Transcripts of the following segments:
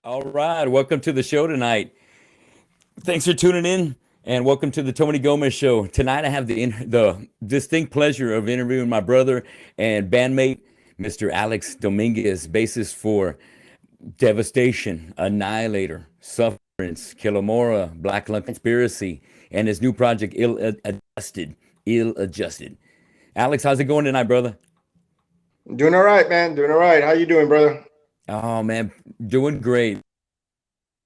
All right, welcome to the show tonight. Thanks for tuning in, and welcome to the Tony Gomez Show. Tonight, I have the distinct pleasure of interviewing my brother and bandmate, Mr. Alex Dominguez, bassist for Devastation, Annihilator, Sufferance, Killamora, Black Lung Conspiracy, and his new project, Adjusted. Ill Adjusted. Alex, how's it going tonight, brother? Doing all right, man. Doing all right. How you doing, brother? Oh man, doing great.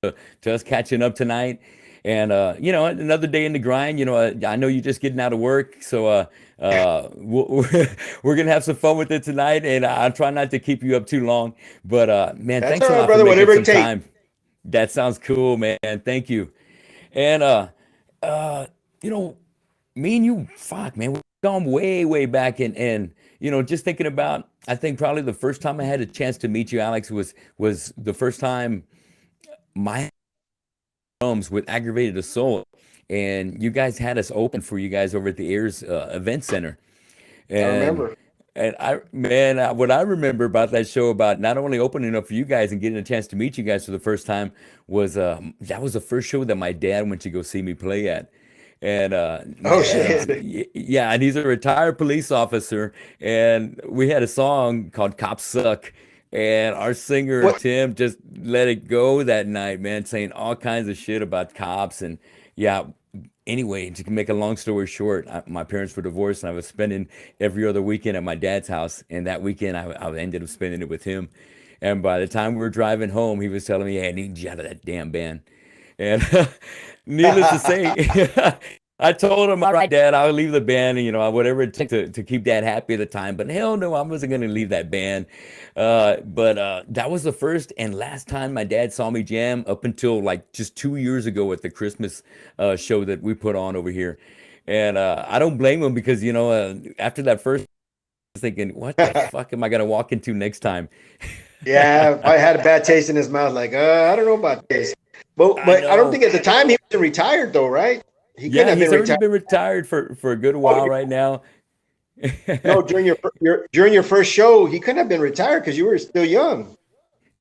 To us catching up tonight. And another day in the grind. I know you're just getting out of work, so we're gonna have some fun with it tonight. And I'll try not to keep you up too long. But man, That's thanks all a right, lot for brother. making Whatever it some takes. time. That sounds cool, man. Thank you. And uh, you know, me and you, fuck, man, we've gone way, way back. And just thinking about, I think probably the first time I had a chance to meet you, Alex, was the first time my drums with Aggravated Assault, and you guys had us open for you guys over at the Ayers Event Center, I and remember. what I remember about that show, about not only opening up for you guys and getting a chance to meet you guys for the first time, was that was the first show that my dad went to go see me play at. And Oh man, shit. yeah, and he's a retired police officer, and we had a song called "Cops Suck," and our singer What? Tim just let it go that night, man, saying all kinds of shit about cops. And yeah, anyway, to make a long story short, my parents were divorced, and I was spending every other weekend at my dad's house. And that weekend, I ended up spending it with him. And by the time we were driving home, he was telling me, "Hey, I need you out of that damn band." And needless to say, I told him, "All right, Dad, I'll leave the band, whatever it took to keep Dad happy at the time." But hell no, I wasn't going to leave that band. But that was the first and last time my dad saw me jam, up until like just 2 years ago at the Christmas show that we put on over here. And I don't blame him, because, after that first, I was thinking, what the fuck am I going to walk into next time? Yeah, I had a bad taste in his mouth. Like, I don't know about this. But I I don't know. think at the time he wasn't retired though, right? He couldn't Yeah, have been he's already retired. been retired for a good Oh, while right now. no, during your first show, he couldn't have been retired because you were still young.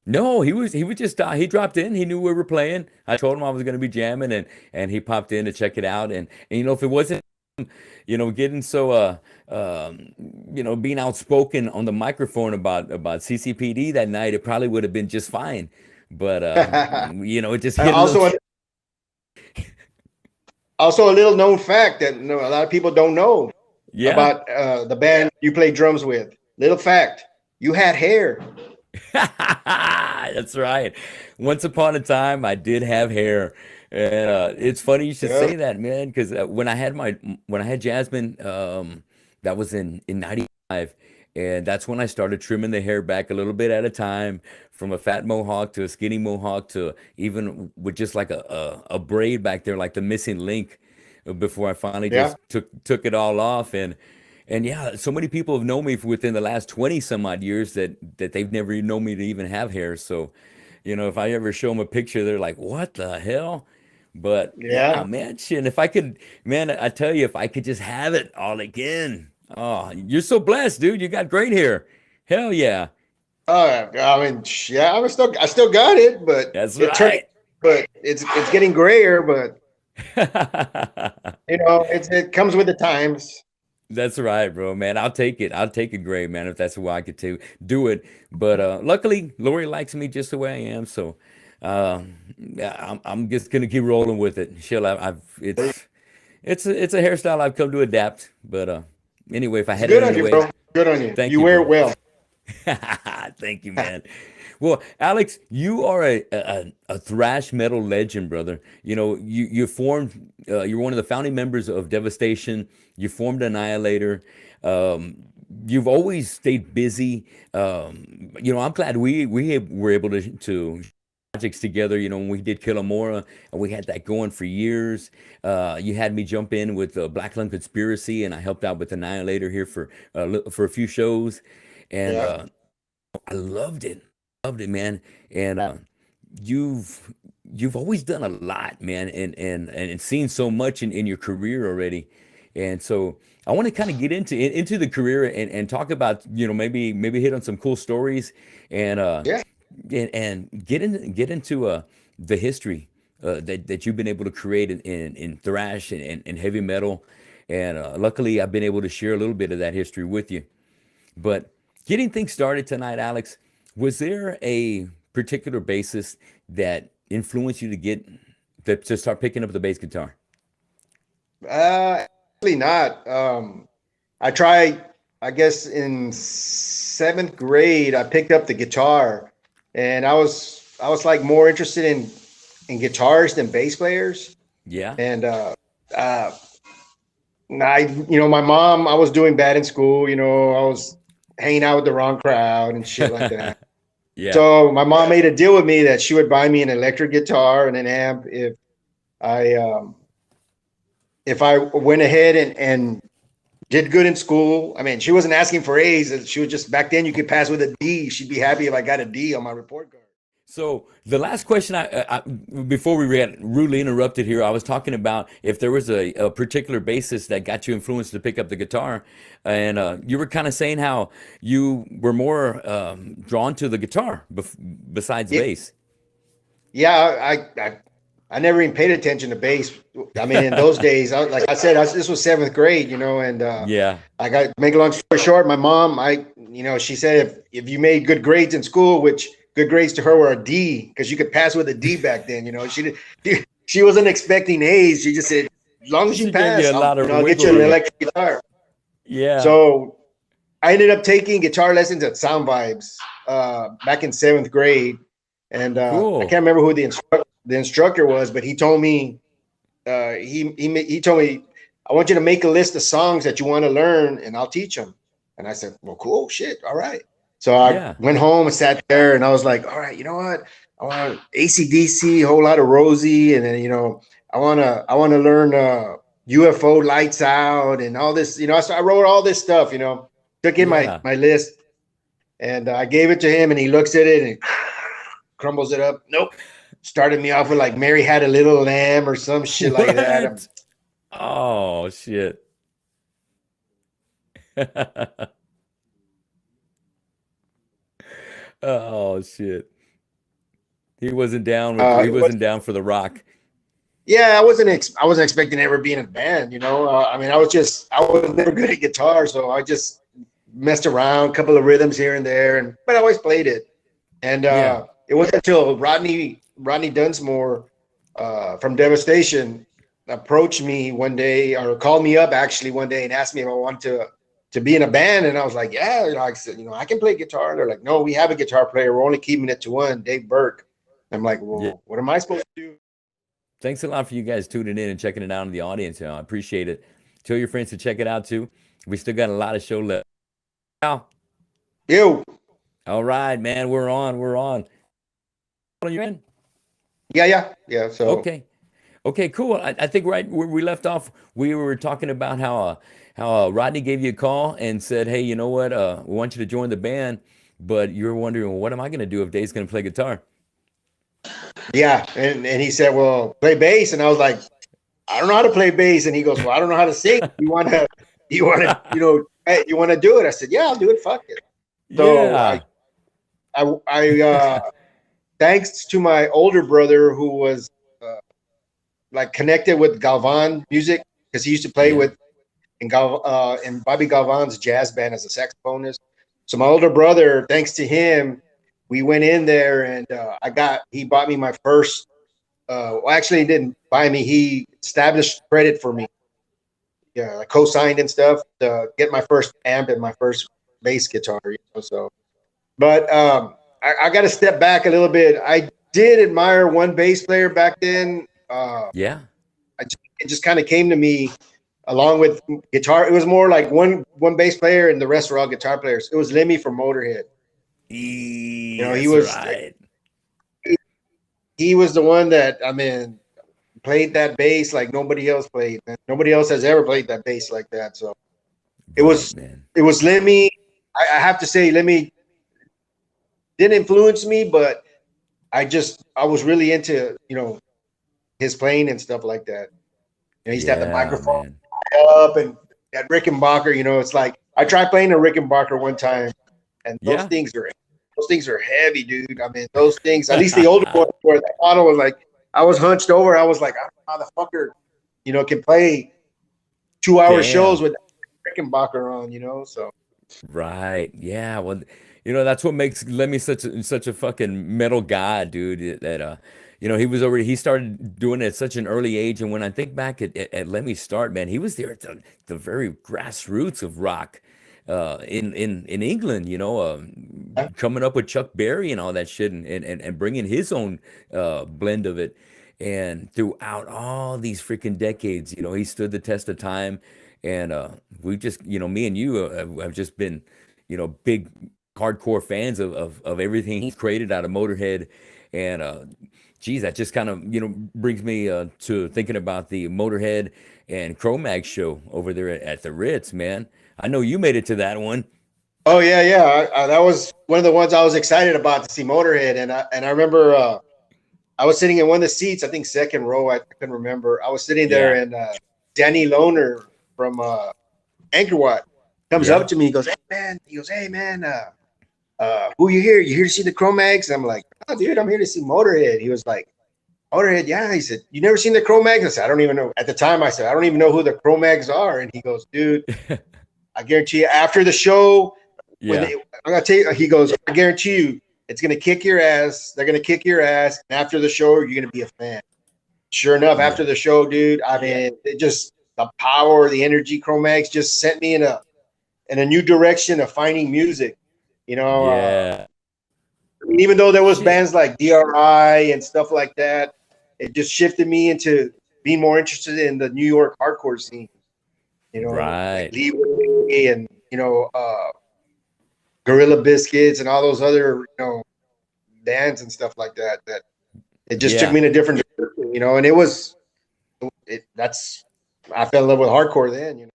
No, he was just he dropped in. He knew we were playing. I told him I was going to be jamming, and he popped in to check it out. And if it wasn't, getting so being outspoken on the microphone about CCPD that night, it probably would have been just fine. But it just hit a little. Also, also a little known fact that a lot of people don't know Yeah. about the band you play drums with. Little fact: you had hair. That's right. Once upon a time, I did have hair, and it's funny you should Yeah, say that, man. Because when I had Jasmine, that was in '95, and that's when I started trimming the hair back a little bit at a time, from a fat mohawk to a skinny mohawk, to even with just like a braid back there, like the missing link, before I finally yeah. just took it all off. And yeah, so many people have known me for within the last 20 some odd years that they've never known me to even have hair. So, if I ever show them a picture, they're like, "What the hell?" But yeah, Yeah. man, shit, if I could, man, I tell you, if I could just have it all again. Oh, you're so blessed, dude. You got great hair. Hell yeah. I mean, yeah, I still got it, but That's it turned, right. but it's getting grayer, but it comes with the times. That's right, bro, man. I'll take it. I'll take a gray, man, if that's who I could to do it. But luckily, Lori likes me just the way I am. So yeah, I'm just gonna keep rolling with it. I've it's a hairstyle I've come to adapt. But anyway, if I It's had it good on you, anyway, bro. Good on you. thank You you, wear it bro. well. Thank you, man. Well, Alex, you are a thrash metal legend, brother. You formed. You're one of the founding members of Devastation. You formed Annihilator. You've always stayed busy. I'm glad we were able to projects together. When we did Killamora, and we had that going for years. You had me jump in with Black Lung Conspiracy, and I helped out with Annihilator here for a few shows. And Yeah. I loved it, man. And you've you've always done a lot, man, and seen so much in your career already. And so I want to kind of get into the career, and talk about, maybe hit on some cool stories, and Yeah. and get into the history that you've been able to create in thrash and heavy metal, and luckily I've been able to share a little bit of that history with you. But getting things started tonight, Alex, was there a particular bassist that influenced you to start picking up the bass guitar? Actually not. I tried, I guess in seventh grade, I picked up the guitar, and I was like more interested in guitars than bass players. Yeah. And uh, my mom, I was doing bad in school. I was hanging out with the wrong crowd and shit like that. Yeah. So my mom made a deal with me that she would buy me an electric guitar and an amp I um, if I went ahead and did good in school. I mean, she wasn't asking for A's. She was just, back then you could pass with a D. She'd be happy if I got a D on my report card. So the last question, before we got rudely interrupted here, I was talking about if there was a particular bassist that got you influenced to pick up the guitar, and you were kind of saying how you were more drawn to the guitar besides Yeah, bass. yeah. I never even paid attention to bass. I mean, in those days, like I said, this was seventh grade, and Yeah. I got, make a long story short, my mom, she said if you made good grades in school, which good grades to her were a D, because you could pass with a D back then. She wasn't expecting A's. She just said, as long as you She gave you pass, a lot of I'll get wiggle you an room. electric guitar. Yeah. So I ended up taking guitar lessons at Sound Vibes back in seventh grade, and I Cool. can't remember who the instructor was, but he told me he told me, I want you to make a list of songs that you want to learn, and I'll teach them. And I said, well, cool, shit, all right. So I Yeah. went home and sat there, and I was like, all right, you know what? I want AC/DC, a whole lot of Rosie, and then I want to learn UFO, Lights Out, and all this. So I wrote all this stuff. Took in my Yeah. my list, and I gave it to him, and he looks at it and crumbles it up. Nope. Started me off with like Mary Had a Little Lamb or some shit like that. What? Oh shit. Oh shit. He It was, wasn't down for the rock. yeah, I wasn't expecting to ever be in a band. I mean, I was never good at guitar, so I just messed around, a couple of rhythms here and there, but I always played it. And Yeah. it wasn't until Rodney Dunsmore from Devastation approached me one day, or called me up actually one day, and asked me if I wanted to be in a band. And I was like, yeah. I said, I can play guitar. And they're like, no, we have a guitar player. We're only keeping it to one, Dave Burke. I'm like, Yeah. well, what am I supposed to do? Thanks a lot for you guys tuning in and checking it out in the audience. I appreciate it. Tell your friends to check it out too. We still got a lot of show left. Now, You. all right, man. We're on. We're on. You're in. Yeah. So Okay. Okay, cool. I think right where we left off, we were talking about how Rodney gave you a call and said, "Hey, you know what? We want you to join the band," but you're wondering, well, what am I going to do if Dave's going to play guitar? yeah, and he said, well, play bass, and I was like, I don't know how to play bass, and he goes, well, I don't know how to sing. You want to do it? I said, yeah, I'll do it. Fuck it. So Yeah. I thanks to my older brother who was uh, like connected with Galvan music, because he used to play Yeah. with in Bobby Galvan's jazz band as a saxophonist. So my older brother, thanks to him, we went in there, and he bought me my first. Well, actually, he didn't buy me. He established credit for me. Yeah, like co-signed and stuff to get my first amp and my first bass guitar. So, but I got to step back a little bit. I did admire one bass player back then. Yeah. It just kind of came to me along with guitar. It was more like one bass player and the rest were all guitar players. It was Lemmy from Motorhead. He That's was right. he was the one that, I mean, played that bass like nobody else played. Man. Nobody else has ever played that bass like that. So it Right, was man. it was Lemmy. I have to say Lemmy didn't influence me, but I was really into his playing and stuff like that. He used to have the Yeah, microphone man. up, and that Rickenbacker. It's like I tried playing a Rickenbacker one time, and those Yeah. things are those things are heavy, dude. I mean, those things, at least the older ones, where the auto was like, I was hunched over. I was like, I don't know how the fucker, can play 2 hour shows Damn. with Rickenbacker on, so. Right. Yeah. Well, that's what makes Lemmy such a fucking metal guy, dude. That he started doing it at such an early age. And when I think back at Lemmy's start, man, he was there at the very grassroots of rock, in England. Coming up with Chuck Berry and all that shit, and bringing his own blend of it. And throughout all these freaking decades, he stood the test of time. And we just, me and you have just been, big hardcore fans of everything he's created out of Motorhead. And geez, that just kind of, brings me to thinking about the Motorhead and Cro-Mag show over there at the Ritz, man. I know you made it to that one. Oh yeah, yeah. That was one of the ones I was excited about to see Motorhead, and I remember I was sitting in one of the seats, I think second row. I couldn't remember. I was sitting there, Yeah. and Danny Lohner from Anchor Watt comes Yeah. up to me. He goes, "Hey man," who you here? You here to see the Cro-Mags? I'm like, "Oh, dude, I'm here to see Motorhead." He was like, "Motorhead, yeah." He said, "You never seen the Cro-Mags?" I said, "I don't even know." At the time, I said, "I don't even know who the Cro-Mags are." And he goes, "Dude, I guarantee you, after the show, Yeah. I'm gonna tell you," he goes, "I guarantee you, it's gonna kick your ass. They're gonna kick your ass. And after the show, you're gonna be a fan." Sure enough, after Yeah. the show, dude, I mean, it just the power, the energy, Chromax just sent me in a new direction of finding music. Yeah. Even though there was Shit. bands like DRI and stuff like that, it just shifted me into being more interested in the New York hardcore scene. Like Right. Leeway and Gorilla Biscuits and all those other bands and stuff like that. That it just took Yeah. me in a different direction, and it was that's I fell in love with hardcore then.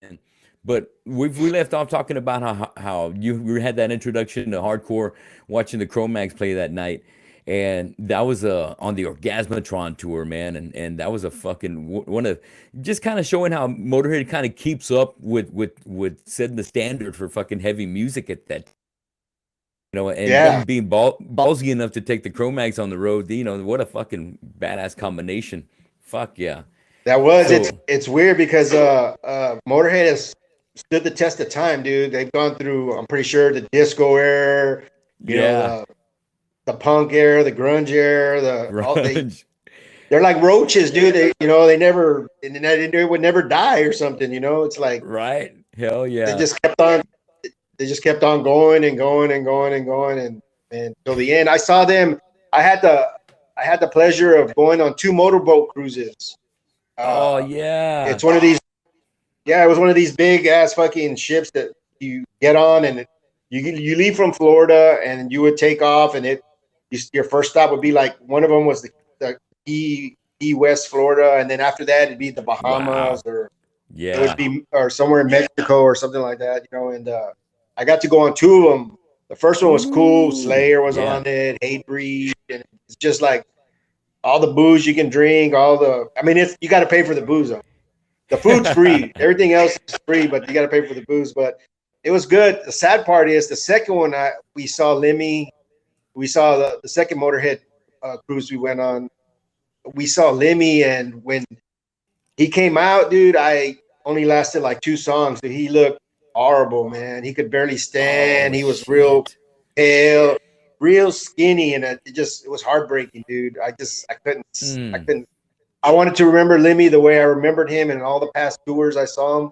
And- But we left off talking about how you had that introduction to hardcore, watching the Cro-Mags play that night, and that was on the Orgasmatron tour, man, and that was a fucking one of just kind of showing how Motorhead kind of keeps up with setting the standard for fucking heavy music at that, and Yeah, them being ballsy enough to take the Cro-Mags on the road, what a fucking badass combination. Fuck yeah. that was So it's weird because Motorhead has stood the test of time, dude. They've gone through, I'm pretty sure, the disco era, you know, yeah, the punk era, the grunge era, grunge. they're like roaches, dude. They never, and they would never die or something. It's like Right. Hell they yeah. just kept on they just kept on going and going and going and going and till the end. I saw them. I had the pleasure of going on 2 motorboat cruises. Oh Uh, yeah. it's one of these. Yeah, it was one of these big ass fucking ships that you get on, and you leave from Florida, and you would take off, and your first stop would be like one of them was the Key West, Florida, and then after that it'd be the Bahamas, Wow. or it would Yeah. be or somewhere in Mexico or something like that, and I got to go on 2 of them. The first one was cool. Ooh. Slayer was Yeah. on it, Hatebreed, and it's just like all the booze you can drink, I mean, you got to pay for the booze. The food's free. Everything else is free, but you got to pay for the booze. But it was good. The sad part is the second one, we saw Lemmy. We saw the second Motorhead cruise we went on. We saw Lemmy, and when he came out, dude, I only lasted like 2 songs. Dude, he looked horrible, man. He could barely Oh stand. He was real shit. pale, real skinny, and it was heartbreaking, dude. I Mm. couldn't. I wanted to remember Lemmy the way I remembered him in all the past tours I saw him,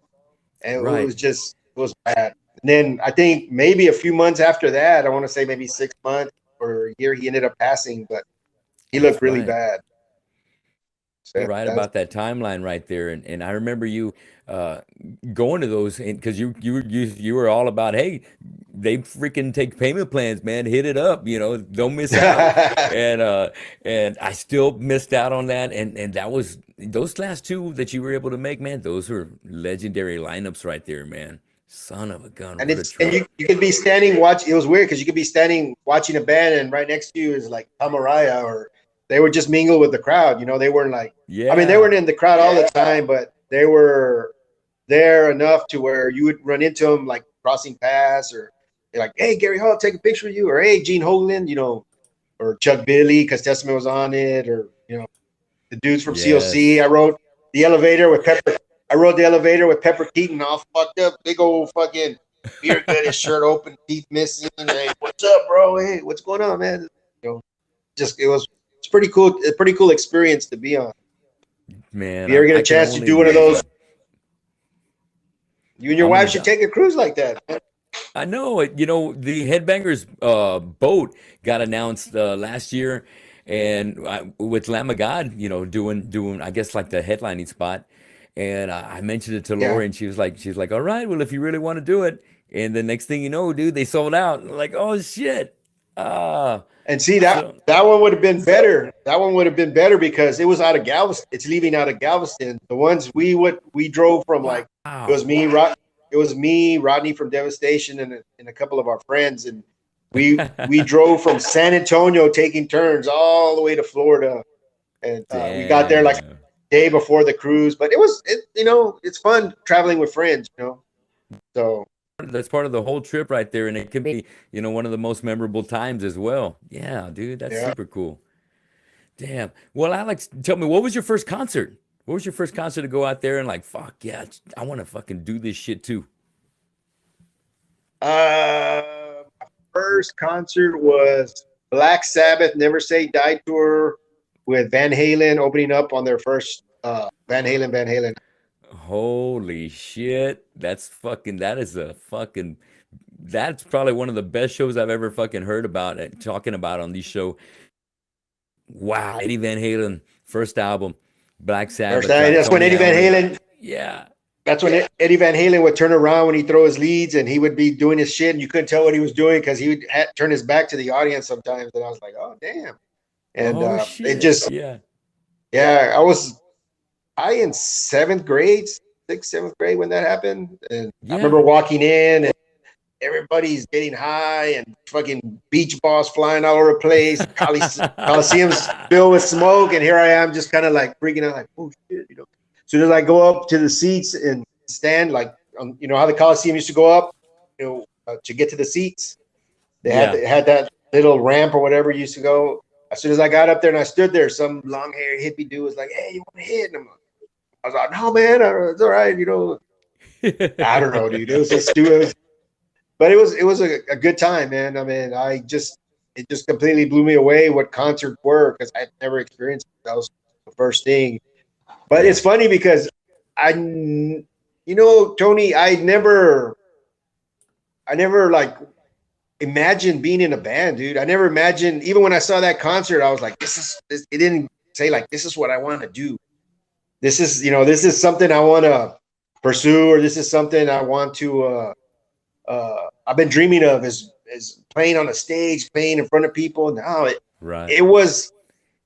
and Right. it was bad. And then I think maybe a few months after that, I want to say maybe 6 months or a year, he ended up passing, but he looked That's really right. bad. You're So right that's about that timeline right there, and I remember you uh, going to those because you were all about, hey, they freaking take payment plans, man, hit it up, don't miss out, and uh, and I still missed out on that, and that was those last 2 that you were able to make, man. Those were legendary lineups right there, man. Son of a gun, and what a and trip. you could be standing watch. It was weird because you could be standing watching a band, and right next to you is like Tamaraya, or they would just mingle with the crowd. They weren't like, I mean, they Yeah. weren't in the crowd all the time, but they were there enough to where you would run into them like crossing paths, or like, hey, Gary Hall, take a picture of you, or hey, Gene Hoglan, you know, or Chuck Billy, because Testament was on it, or you know, the dudes from COC. Yes. I wrote the elevator with Pepper. I rode the elevator with Pepper Keaton, all fucked up, big old fucking beard gut, his shirt open, teeth missing. Hey, what's up, bro? Hey, what's going on, man? You know, just it's pretty cool. A pretty cool experience to be on. If Man, you ever get a I can chance to only do one of those, imagine. you and your I'm wife gonna should take a cruise like that. I know it. You know, the Headbangers boat got announced last year, and with Lamb of God, you know, doing I guess like the headlining spot. And I mentioned it to Yeah. Lori, and she's like, all right, well, if you really want to do it. And the next thing you know, dude, they sold out. Like, oh shit. Ah, And see so that one would have been better. That one would have been better because it was out of Galveston. It's leaving out of Galveston. The ones we drove from, like, it was wow. me, it was me, Rodney from Devastation, and a couple of our friends, and we drove from San Antonio, taking turns all the way to Florida, and we got there like Damn. day before the cruise. But you know, it's fun traveling with friends, you know. So That's part of the whole trip right there, and it can be, you know, one of the most memorable times as well. Yeah, dude, that's yeah. super cool. Damn. Well, Alex, tell me, what was your first concert? What was your first concert to go out there and like, fuck yeah, I want to fucking do this shit too? My first concert was Black Sabbath Never Say Die tour with Van Halen opening up on their first Van Halen. Holy shit. That is a fucking, that's probably one of the best shows I've ever fucking heard about and talking about on this show. Wow. Eddie Van Halen, first album, Black First Sabbath, time, that's when Tony Eddie Van Iommi. Halen. Yeah. That's when Eddie Van Halen would turn around when he throw his leads, and he would be doing his shit, and you couldn't tell what he was doing because he would turn his back to the audience sometimes. And I was like, oh damn! And Oh it shit. just, Yeah. yeah, I in seventh grade, sixth, seventh grade when that happened, and I Yeah. remember walking in and everybody's getting high and fucking beach balls flying all over the place. Coliseum's filled with smoke, and here I am just kind of like freaking out, like, oh shit, you know. As soon as I go up to the seats and stand, like, you know how the Coliseum used to go up, you know, to get to the seats. Yeah. They had that little ramp or whatever used to go. As soon as I got up there and I stood there, some long haired hippie dude was like, "Hey, you want to hit?" And I was like, "No, man, it's all right." You know, I don't know, dude. It was just stupid. But it was a good time, man. I mean, it just completely blew me away what concerts were because I'd never experienced it. That was the first thing. But it's Yeah. funny because you know, Tony, I never like imagined being in a band, dude. I never imagined, even when I saw that concert, I was like, it didn't say like, this is what I want to do. This is, you know, this is something I want to pursue, or this is something I want to, I've been dreaming of is playing on a stage, playing in front of people. Now Right. it was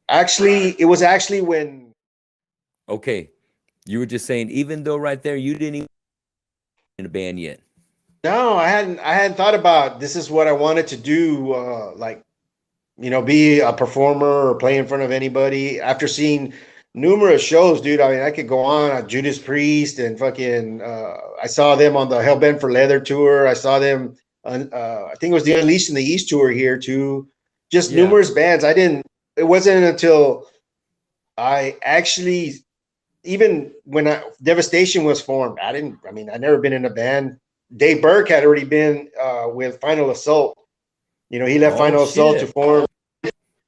it was actually when, Okay. You were just saying, even though right there you didn't even in a band yet. no, I hadn't thought about this is what I wanted to do. Like, you know, be a performer or play in front of anybody after seeing numerous shows, dude. I mean, I could go on Judas Priest and fucking, I saw them on the Hellbent for Leather tour. I saw them on, I think it was the Unleashed in the East tour here too. Just Yeah. numerous bands. It wasn't until I actually, even when Devastation was formed, I'd never been in a band. Dave Burke had already been with Final Assault. You know, he left Oh Final Assault to shit. form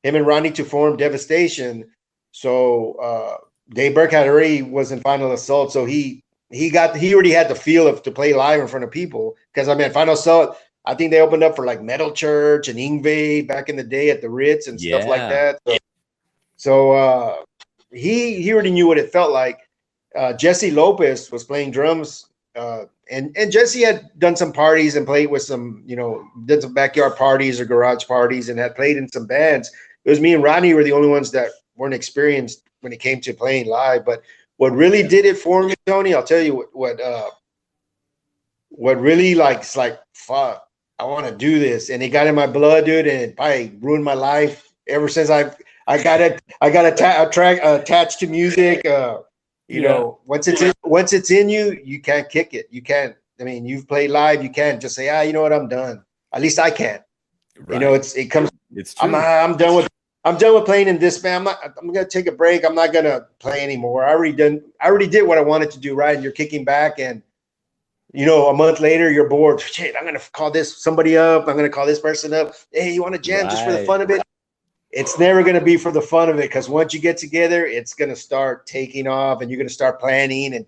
him and Ronnie to form Devastation. So Dave Burke had already was in Final Assault, so he already had the feel of to play live in front of people. Because I mean, Final Assault, I think they opened up for like Metal Church and Ingve back in the day at the Ritz and stuff like Yeah. that. So he already knew what it felt like. Jesse Lopez was playing drums. And Jesse had done some parties and played with some, you know, did some backyard parties or garage parties and had played in some bands. It was me and Ronnie were the only ones that weren't experienced when it came to playing live. But what really did it for me, Tony, I'll tell you what really like, it's like, fuck, I want to do this. And it got in my blood, dude, and it probably ruined my life ever since I got attached to music. You Yeah. know, once it's in you, you can't kick it. You can't. I mean, you've played live. You can't just say, you know what, I'm done. At least I can't. You know, Right. it comes. It's I'm true. I'm done with playing in this band. I'm gonna take a break. I'm not gonna play anymore. I already did what I wanted to do, right? And you're kicking back, and you know, a month later you're bored. Shit, I'm gonna call this somebody up. I'm gonna call this person up. Hey, you want to jam just for the Right. fun of it? It's never going to be for the fun of it, because once you get together, it's going to start taking off, and you're going to start planning and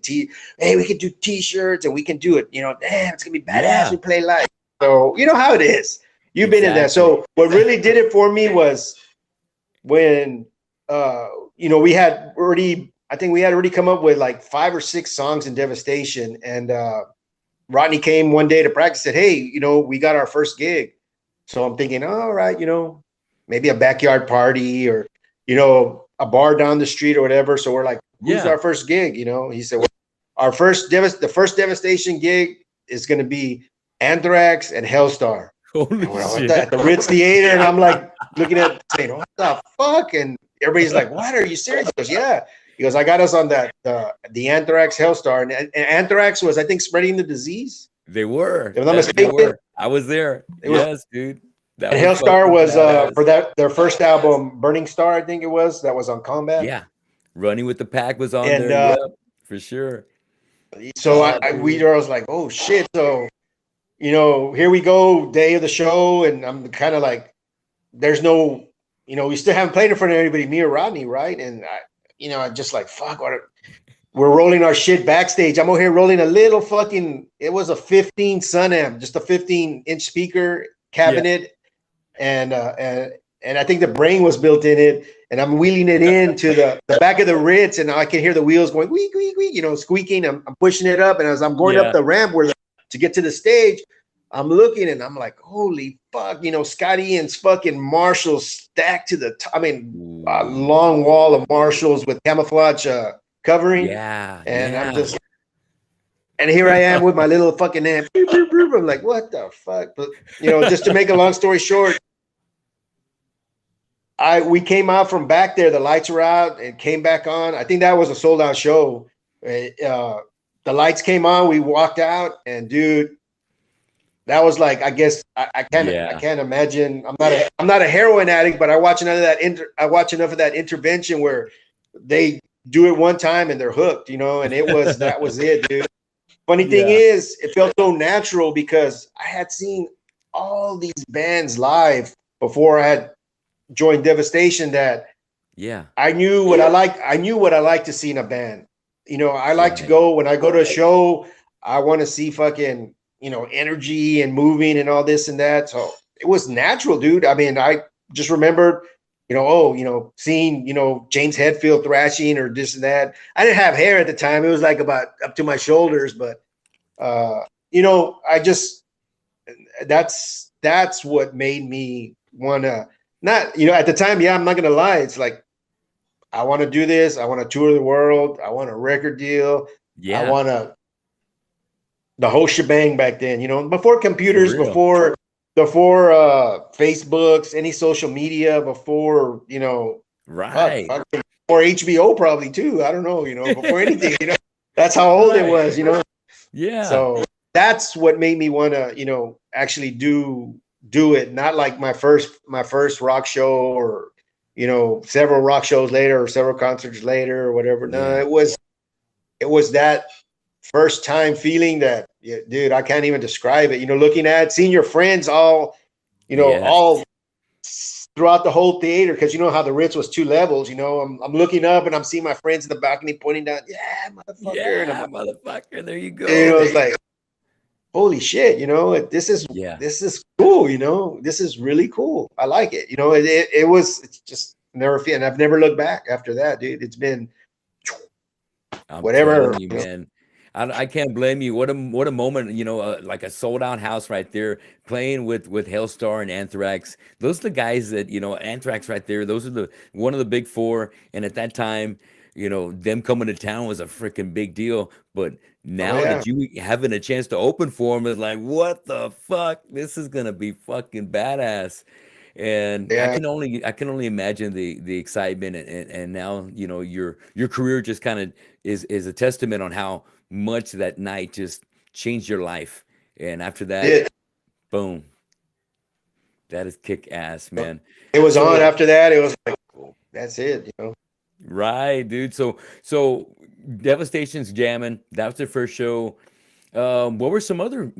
hey, we can do t-shirts and we can do it. You know, damn, it's going to be badass. Yeah, We play live. So you know how it is. You've been in that. exactly. So what really did it for me was when, uh, you know, I think we had already come up with like 5 or 6 songs in Devastation. And Rodney came one day to practice, said, hey, you know, we got our first gig. So I'm thinking, all right, you know, maybe a backyard party, or, you know, a bar down the street or whatever. So we're like, who's Yeah. our first gig? You know, he said, well, the first Devastation gig is going to be Anthrax and Hellstar. Holy And we're like, shit. at the Ritz Theater. And I'm like looking at saying, what the fuck? And everybody's like, what, are you serious? He goes, yeah. He goes, I got us on that, the Anthrax Hellstar. And Anthrax was, I think, spreading the disease. They were. If I'm not They mistaken, were. I was there. it was. Yes, dude. That And was Hellstar fucking was badass. for that their first album, Burning Star, I think it was. That was on Combat. Yeah. Running with the Pack was on And there. Yep, for sure. so Oh, dude. I was like, oh shit. So, you know, here we go, day of the show, and I'm kind of like, there's no, you know, we still haven't played in front of anybody, me or Rodney, right? And you know, I'm just like, fuck, we're rolling our shit backstage. I'm over here rolling a little fucking, it was a 15 Sun amp, just a 15-inch speaker Yeah. cabinet, and and I think the brain was built in it. And I'm wheeling it into the back of the Ritz, and I can hear the wheels going, wee, wee, wee, you know, squeaking. I'm pushing it up, and as I'm going up Yeah. the ramp to get to the stage, I'm looking, and I'm like, holy fuck, you know, Scotty Ian's fucking Marshalls stacked to the top. I mean, a Ooh. long wall of Marshalls with camouflage covering, Yeah. and I'm Yeah. just, and here I am with my little fucking amp. I'm like, what the fuck? But you know, just to make a long story short, we came out from back there. The lights were out and came back on. I think that was a sold out show. The lights came on. We walked out, and dude, that was like, I guess I Yeah. can't imagine. I'm not a heroin addict, but I watch enough of that intervention where they do it one time and they're hooked, you know. And that was it, dude. Funny thing Yeah. is, it felt so natural because I had seen all these bands live before I had joined Devastation, that Yeah. I knew what I like. I knew what I like to see in a band. You know, I like to Right. go when I go to a show. I want to see fucking, you know, energy and moving and all this and that. So it was natural, dude. I mean, I just remembered, you know, oh, you know, seeing, you know, James Hetfield thrashing or this and that. I didn't have hair at the time. It was like about up to my shoulders, but you know, I just that's what made me wanna, not, you know, at the time, yeah, I'm not gonna lie, it's like, I want to do this. I want to tour the world. I want a record deal. I Yeah. want the whole shebang back then, you know, before For computers, real. before Facebooks, any social media, before, you know, Right. before HBO probably too. I don't know, you know, before anything, you know, that's how old it Right. was, you know. Yeah. So that's what made me want to, you know, actually do it. Not like my first rock show, or, you know, several rock shows later or several concerts later or whatever. No, Yeah. it was that first time feeling that, yeah, dude, I can't even describe it. You know, seeing your friends all, you know, Yes. all throughout the whole theater, because you know how the Ritz was 2 levels. You know, I'm looking up and I'm seeing my friends in the balcony pointing down. Yeah, motherfucker, and I'm Yeah, like, motherfucker. There you you know, go. it's like, holy shit, you know, Yeah. this is cool. You know, this is really cool. I like it. You know, it's just never feel, and I've never looked back after that, dude. It's been I'm whatever. telling you, You know, man. I can't blame you. What a moment, like a sold out house right there, playing with Hellstar and Anthrax. Those are the guys that, Anthrax right there. Those are the one of the big four. And at that time, them coming to town was a freaking big deal. But oh now yeah, that you having a chance to open for them, it's like, what the fuck? This is gonna be fucking badass. And yeah, I can only imagine the excitement, and now your career just kind of is a testament on how much that night just changed your life. And after that, did. boom. That is kick ass, So man. it was on So after that. It was like, that's it. right, dude. So Devastation's jamming. That was their first show. What were some other,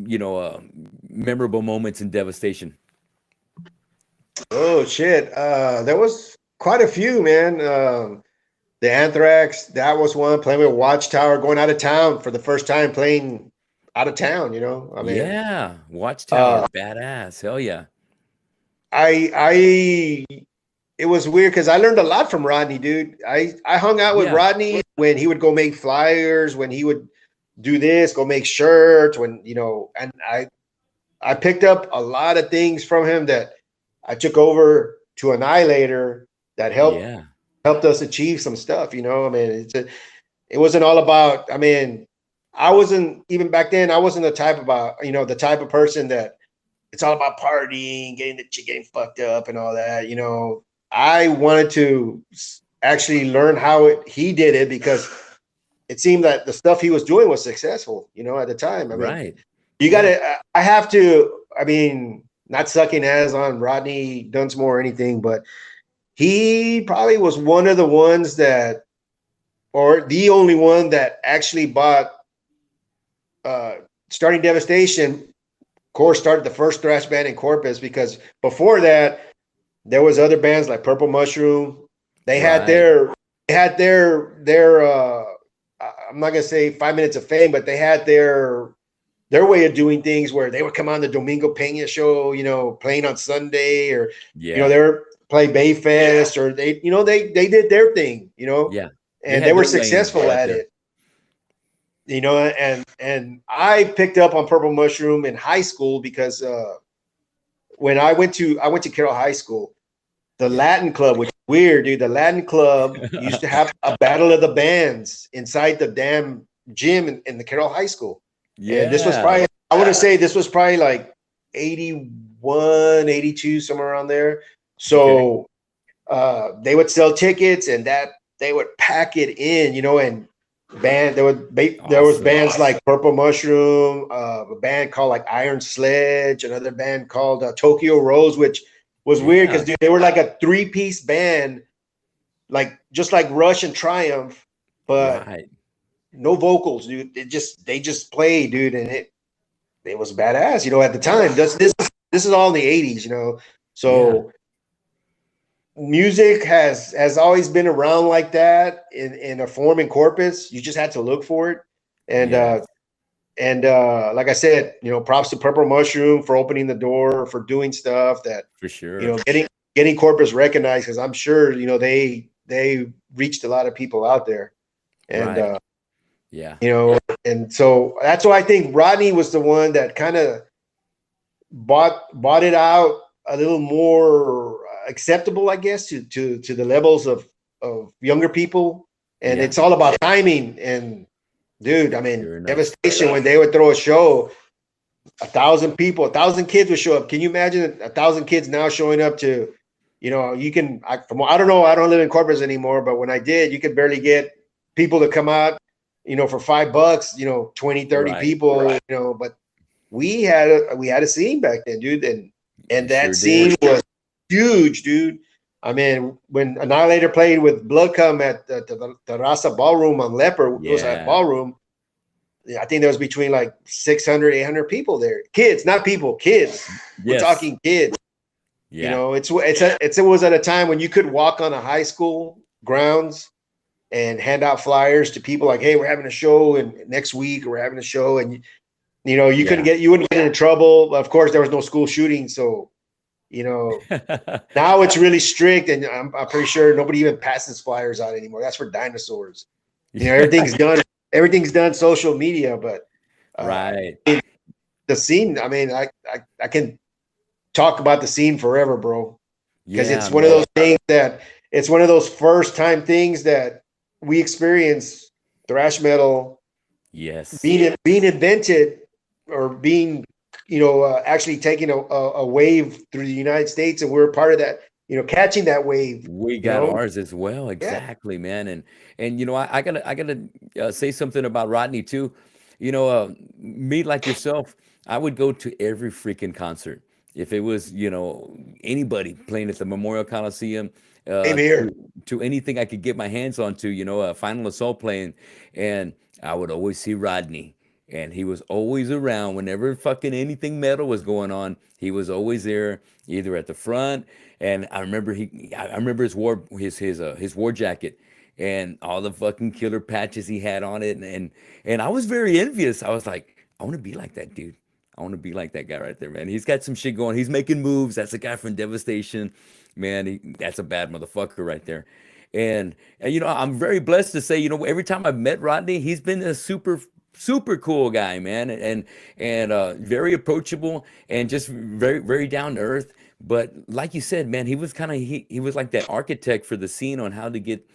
memorable moments in Devastation? Oh shit. There was quite a few, man. The Anthrax, that was one. Playing with Watchtower, going out of town for the first time, playing out of town. I mean, Yeah, Watchtower, uh, badass. Hell yeah. I it was weird because I learned a lot from Rodney, dude. I hung out with Yeah, Rodney when he would go make flyers, when he would do this, go make shirts, and I picked up a lot of things from him that I took over to Annihilator that yeah, helped us achieve some stuff. I mean, it wasn't all about. I mean, I wasn't even back then. I wasn't the type of person that it's all about partying, getting fucked up and all that. I wanted to actually learn how he did it because it seemed that the stuff he was doing was successful. At the time. I mean, right. you got Yeah, to. I have to. I mean, not sucking ass on Rodney Dunsmore or anything, but he probably was one of the ones that, or the only one that actually bought uh, starting Devastation. Of course, started the first thrash band in Corpus because before that there was other bands like Purple Mushroom. They had right. their I'm not gonna say 5 minutes of fame, but they had their way of doing things where they would come on the Domingo Pena show, playing on Sunday, or Yeah, they were play Bayfest, or they did their thing, yeah. They and they had were their lane successful right at there. it. And I picked up on Purple Mushroom in high school because when I went to Carroll High School, the Yeah. Latin Club, which is weird, dude. The Latin Club used to have a battle of the bands inside the damn gym in the Carroll High School. And this was Yeah. probably, I want to say this was probably like 81, 82, somewhere around there. Okay. So they would sell tickets and that they would pack it in, and there was Awesome. bands like Purple Mushroom, a band called like Iron Sledge, another band called Tokyo Rose, which was weird Yeah. because they were like a three-piece band, like just like Rush and Triumph, but Right. no vocals, dude. They just played, dude, and it was badass, at the time. This is all in the 80s, Yeah. so music has always been around like that in a form in Corpus. You just had to look for it. And Yes, like I said, props to Purple Mushroom for opening the door, for doing stuff that, for sure. getting Corpus recognized, because I'm sure, they reached a lot of people out there. And Right. Yeah. and so that's why I think Rodney was the one that kind of bought it out a little more acceptable, I guess, to the levels of younger people. And Yeah. it's all about timing. And dude, I mean, Sure enough. Devastation, when they would throw a show, 1,000 people, 1,000 kids would show up. Can you imagine 1,000 kids now showing up to, I don't know, I don't live in Corpus anymore, but when I did, you could barely get people to come out, for $5, 20, 30 Right. people, but we had a scene back then, dude, and We that sure did. scene was huge, dude. I mean, when Annihilator played with Bloodcom at the Terraza Ballroom on Leper, it was a Yeah. ballroom. I think there was between like 600, 800 people there. Kids, not people, kids. We're Yes. talking kids. Yeah. It was at a time when you could walk on a high school grounds and hand out flyers to people like, "Hey, we're having a show, and next week we're having a show," and Yeah. you wouldn't get in trouble. Of course, there was no school shooting, so you know now it's really strict, and I'm pretty sure nobody even passes flyers out anymore. That's for dinosaurs. Yeah. Everything's done social media, but uh, Right. the scene. I mean, I can talk about the scene forever, bro, because Yeah, it's one of man. those things that it's one of those first time things that we experience thrash metal Yes. being invented, or being actually taking a wave through the United States, and we're part of that, catching that wave, We you got know ours as well. yeah. Exactly, man. And I gotta say something about Rodney too. Me like yourself, I would go to every freaking concert. If it was, anybody playing at the Memorial Coliseum, Same here. to anything I could get my hands onto, a Final Assault playing, and I would always see Rodney, and he was always around whenever fucking anything metal was going on. He was always there, either at the front, and I remember his war jacket. And all the fucking killer patches he had on it, and I was very envious. I was like, I want to be like that dude. I want to be like that guy right there, man. He's got some shit going. He's making moves. That's the guy from Devastation, man. That's a bad motherfucker right there. And I'm very blessed to say, every time I've met Rodney, he's been a super cool guy, man, and very approachable and just very very down to earth. But like you said, man, he was kind of he was like that architect for the scene on how to get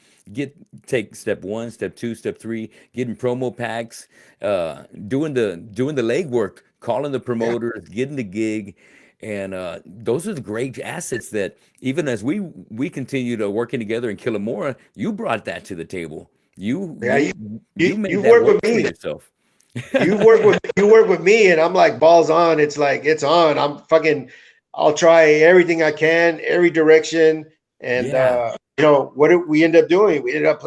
take step one, step two, step three, getting promo packs, doing the legwork, calling the Yeah, promoters, getting the gig, and those are the great assets that even as we continue to working together in Killamora, you brought that to the table. You yeah. you you made You've that worked with work for me. yourself. You work with me, and I'm like balls on. It's like it's on. I'm fucking. I'll try everything I can, every direction, and Yeah, what did we end up doing? We ended up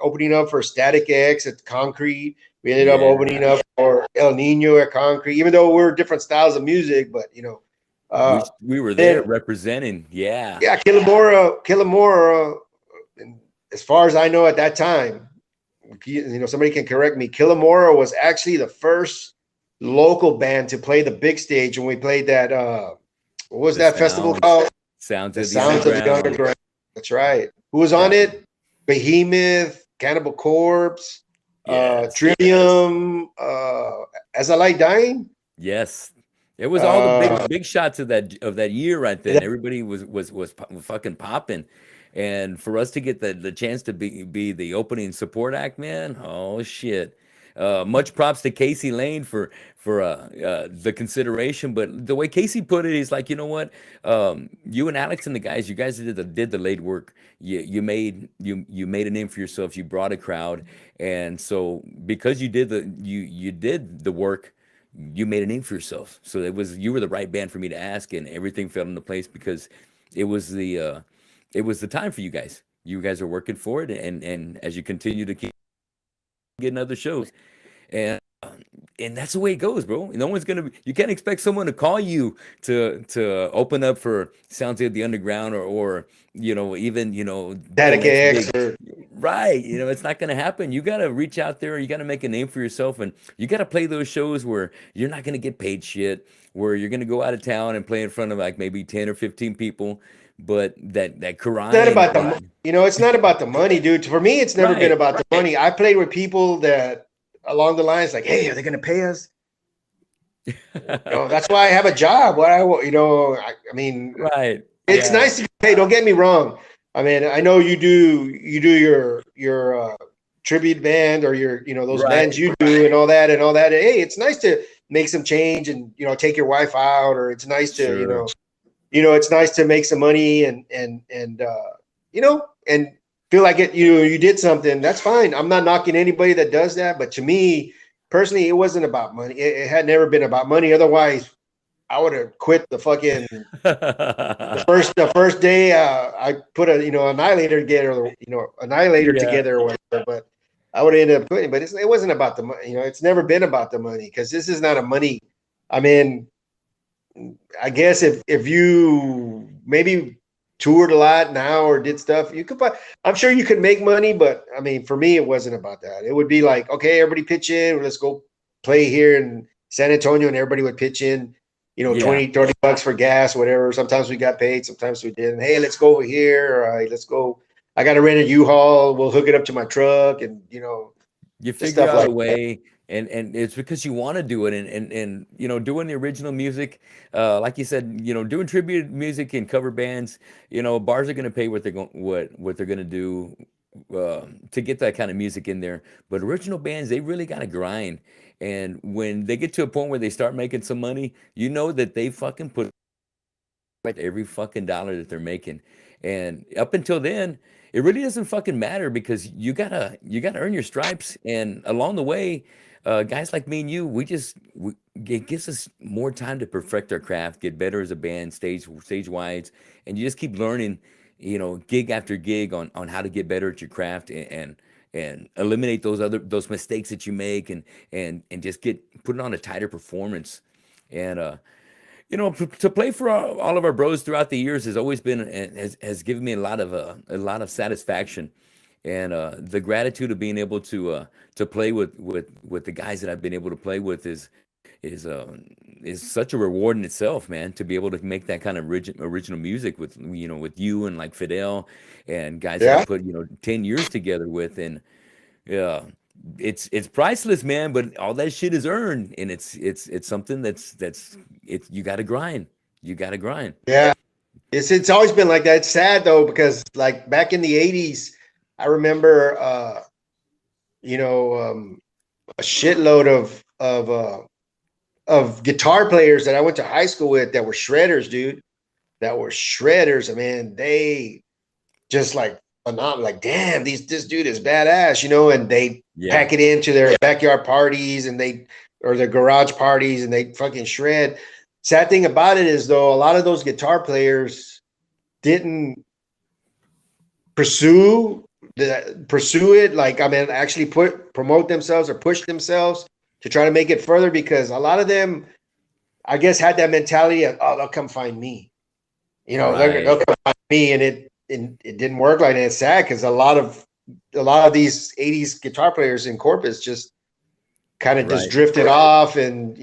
opening up for Static X at Concrete. We ended up yeah. opening up for El Nino at Concrete, even though we're different styles of music. But We uh, we were there then representing. Yeah, yeah, Killamora. And as far as I know at that time, somebody can correct me. Killamora was actually the first local band to play the big stage when we played that. What was the that festival sounds called? sounds The of the Sounds of the underground. Underground. That's right. Who was on That was it? Behemoth, Cannibal Corpse, yes, Trivium, As I Lie Dying. yes. It was all the Uh, big shots of that year right then. Everybody was fucking popping, and for us to get the chance to be the opening support act, man. Oh shit. Much props to Casey Lane for the consideration, but the way Casey put it, he's like, you know what, you and Alex and the guys, you guys did the late work. You made a name for yourself. You brought a crowd, and so because you did the work, you made a name for yourself. So you were the right band for me to ask, and everything fell into place because it was the time for you guys. You guys are working for it, and as you continue to keep getting other shows, and and that's the way it goes, bro. No one's gonna. You can't expect someone to call you to open up for Sounds of the Underground or even the Static next X big. or Right. It's not gonna happen. You gotta reach out there. You gotta make a name for yourself, and you gotta play those shows where you're not gonna get paid shit. Where you're gonna go out of town and play in front of like maybe 10 or 15 people, but that not grind about and it's not about the money, dude. For me, it's never been right. about the money. I played with people that along the lines like, hey, are they going to pay us? That's why I have a job. What I want, I mean, Right. it's Yeah. nice to get paid. Don't get me wrong. I mean, I know you do your tribute band or your those bands Right. you do and all that and all that. Hey, it's nice to make some change and take your wife out, or it's nice to Sure. it's nice to make some money and feel like you did something. That's fine. I'm not knocking anybody that does that, but to me personally, it wasn't about money. It had never been about money. Otherwise, I would have quit the first day. I put Annihilator together, Annihilator Yeah. together or whatever. But I would have ended up quitting. But it wasn't about the money. It's never been about the money because this is not a money. I mean, I guess if you maybe toured a lot now or did stuff, I'm sure you could make money, but I mean, for me, it wasn't about that. It would be like, okay, everybody pitch in, let's go play here in San Antonio, and everybody would pitch in, Yeah. 20, $30 for gas, whatever. Sometimes we got paid, sometimes we didn't. Hey, let's go over here. All right, let's go. I got to rent a U-Haul. We'll hook it up to my truck and, You just figure stuff out a like that. way, and it's because you want to do it, and doing the original music, like you said, doing tribute music and cover bands. Bars are going to pay what they're going what they're going to do to get that kind of music in there. But original bands, they really got to grind, and when they get to a point where they start making some money, you know that they fucking put every fucking dollar that they're making. And up until then, it really doesn't fucking matter because you gotta earn your stripes, and along the way, guys like me and you, it gives us more time to perfect our craft, get better as a band, stage wise, and you just keep learning, gig after gig on how to get better at your craft and eliminate those mistakes that you make and just put it on a tighter performance. And to play for all of our bros throughout the years has always been and has given me a lot of satisfaction, and the gratitude of being able to play with the guys that I've been able to play with is is such a reward in itself, man. To be able to make that kind of original music with you and like Fidel and guys that I Yeah. put 10 years together with, and yeah, it's priceless, man. But all that shit is earned, and it's something you got to grind. You got to grind. Yeah. It's always been like that. It's sad though, because like back in the 80s, I remember a shitload of guitar players that I went to high school with that were shredders, dude. That were shredders. I mean, they just like phenomenal. Like, damn, this dude is badass, and they Yeah. pack it into their backyard parties or their garage parties and they fucking shred. Sad thing about it is though, a lot of those guitar players didn't pursue it. Like, I mean, actually promote themselves or push themselves to try to make it further, because a lot of them, I guess, had that mentality of, oh, they'll come find me. They'll Right. come find me, and it didn't work like that. It's sad because a lot of these 80s guitar players in Corpus just kind of just Right. drifted off, and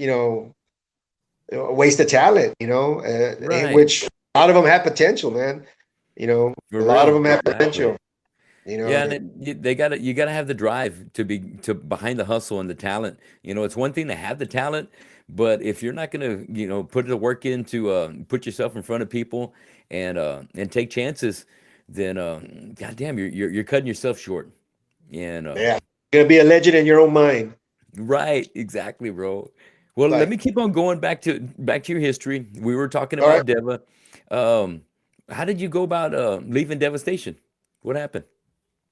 a waste of talent, Right. which a lot of them have potential, man. For A lot of real. them have Exactly. potential. Yeah, and They, you gotta have the drive to behind the hustle and the talent. It's one thing to have the talent, but if you're not gonna, put the work in to put yourself in front of people and take chances, then goddamn, you're cutting yourself short. And yeah, you're gonna be a legend in your own mind. right, exactly, bro. Well, let me Like, keep on going back to your history. We were talking all right. about Deva. Um, how did you go about leaving Devastation? What happened?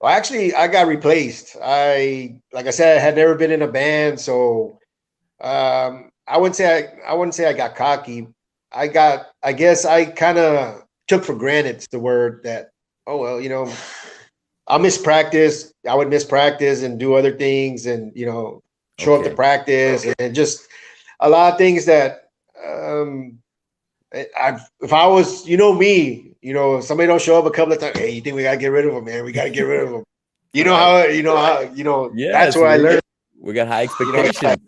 Well, actually, I got replaced. Like I said, I had never been in a band, so I wouldn't say I got cocky. I guess I kind of took for granted, it's the word, that, oh well, I'll miss practice. I would miss practice and do other things, and show up to Okay. practice, and just a lot of things that um if I was, me, if somebody don't show up a couple of times, hey, you think we gotta get rid of them, man? We gotta get rid of them. Right. That's Yes, what I learned. we got high Like, expectations.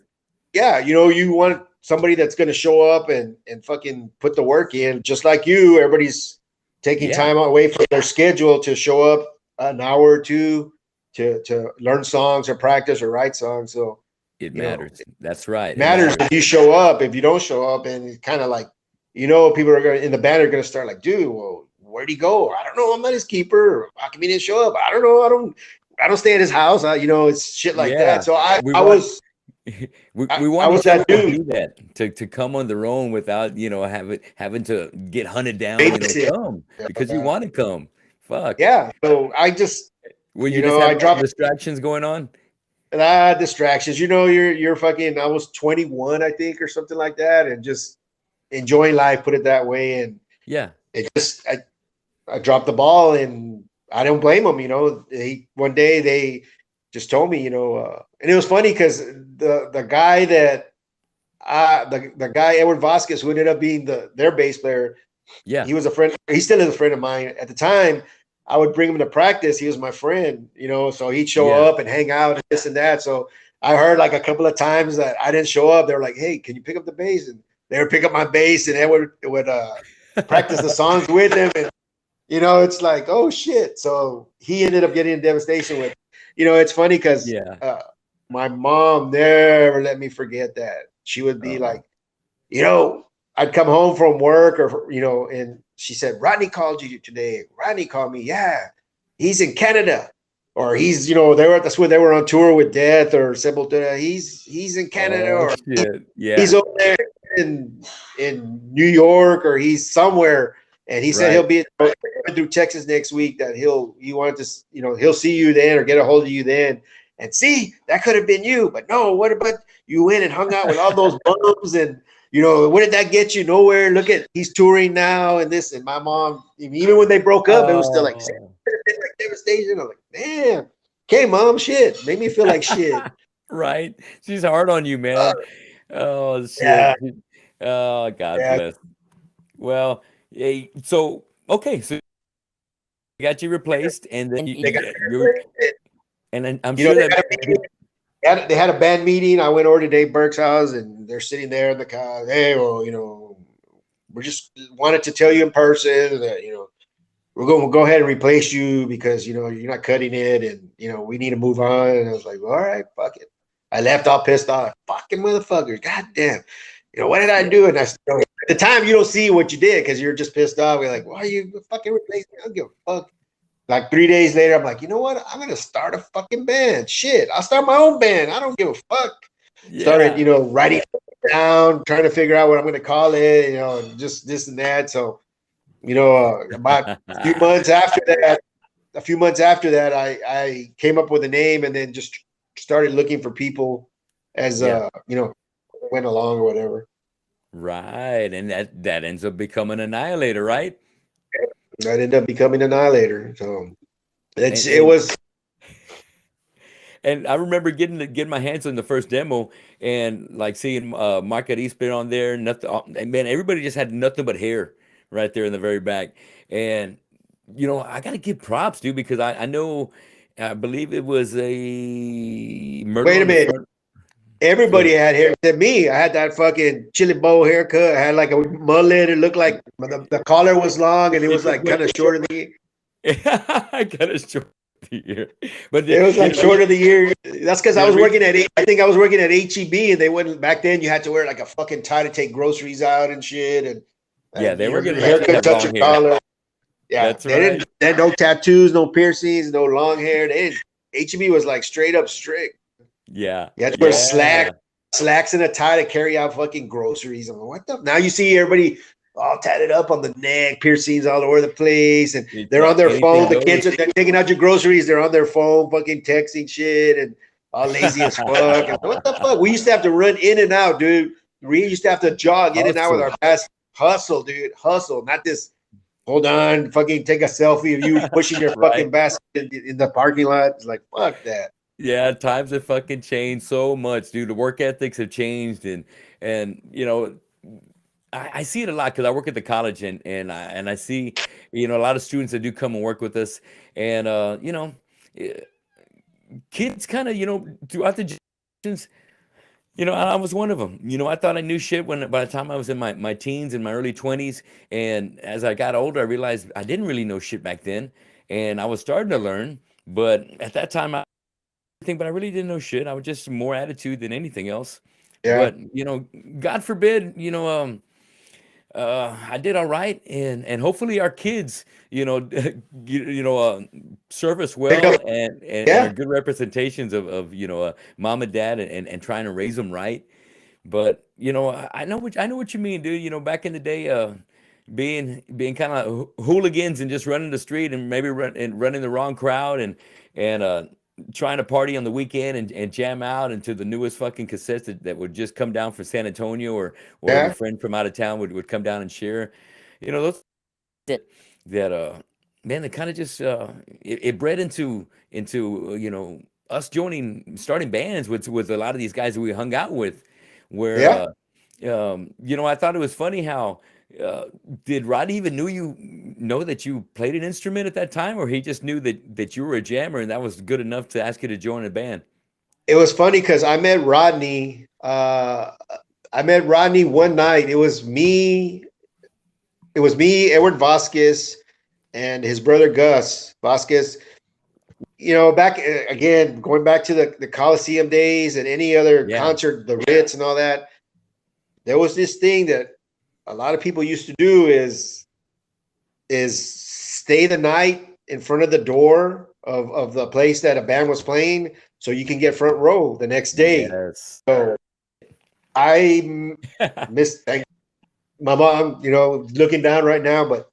yeah, you want somebody that's gonna show up and fucking put the work in, just like you. Everybody's taking Yeah, time away from their schedule to show up an hour or two to learn songs or practice or write songs. So, it you know, matters. That's right. It matters matters. if you show up. If you don't show up, and it's kind of like, people are gonna in the band are gonna start like, dude, well, where'd he go? I don't know. I'm not his keeper. How come he didn't show up? I don't know. I don't stay at his house. It's shit like that. Yeah. So I We I want was we I want was each other that to dude. be that, to come on their own without, having to get hunted down, Babysit. come because you want to come. Fuck. Yeah. So I just Well, you just I have dropped distractions going on? distractions. You're fucking. I was 21, I think, or something like that, and just enjoying life. Put it that way, and Yeah. it just I dropped the ball, and I don't blame them. One day they just told me, and it was funny because the guy that the guy Edward Vasquez, who ended up being their bass player, Yeah. he was a friend. He still is a friend of mine. At the time, I would bring him to practice. He was my friend, so he'd show Yeah. up and hang out and this and that. So I heard like a couple of times that I didn't show up. They were like, "Hey, can you pick up the bass?" And they would pick up my bass, and Edward would practice the songs with him. And it's like, oh shit. So he ended up getting in Devastation with. It's funny because Yeah. my mom never let me forget that. She would be Oh. like, I'd come home from work, or and she said, Rodney called you today. Rodney called me. Yeah, he's in Canada, or he's that's where they were on tour with Death or Sepultura. He's in Canada, Oh or shit. he's Yeah. over there in New York, or he's somewhere. and he said Right. he'll be through Texas next week. That he wanted to, he'll see you then or get a hold of you then. And see, that could have been you, but no. What about you went and hung out with all those bums and what did that get you? Nowhere. Look at he's touring now and this. And my mom, even when they broke up, it was still like, Oh, like Devastation. I'm like, damn. Okay, mom, shit. Made me feel like shit. right. She's hard on you, Uh, man. Oh shit. yeah, Oh, God yeah. bless. Well, so okay, so you got you replaced, and then They got you're, and then I'm you know sure they that had, a meeting, they had a band meeting. I went over to Dave Burke's house, and they're sitting there in the car. Hey, well, we just wanted to tell you in person that we'll go ahead and replace you because you're not cutting it, and we need to move on. And I was like, all right, fuck it. I left all pissed off. Fucking motherfuckers, goddamn. What did I yeah, do? And at the time you don't see what you did because you're just pissed off. You're like, why are you fucking replacing me? I don't give a fuck. Like 3 days later, I'm like, you know what? I'm gonna start a fucking band. Shit, I'll start my own band. I don't give a fuck. Started, yeah. writing down, trying to figure out what I'm gonna call it, and just this and that. So, about a few months after that, I came up with a name and then just started looking for people as Yeah. went along or whatever. Right, and that ends up becoming Annihilator, right? I ended up becoming Annihilator. So And it and was and I remember getting my hands on the first demo and like seeing Mark Arispe on there, nothing, and man, everybody just had nothing but hair right there in the very back. And I gotta give props, dude, because I know, I believe it was a Murder wait a on the minute. Front. Go Everybody ahead. had hair except me. I had that fucking chili bow haircut. I had like a mullet. It looked like the collar was long and it It was just like kind went. of short of the. I gotta show the ear, but It was like short of the year. That's because I was the working at. I think I was working at HEB, and they wouldn't back then. You had to wear like a fucking tie to take groceries out and shit, and yeah, they were your gonna hair let you couldn't have touch long your hair. collar. Yeah, That's right. they had no tattoos, no piercings, no long hair. They didn't. HEB was like straight up strict. Yeah, You had to wear yeah. slacks and a tie to carry out fucking groceries. I'm like, what the? Now you see everybody all tatted up on the neck, piercings all over the place, and It's they're on their anything phone. The kids goes. are they're taking out your groceries. They're on their phone, fucking texting shit, and all lazy as fuck. And what the fuck? We used to have to run in and out, dude. We used to have to jog in and out with Hustle. our fast hustle, dude. Hustle, not this. Hold on, fucking take a selfie of you pushing your Right. fucking basket in the parking lot. It's like fuck that. Yeah, times have fucking changed so much, dude. The work ethics have changed, and I see it a lot because I work at the college, and I see a lot of students that do come and work with us, and eh, kids kind of throughout the generations. I was one of them. I thought I knew shit when by the time I was in my teens and my early 20s. And as I got older, I realized I didn't really know shit back then. And I was starting to learn. But at that time, I think, but I really didn't know shit. I was just more attitude than anything else. Yeah, But, God forbid, I did all right, and hopefully our kids, serve us pick up. well, and are Yeah, good representations of mom and dad, and trying to raise them right. But I know what you mean, dude. Back in the day, being kind of hooligans and just running the street and maybe running the wrong crowd, and trying to party on the weekend, and jam out into the newest fucking cassettes that would just come down from San Antonio, or if a yeah. friend from out of town would come down and share. Those that that man, that kind of just it bred into us starting bands with a lot of these guys that we hung out with, where Yeah. I thought it was funny how uh, did Roddy even know that you played an instrument at that time, or he just knew that you were a jammer and that was good enough to ask you to join a band? It was funny because I met Rodney. I met Rodney one night. It was me, Edward Vasquez, and his brother Gus Vasquez. Back again, going back to the Coliseum days and any other Yeah, concert, the Ritz and all that. There was this thing that a lot of people used to do is stay the night in front of the door of the place that a band was playing so you can get front row the next day. yes. So I miss my mom, looking down right now, but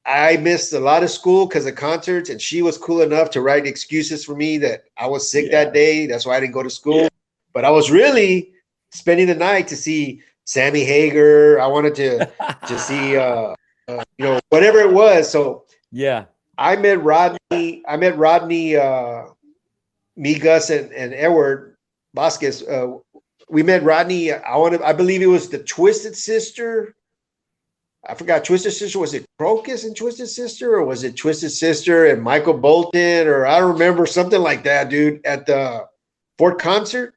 I missed a lot of school because of concerts, and she was cool enough to write excuses for me that I was sick that Yeah. day. That's why I didn't go to school. But I was really spending the night to see Sammy Hager. I wanted to see whatever it was. So Yeah. I met Rodney. Me, Gus, and Edward Vasquez. We met Rodney. I believe it was the Twisted Sister. I forgot. Twisted Sister, was it Crocus and Twisted Sister, or was it Twisted Sister and Michael Bolton, or I don't remember, something like that, dude, at the Fort concert.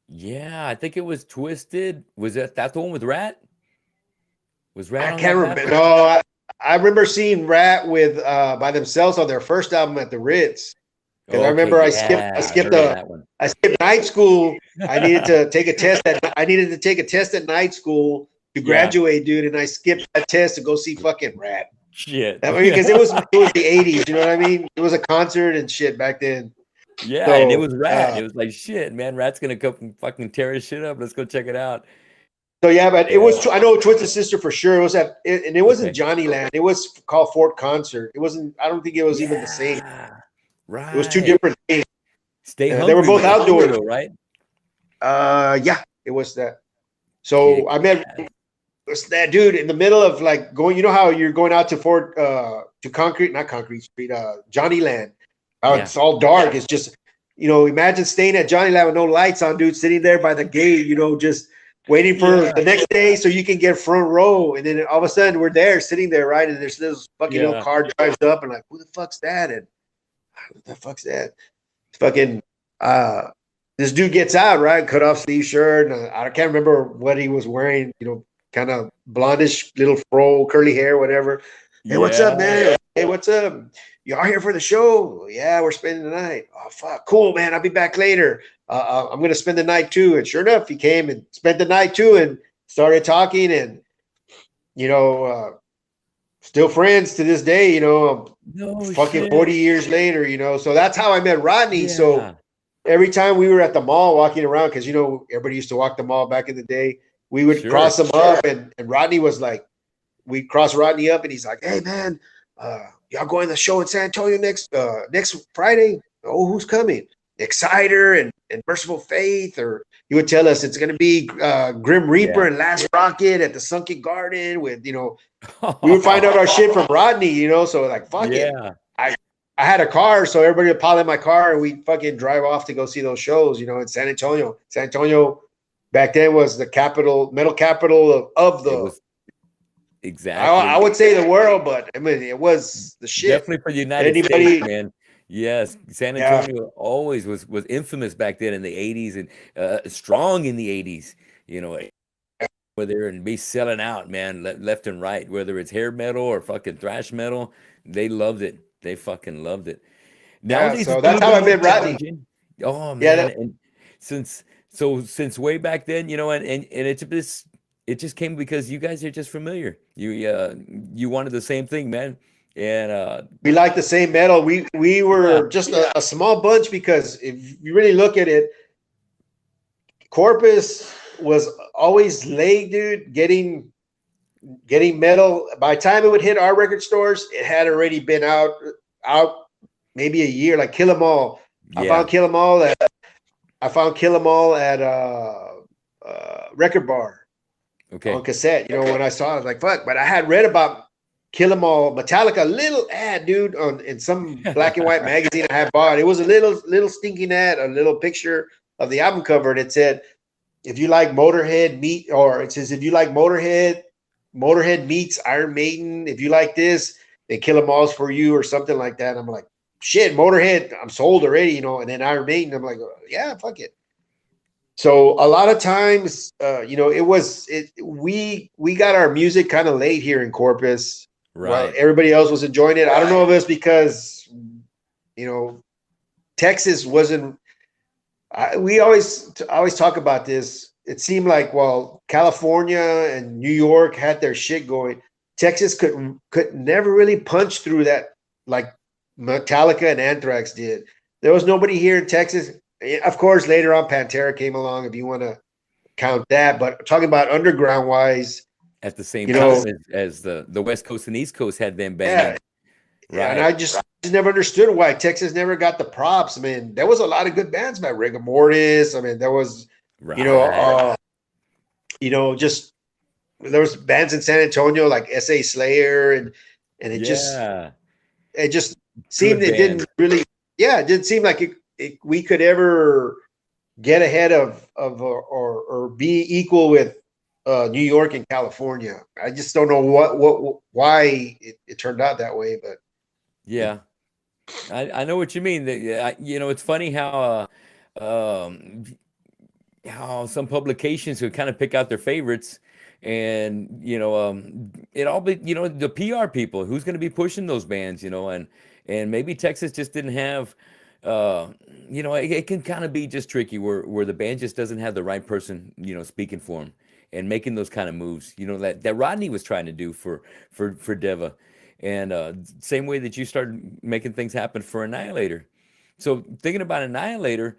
Yeah, I think it was Twisted. Was that the one with Rat? Was Rat I on can't that remember. bad boy? No, I remember seeing Rat with by themselves on their first album at the Ritz. Because I Okay, remember yeah, I remember that one. I skipped night school. I needed to take a test at night school to Yeah, graduate, dude, and I skipped that test to go see fucking Rat. shit. I mean, because it was the '80s, you know what I mean? It was a concert and shit back then. Yeah, and it So was Rat. It was like, shit, man, Rat's gonna come and fucking tear his shit up. Let's go check it out. yeah, but it Yeah. was. I know Twisted Sister for sure. It was and it wasn't Okay. Johnny Land. It was called Fort Concert. It wasn't. I don't think it was even the same. Yeah. It was two Right. different things. Stay They were Hungry both was the tour outdoors. though, right? Yeah, it was that. Kick So I met that dude in the middle of like going. You know how you're going out to Fort to Concrete, not Concrete Street, Johnny Land. How Yeah. it's all dark. It's just, imagine staying at Johnny Land with no lights on, dude, sitting there by the gate, just waiting for Yeah. the next day so you can get front row. And then all of a sudden we're there sitting there, right? And there's this fucking little Yeah. car drives up and like, who the fuck's that? And what the fuck's that? Fucking this dude gets out, right? Cut off sleeve shirt. And I can't remember what he was wearing, kind of blondish little fro, curly hair, whatever. Hey, what's up, Yeah. man? Hey, what's up? Y'all here for the show? Yeah, we're spending the night. Oh, fuck. Cool, man. I'll be back later. I'm going to spend the night too. And sure enough, he came and spent the night too and started talking and, still friends to this day, No fucking shit. 40 years later, So that's how I met Rodney. So Yeah. every time we were at the mall walking around, because, everybody used to walk the mall back in the day, we would Sure. cross them up and Rodney was like, we'd cross Rodney up and he's like, hey, man, y'all going to the show in San Antonio next Friday? Oh, who's coming? Exciter and Merciful Faith, or he would tell us it's going to be Grim Reaper and Last Rocket at the Sunken Garden with, we would find out our shit from Rodney, so like, fuck it. Yeah. I had a car, so everybody would pile in my car and we'd fucking drive off to go see those shows, in San Antonio. San Antonio back then was the metal capital of the. It was exactly. I would say the world, but I mean, it was the shit. Definitely for the United States, man. Yes, San Antonio always was infamous back then in the 80s and strong in the 80s, whether and be selling out, man, left and right, whether it's hair metal or fucking thrash metal, they loved it. They fucking loved it. Nowadays, so it's that's a how little I bit met more Rodney. challenging. Oh man, Yeah, and since way back then, and it just came because you guys are just familiar. You wanted the same thing, man. And we like the same metal. We were yeah, just a small bunch because if you really look at it, Corpus was always late, dude, getting metal. By the time it would hit our record stores, it had already been out maybe a year. Like Killamora, I yeah, found Killamora at Record Bar okay, on cassette. When I saw it, I was like, fuck. But I had read about Killamora, Metallica, little ad, dude, in some black and white magazine I had bought. It was a little stinking ad, a little picture of the album cover, and it said, if you like Motorhead meet, or it says, if you like Motorhead meets Iron Maiden, if you like this, then Killamora's for you, or something like that. I'm like, shit, Motorhead, I'm sold already, and then Iron Maiden, I'm like, yeah, fuck it. So a lot of times, we got our music kind of late here in Corpus. While right, everybody else was enjoying it. I don't know if it's because, Texas wasn't. We always talk about this. It seemed like while California and New York had their shit going, Texas could never really punch through that like Metallica and Anthrax did. There was nobody here in Texas. Of course, later on, Pantera came along, if you want to count that. But talking about underground wise, at the same You know, time as the West Coast and East Coast had them yeah, banging. yeah, and Right. I just never understood why Texas never got the props. I mean, there was a lot of good bands by Rigor Mortis. I mean, there was, you know, Right. just there was bands in San Antonio like S.A. Slayer, and Yeah. it just seemed Good it didn't bands. really, yeah, it didn't seem like we could ever get ahead of or be equal with New York and California. I just don't know why it turned out that way, but Yeah. I know what you mean. It's funny how some publications would kind of pick out their favorites, and it all be the PR people who's going to be pushing those bands, and maybe Texas just didn't have, uh, it can kind of be just tricky where the band just doesn't have the right person, speaking for them and making those kind of moves, that Rodney was trying to do for Deva, and same way that you started making things happen for Annihilator. So thinking about Annihilator.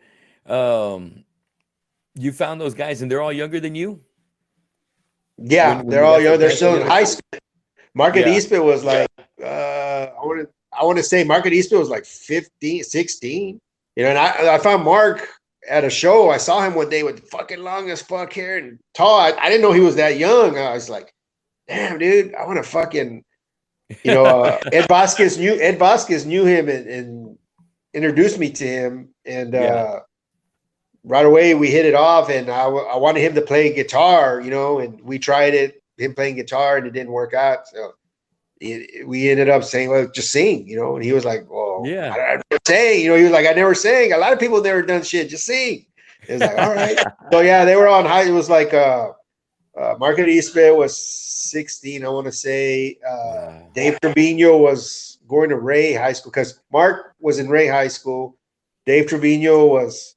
You found those guys, and they're all younger than you yeah, when they're you all got those young. They're bands still in together. high school. Market Yeah. Eastman was like, I want to say Market Eastman was like 15, 16. And I found Mark at a show. I saw him one day with fucking long as fuck hair and tall. I didn't know he was that young. I was like, damn, dude, I want to fucking, Ed Vasquez knew him and introduced me to him. And Yeah. right away we hit it off, and I wanted him to play guitar, and we tried him playing guitar, and it didn't work out. So we ended up saying, well, just sing, and he was like, well, Yeah. I never sang, he was like, I never sang. A lot of people never done shit, just sing. It was like, all right. So yeah, they were on high. It was like Market Eastman was 16, I want to say. Wow. Dave Trevino was going to Ray High School because Mark was in Ray High School. Dave Trevino was,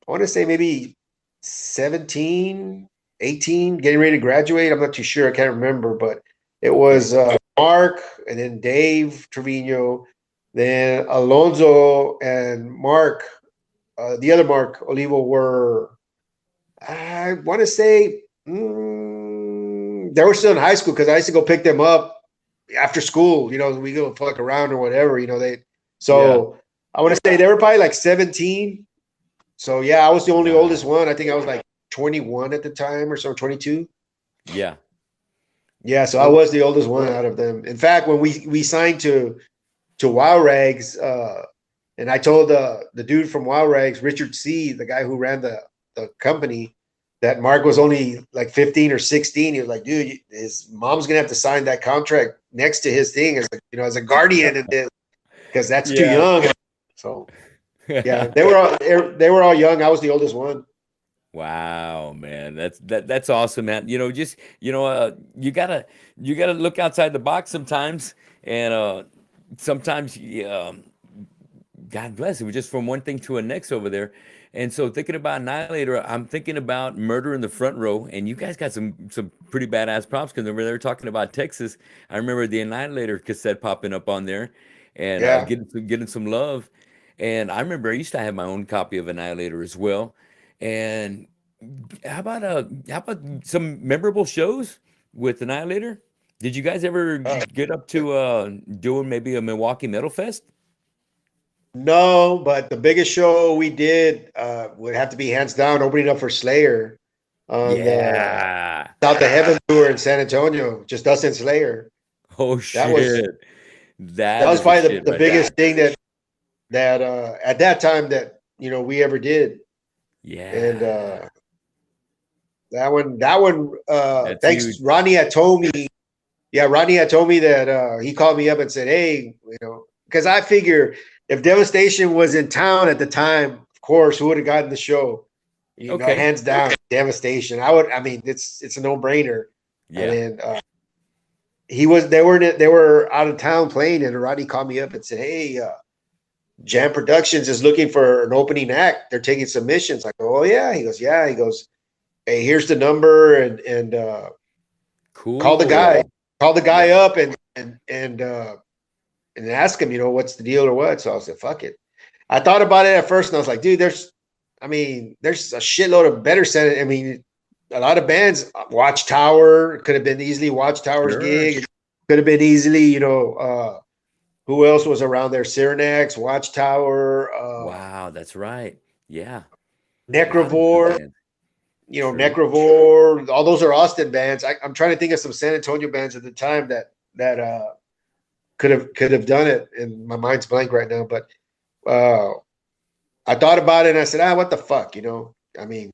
I want to say, maybe 17, 18, getting ready to graduate. I'm not too sure. I can't remember, but it was Okay. Mark and then Dave Trevino, then Alonso and Mark, the other Mark Olivo were, I want to say, they were still in high school because I used to go pick them up after school. We go fuck around or whatever. Yeah. So I want to say they were probably like 17. So yeah, I was the only oldest Wow. one. I think I was like 21 at the time or so, 22. Yeah. Yeah, so I Well, was the oldest one out of them. In fact, when we signed to Wow Rags, and I told the dude from Wow Rags, Richard C., the guy who ran the company, that Mark was only like 15 or 16. He was like, dude, his mom's gonna have to sign that contract next to his thing as a guardian in this, because that's too yeah. young. So yeah, they were all young. I was the oldest one. Wow, man. That's awesome, man. You gotta look outside the box sometimes, and sometimes God bless it. We're just from one thing to a next over there. And so thinking about Annihilator, I'm thinking about Murder in the Front Row, and you guys got some pretty badass props because they were talking about Texas. I remember the Annihilator cassette popping up on there, and Yeah. getting some love. And I remember I used to have my own copy of Annihilator as well. And how about some memorable shows with Annihilator? Did you guys ever get up to doing maybe a Milwaukee Metal Fest? No, but the biggest show we did would have to be hands down opening up for Slayer on the Yeah. South of Heaven tour in San Antonio, just us and Slayer. Oh That was shit. that That was is the probably shit the right there. biggest thing that at that time that we ever did. And Yeah. that one That's huge. thanks Ronnie had told me. Yeah, Rodney had told me that he called me up and said, "Hey, because I figure if Devastation was in town at the time, of course, who would have gotten the show? Okay. Hands down, Devastation. I would. I mean, it's a no brainer." And Yeah. then they were out of town playing, and Rodney called me up and said, "Hey, Jam Productions is looking for an opening act. They're taking submissions." I go, "Oh yeah." He goes, "Yeah." He goes, "Hey, here's the number, and call the guy." Cool. Call the guy Yeah. up and ask him, what's the deal or what. So I said, fuck it. I thought about it at first, and I was like, dude, there's a shitload of better Senate. I mean, a lot of bands, Watchtower could have been easily Watchtower's Sure. gig. Could have been easily, who else was around there? Cyranex, Watchtower, Wow, that's right. Yeah. A lot of good Necrovore, bands. True. Necrovore. All those are Austin bands. I'm trying to think of some San Antonio bands at the time that could have done it. And my mind's blank right now, but uh, I thought about it and I said, what the fuck, I mean,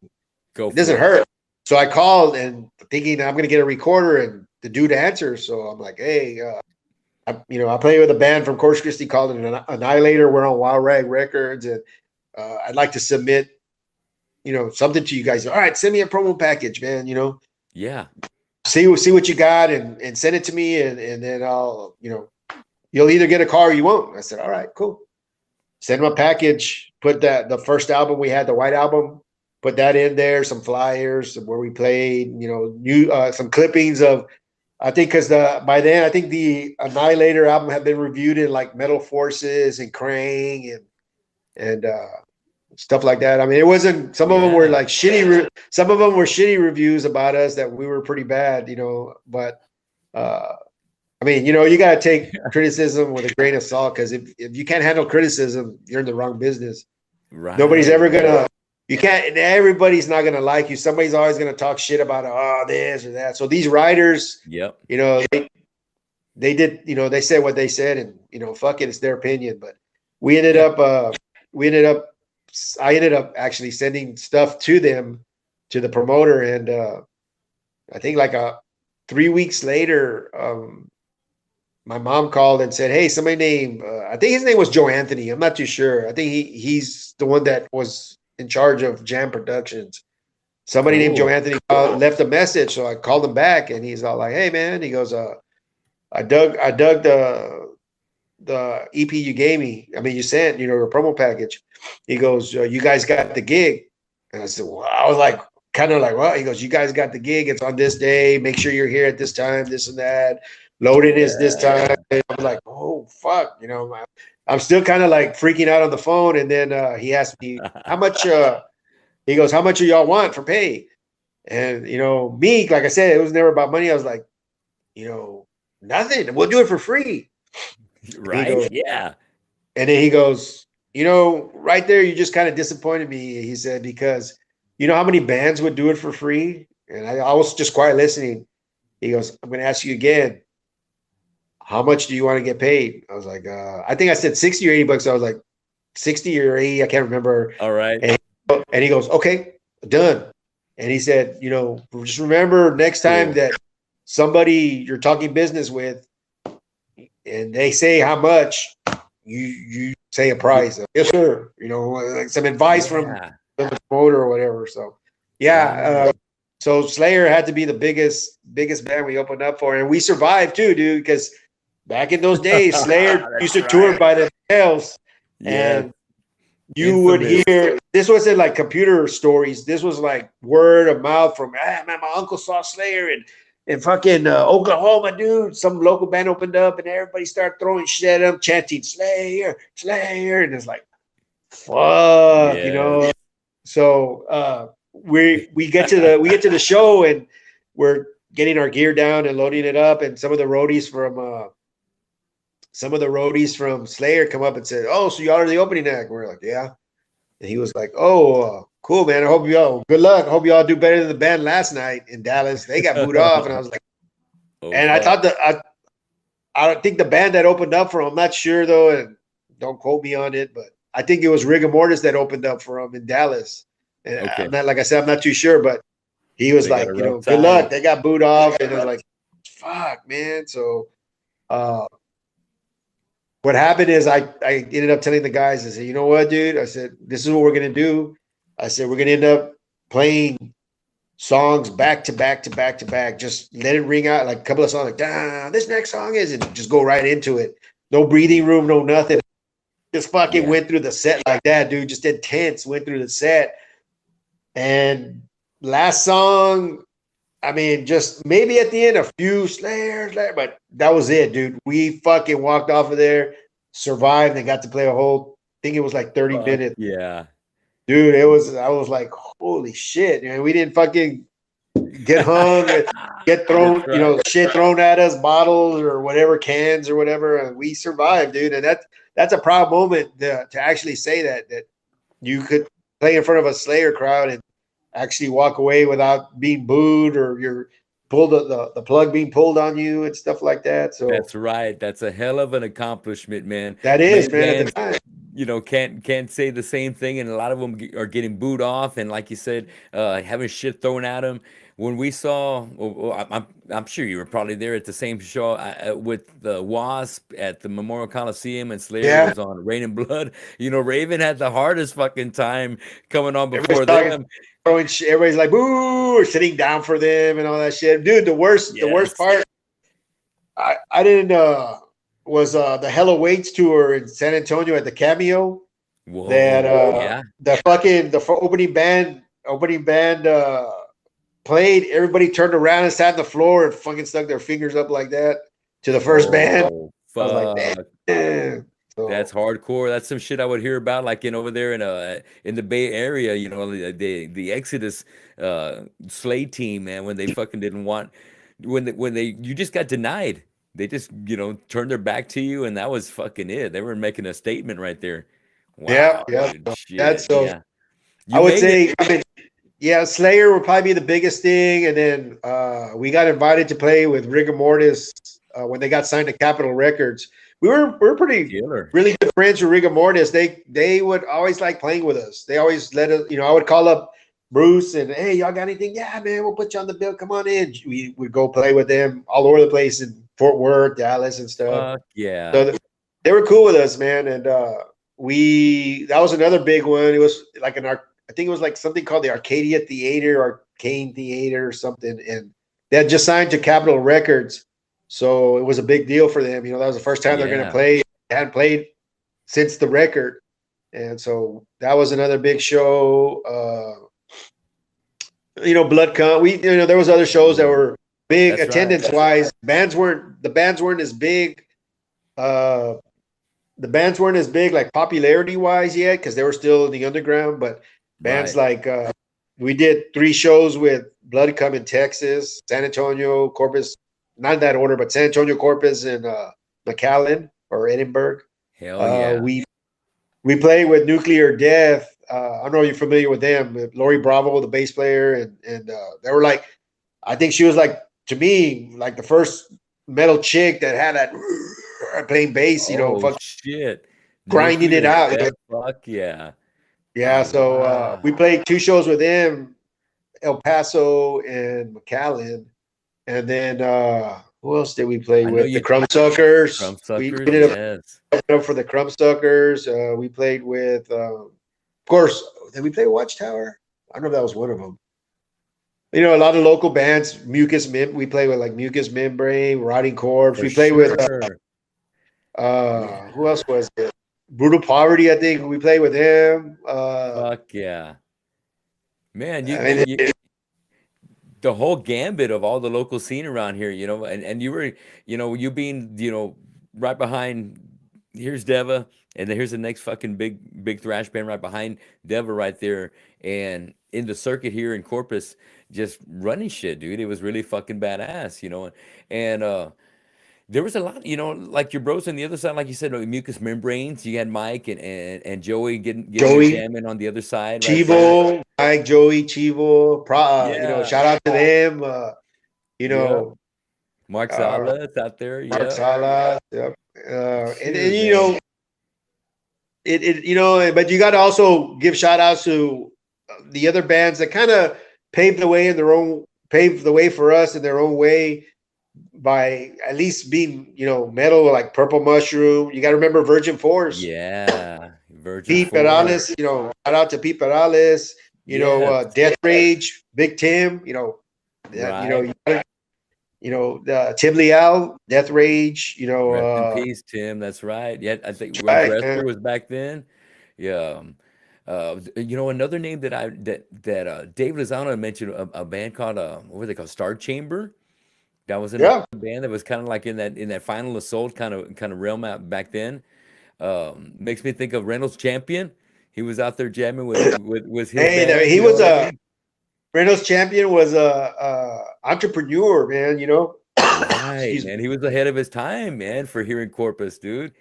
Go it doesn't for it. hurt. So I called and thinking I'm going to get a recorder, and the dude answers. So I'm like, hey, I play with a band from Corpus Christi called Anialator. We're on Wild Rag Records, and I'd like to submit, something to you guys. All right, send me a promo package, man. Yeah. See what you got, and send it to me, and then I'll, you'll either get a car or you won't. I said, all right, cool. Send him a package. Put the first album we had, the White Album. Put that in there. Some flyers where we played. New some clippings of. I think because by then I think the Annihilator album had been reviewed in like Metal Forces and Krang and stuff like that. I mean, it wasn't. Some of them were Yeah. like shitty. Some of them were shitty reviews about us that we were pretty bad. But I mean, you got to take criticism with a grain of salt, because if you can't handle criticism, you're in the wrong business. Nobody's Right. ever Right. gonna. You can't. And everybody's not gonna like you. Somebody's always gonna talk shit about this or that. So these writers, Yep. they did. They said what they said, and fuck it, it's their opinion. But we ended up. We ended up. I ended up actually sending stuff to them, to the promoter, and I think like 3 weeks later, my mom called and said, "Hey, somebody named I think his name was Joe Anthony. I'm not too sure. I think he's the one that was in charge of Jam Productions. Somebody named Joe Cool. Anthony left a message, so I called him back, and he's all like, "Hey, man," he goes, I dug the EP you gave me. I mean, you sent, a promo package." He goes, "You guys got the gig," and I said, "Well," I was like, kind of like, "What?" He goes, "You guys got the gig. It's on this day. Make sure you're here at this time. This and that. Loading is this time." Yeah. And I'm like, "Oh fuck," I'm still kind of like freaking out on the phone. And then he asked me, "How much?" He goes, "How much do y'all want for pay?" And me, like I said, it was never about money. I was like, nothing. We'll do it for free. And he Right. goes, Yeah. and then he goes, right there, you just kind of disappointed me. He said, because you know how many bands would do it for free? And I was just quiet listening. He goes, "I'm going to ask you again. How much do you want to get paid?" I was like, I think I said 60 or 80 bucks. I was like, 60 or 80. I can't remember. All right. And he goes, "Okay, done." And he said, "Just remember next time Cool. that somebody you're talking business with and they say how much, you say a Yeah. price." Yes, sir. Like some advice from Yeah. the promoter or whatever. So, yeah. Right. So Slayer had to be the biggest band we opened up for, and we survived too, dude. Because back in those days, Slayer used That's to tour right. by themselves, Yes. and you would Infamous. hear, this wasn't like computer stories. This was like word of mouth from, man, my uncle saw Slayer in fucking Oklahoma, dude. Some local band opened up and everybody started throwing shit at them, chanting Slayer, Slayer. And it's like, fuck, Yes. So we get to the show, and we're getting our gear down and loading it up. And some of the roadies from Slayer come up and said, "Oh, so y'all are the opening act?" We're like, "Yeah." And he was like, "Oh, cool, man. I hope y'all good luck. I hope y'all do better than the band last night in Dallas. They got booed off." And I was like, Oh and I fuck. thought that I don't think the band that opened up for him, I'm not sure though, and don't quote me on it, but I think it was Rigor Mortis that opened up for him in Dallas. And I'm Okay. not, like I said, I'm not too sure, but he was They got a like, rough good luck. time. They got booed off, and it was like, fuck, man. So uh, what happened is I ended up telling the guys, I said, "You know what, dude?" I said, "This is what we're gonna do." I said, "We're gonna end up playing songs back to back to back to back. Just let it ring out like a couple of songs, like, this next song is," and just go right into it. No breathing room, no nothing. Just fucking Yeah. went through the set like that, dude. Just intense, went through the set. And last song, I mean, just maybe at the end, a few Slayer, but that was it, dude. We fucking walked off of there, survived, and got to play a whole, I think it was like 30 Fuck minutes. yeah. Dude, I was like, holy shit, man. We didn't fucking get hung, get That's thrown, right. shit thrown at us, bottles or whatever, cans or whatever, and we survived, dude. And that's a proud moment to actually say that you could play in front of a Slayer crowd and actually walk away without being booed or you're pulled the plug being pulled on you and stuff like that. So That's right. That's a hell of an accomplishment, man. that Many is, man, at the bands, time. can't say the same thing, and a lot of them are getting booed off, and like you said, having shit thrown at them. When we saw, I'm sure you were probably there at the same show with the Wasp at the Memorial Coliseum, and Slayer Yeah, was on Rain and Blood. Raven had the hardest fucking time coming on everybody's before talking, them. throwing shit, everybody's like boo or sitting down for them and all that shit. Dude, the worst Yes. part, I didn't was the Hella Waits tour in San Antonio at the Cameo. That Whoa. Yeah. the opening band played. Everybody turned around and sat on the floor and fucking stuck their fingers up like that to the first band. Oh, I was like, fuck. damn. That's So hardcore. That's some shit I would hear about, like in over there in the Bay Area. The Exodus Slay team, man. When they fucking didn't want, when they you just got denied. They just turned their back to you, and that was fucking it. They were making a statement right there. yeah, Wow, yeah. dude. That's Shit. so. Yeah. I You would made it. say, I mean, yeah, Slayer would probably be the biggest thing, and then we got invited to play with Rigor Mortis when they got signed to Capitol Records. We were pretty Killer. really good friends with Rigor Mortis. They would always like playing with us. They always let us. I would call up Bruce and hey, y'all got anything? Yeah, man, we'll put you on the bill. Come on in. We would go play with them all over the place in Fort Worth, Dallas, and stuff. Fuck yeah. So they were cool with us, man, and we that was another big one. It was like I think it was like something called the Arcadia Theater or Arcane Theater or something, and they had just signed to Capitol Records, so it was a big deal for them. That was the first time they're going to Yeah. play. They hadn't played since the record, and so that was another big show. Blood Con. There was other shows that were big That's right. attendance wise. The bands weren't as big. Uh, the bands weren't as big like popularity wise yet because they were still in the underground, but bands Right. like we did 3 shows with Blood Come in Texas, San Antonio, Corpus, not in that order, but San Antonio, Corpus, and McAllen or Edinburgh. Hell yeah. We played with Nuclear Death. I don't know if you're familiar with them. Lori Bravo, the bass player, and they were like, I think she was like, to me, like the first metal chick that had that playing bass, Oh fuck, shit. grinding it Nuclear out. death. Fuck yeah. Yeah, so we Wow. played 2 shows with them, El Paso and McAllen, and then who else did we play I know with? The you Crumbsuckers. We Crumbsuckers, ended up yes. opening up for the Crumbsuckers. We played with, of course, did we play Watchtower? I don't know if that was one of them. A lot of local bands. We play with like Mucus Membrane, Rotting Corpse. For We played with sure. who Yeah. else was it? Brutal Poverty, I think. We played with them. Fuck yeah. Man, I mean, the whole gambit of all the local scene around here, and you were, you being, right behind, here's Deva, and then here's the next fucking big thrash band right behind Deva right there. And in the circuit here in Corpus, just running shit, dude. It was really fucking badass. And there was a lot, like your bros on the other side, like you said, Mucus Membranes. You had Mike and Joey getting their Joey, jamming on the other side right there. Chivo, Mike, Joey, Chivo. Yeah. Shout out to them. You Yep. know, Mark uh, Salas out there. Mark Yep. Salas. Yep. And Shoot, man. but you got to also give shout outs to the other bands that kind of paved the way for us in their own way by at least being, metal like Purple Mushroom. You got to remember Virgin Force, Yeah. Virgin Pete Force. Perales, shout out to Pete Perales, Yes. Death Rage, Big Tim, Right. Tim Leal, Death Rage, Rest in peace, Tim. That's right. Yeah, I think right, Aggressor was back then. Yeah. Another name that Dave Lozano mentioned a band called what were they called? Star Chamber. That was another yeah, band that was kind of like in that Final Assault kind of realm out back then. Makes me think of Reynolds Champion. He was out there jamming with his hey, band. he You know was what I mean? Reynolds Champion was a entrepreneur, man. Right, Excuse me. man. He was ahead of his time, man, for here in Corpus, dude.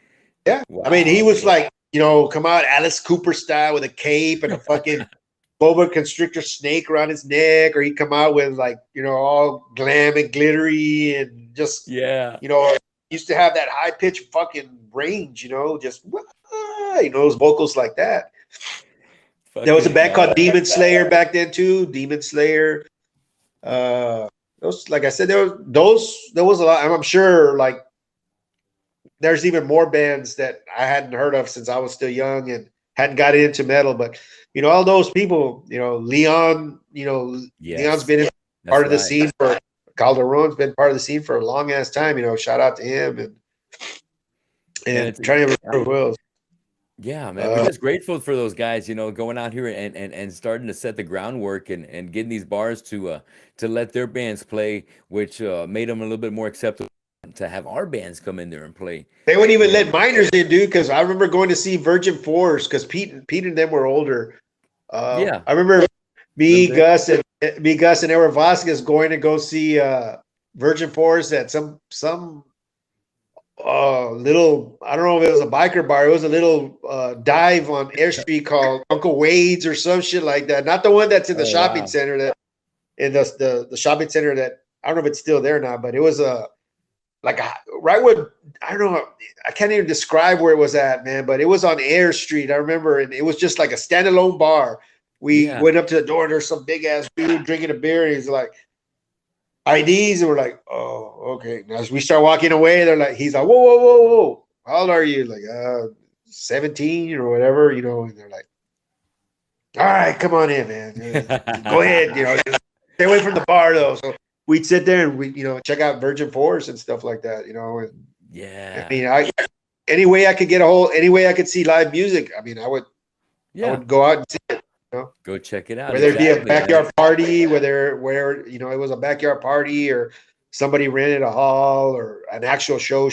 Yeah, I mean, he Wow, was man. like, come out Alice Cooper style with a cape and a fucking boa constrictor snake around his neck, or he'd come out with like, all glam and glittery and just, Yeah. used to have that high pitched fucking range, just those vocals like that. There was a Fucking band called Demon Slayer back then too. Demon Slayer. Those, like I said, there was a lot. I'm sure like there's even more bands that I hadn't heard of since I was still young and hadn't got into metal. But all those people, Leon, Leon's yes. been That's part of the right. scene for Calderon's been part of the scene for a long ass time. Shout out to him Man, and trying to remember who else. yeah, man. We're just grateful for those guys, going out here and starting to set the groundwork and getting these bars to let their bands play, which made them a little bit more acceptable to have our bands come in there and play. They wouldn't even let And minors in, dude. Because I remember going to see Virgin Force because Pete and them were older. yeah, I remember a little me, bit. Gus, and Ever Vasquez going to go see Virgin Force at some little, I don't know if it was a biker bar. It was a little dive on Air Street called Uncle Wade's or some shit like that. Not the one that's in the Oh shopping wow. center the shopping center that I don't know if it's still there or not, but it was right where, I don't know, I can't even describe where it was at, man, but it was on Air Street. I remember, and it was just like a standalone bar. We Yeah. went up to the door and there's some big ass dude drinking a beer, and he's like, IDs, and we're like, oh, okay. Now as we start walking away, he's like, whoa, whoa, whoa, whoa. How old are you? Like, 17 or whatever, and they're like, all right, come on in, man. Go ahead, just stay away from the bar though. So we'd sit there and we, check out Virgin Force and stuff like that, and I Yeah. mean, any way I could get any way I could see live music, I mean, I Yeah. would go out and see it, Go check it out. whether it be a Exactly, man. backyard party, where it was a backyard party or somebody rented a hall or an actual show,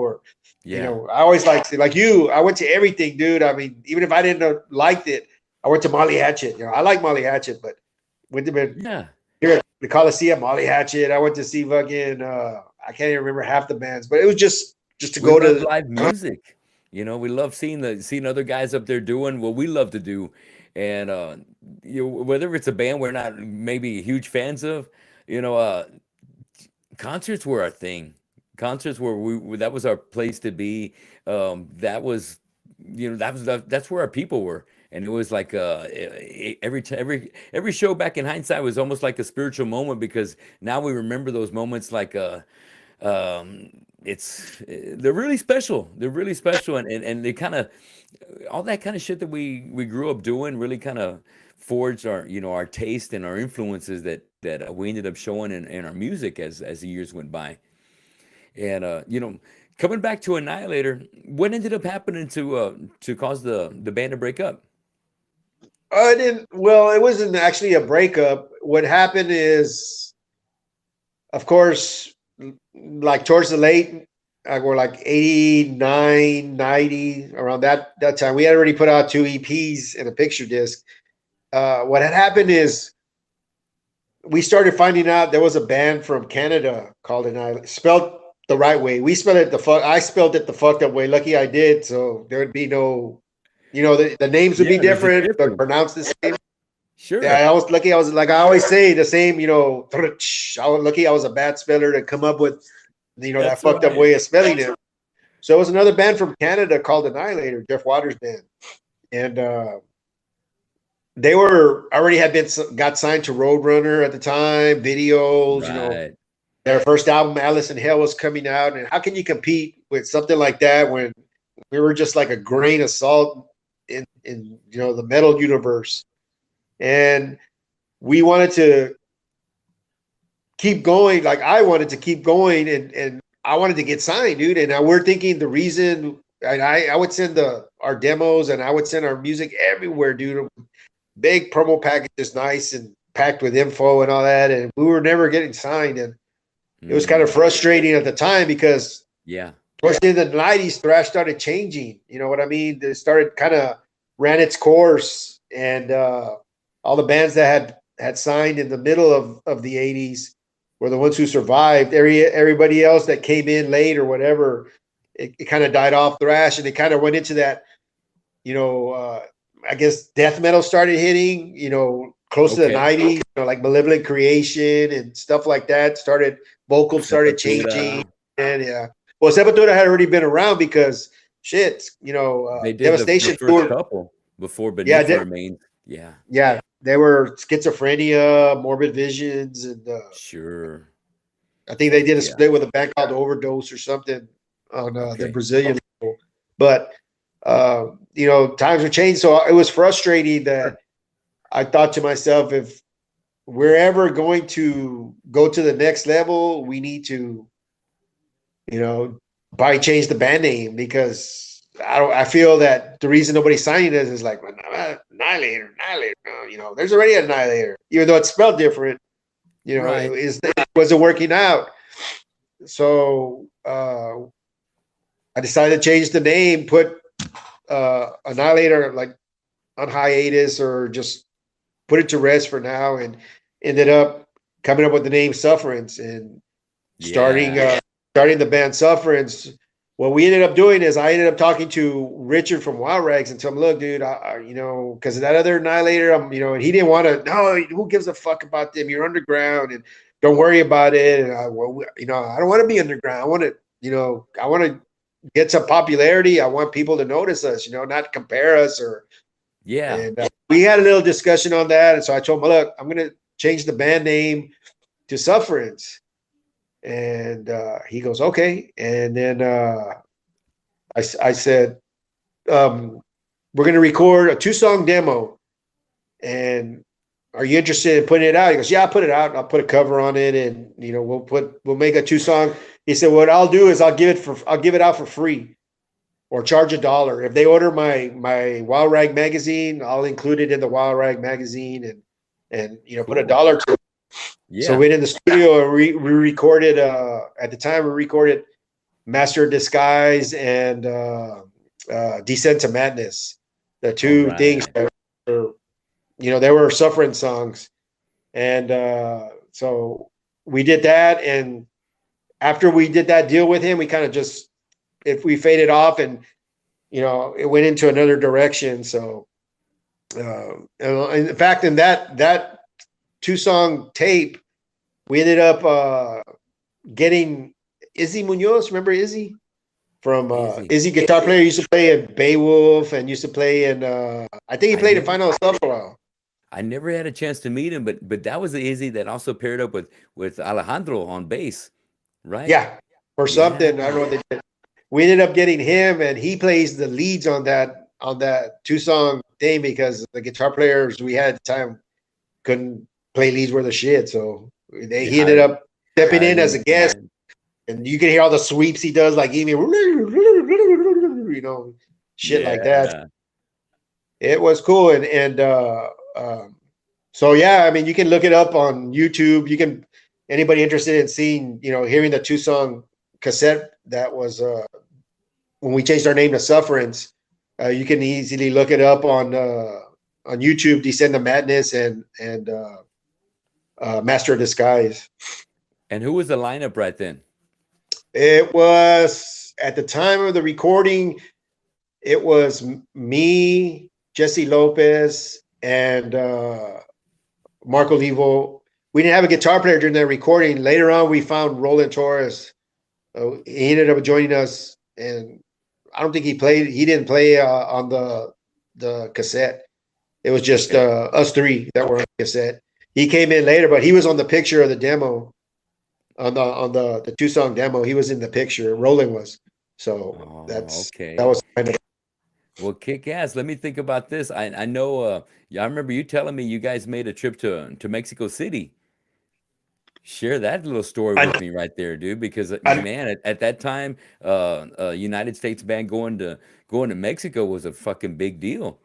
or Yeah. I always like you. I went to everything, dude. I mean, even if I didn't liked it, I went to Molly Hatchet. I like Molly Hatchet, but went to Yeah. here at the Coliseum, Molly Hatchet. I went to see fucking I can't even remember half the bands, but it was just to We go love to. live music. We love seeing other guys up there doing what we love to do. And whether it's a band we're not maybe huge fans of, you know, uh concerts were our thing. Concerts were that was our place to be. That was that's where our people were. And it was like every show back in hindsight was almost like a spiritual moment because now we remember those moments like it's they're really special. They're really special, and they kind of all that kind of shit that we grew up doing really kind of forged our our taste and our influences that we ended up showing in our music as the years went by. And coming back to Annihilator, what ended up happening to cause the band to break up? I didn't. Well, it wasn't actually a breakup. What happened is, of course, like towards the late, we're like 89, 90, around that time. We had already put out 2 EPs and a picture disc. What had happened is we started finding out there was a band from Canada called Anialator, spelled the right way. We spelled it I spelled it the fucked up way. Lucky I did, so there would be no, the names would be Yeah, there's a different, but difference. pronounced the same. Yeah, Sure. I was lucky. I was like I always say the same. I was lucky. I was a bad speller to come up with, that That's fucked up right. way of spelling it. So it was another band from Canada called Anialator, Jeff Waters' band, and they were already had been got signed to Roadrunner at the time. Videos, Right. their first album, Alice in Hell, was coming out, and how can you compete with something like that when we were just like a grain of salt in the metal universe? And we wanted to keep going. Like I wanted to keep going, and I wanted to get signed, dude. And we're thinking the reason, and I would send our demos and I would send our music everywhere, dude. Big promo packages, nice and packed with info and all that, and we were never getting signed, and it was kind of Mm, frustrating at the time because yeah. towards the end of the 90s, thrash started changing. You know what I mean? It started kind of ran its course, and all the bands that had had signed in the middle of the 80s were the ones who survived. Everybody else that came in late or whatever, it kind of died off thrash, and it kind of went into that, I guess death metal started hitting, close to the Okay. 90s, like Malevolent Creation and stuff like that. Vocals started changing. Sepultura. And yeah. Well, Sepultura had already been around because shit, They did the Devastation first toured. couple before Yeah, Beneath the Remains. Yeah, yeah. They were Schizophrenia, Morbid Visions, and sure. I think they Fuck did a yeah. split with a band called Overdose or something on the Okay. Brazilian label. But times have changed, so it was frustrating that I thought to myself, if we're ever going to go to the next level, we need to, probably change the band name, because I feel that the reason nobody's signing this is like, well, Annihilator. No, there's already an Annihilator, even though it's spelled different. Right. It wasn't working out. So I decided to change the name, put Annihilator like on hiatus, or just put it to rest for now, and ended up coming up with the name Sufferance and starting Yeah. starting the band Sufferance. What we ended up doing is I ended up talking to Richard from Wild Rags and told him, look, dude, because of that other Annihilator, and he didn't want to. No, who gives a fuck about them? You're underground, and don't worry about it. And I don't want to be underground. I want to get some popularity. I want people to notice us, not compare us. Yeah. And we had a little discussion on that. And so I told him, look, I'm going to change the band name to Sufferance. And he goes, okay. And then I said, we're going to record a 2-song demo. And are you interested in putting it out? He goes, yeah, I'll put it out. I'll put a cover on it, and we'll make a 2-song. He said, what I'll do is I'll give it out for free, or charge $1. If they order my Wild Rag magazine, I'll include it in the Wild Rag magazine, and put Cool. $1 to it. So we Yeah. went in the studio and we recorded. At the time, we recorded Master of Disguise and Descent to Madness, the All two things right. that were, they were Suffering songs. And so we did that, and after we did that deal with him, we kind of just, if we faded off, and it went into another direction. So in fact, in that 2-song tape, we ended up getting Izzy Munoz. Remember Izzy from Easy. Izzy, guitar player, used to play in Beowulf and used to play in I think he I played in never Final Stuff for a while. I never had a chance to meet him, but that was the Izzy that also paired up with Alejandro on bass, right? Yeah, or Yeah. something. I don't know what they did. We ended up getting him, and he plays the leads on that 2-song thing, because the guitar players we had at the time couldn't play leads worth of shit. So Yeah, he ended up stepping I in as a guest, understand. and you can hear all the sweeps he does, like shit like that. Yeah. It was cool, and so yeah, I mean, you can look it up on YouTube. You can, anybody interested in seeing, hearing the 2-song cassette that was when we changed our name to Sufferance. You can easily look it up on YouTube. Descend to Madness and Master of Disguise. And who was the lineup right then? It was, at the time of the recording, it was me, Jesse Lopez, and Marco Levo. We didn't have a guitar player during that recording. Later on, we found Roland Torres. He ended up joining us, and I don't think he played. He didn't play on the cassette. It was just Okay. us three that were on the cassette. He came in later, but he was on the picture of the demo, on the 2-song demo. He was in the picture. Roland was. So Oh, that okay. was kind of. Well, kick ass. Let me think about this. I know yeah, I remember you telling me you guys made a trip to Mexico City. Share that little story I, with me right there, dude, because I, man, at that time, United States band going to Mexico was a fucking big deal.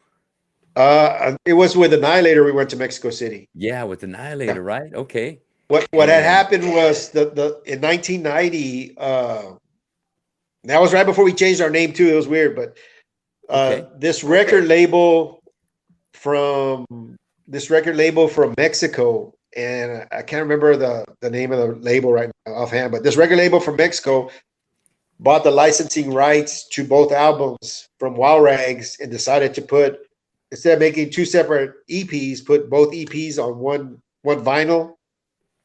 it was with Annihilator. We went to Mexico City. Yeah, with Annihilator, right? Okay. What had And happened was the in 1990. That was right before we changed our name too. It was weird, but okay. this record label from this record label from Mexico, and I can't remember the name of the label right now offhand, but this record label from Mexico bought the licensing rights to both albums from Wow Rags and decided to put, instead of making two separate EPs, put both EPs on one vinyl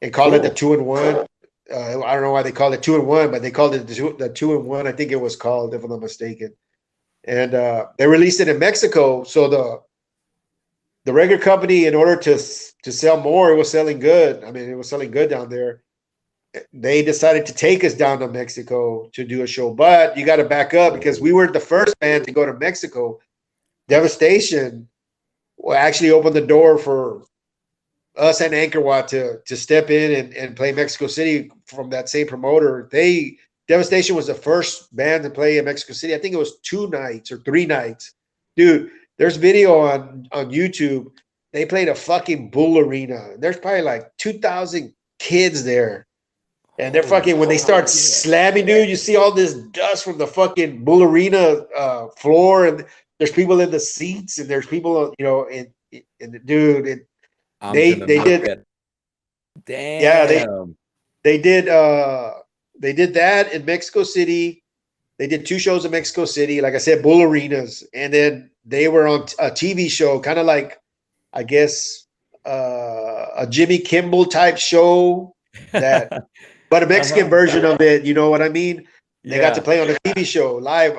and call it the Cool. 2-in-1. I don't know why they called it 2-in-1, but they called it the 2-in-1. I think it was called, if I'm not mistaken. And they released it in Mexico. So the record company, in order to sell more, it was selling good. I mean, it was selling good down there. They decided to take us down to Mexico to do a show, but you got to back up because we weren't the first band to go to Mexico. Devastation actually opened the door for us and Anchor Watt to step in and play Mexico City from that same promoter. Devastation was the first band to play in Mexico City. I think it was 2 nights or 3 nights. Dude, there's video on YouTube. They played a fucking Bull Arena. There's probably like 2,000 kids there. And they're Holy fucking, when they start shit. slamming, dude, you see all this dust from the fucking Bull Arena floor, and there's people in the seats, and there's people, dude, I'm they gonna they look did, at. yeah, Damn. they did that in Mexico City. They did 2 shows in Mexico City, like I said, Bull Arenas, and then they were on a TV show, kind of like, I guess, a Jimmy Kimmel type show that. But a Mexican Uh-huh. version of it, you know what I mean? They got to Yeah. play on a TV show live.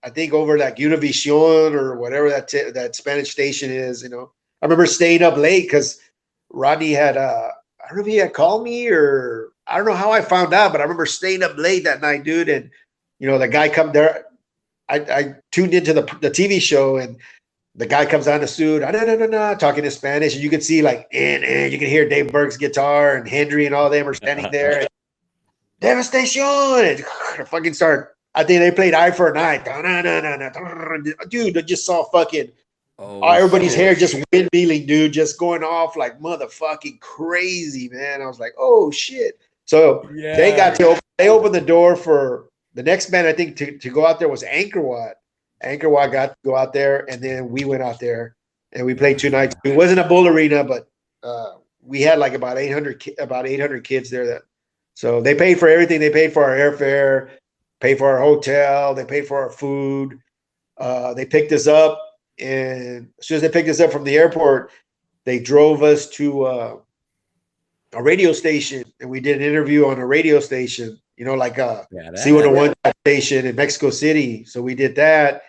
I think over like Univision or whatever that Spanish station is. I remember staying up late because Rodney had I don't know if he had called me or I don't know how I found out, but I remember staying up late that night, dude. And the guy come there. I tuned into the TV show and the guy comes on the suit, no, no, no, no, talking in Spanish, and you can see like, you can hear Dave Berg's guitar and Henry and all them are standing there. Devastation! And fucking start. I think they played Eye for an Eye. Dude, I just saw fucking Oh everybody's shit. hair just windmilling, dude, just going off like motherfucking crazy, man. I was like, oh shit. So Yeah. they opened the door for the next band, I think, to go out there was Anchor Watt. Anchor Watt got to go out there, and then we went out there and we played 2 nights. It wasn't a Bull Arena, but we had like about 800 kids there. So they paid for everything. They paid for our airfare, paid for our hotel, they paid for our food. They picked us up, and as soon as they picked us up from the airport, they drove us to a radio station, and we did an interview on a radio station, like a Badass. C101 station in Mexico City. So we did that,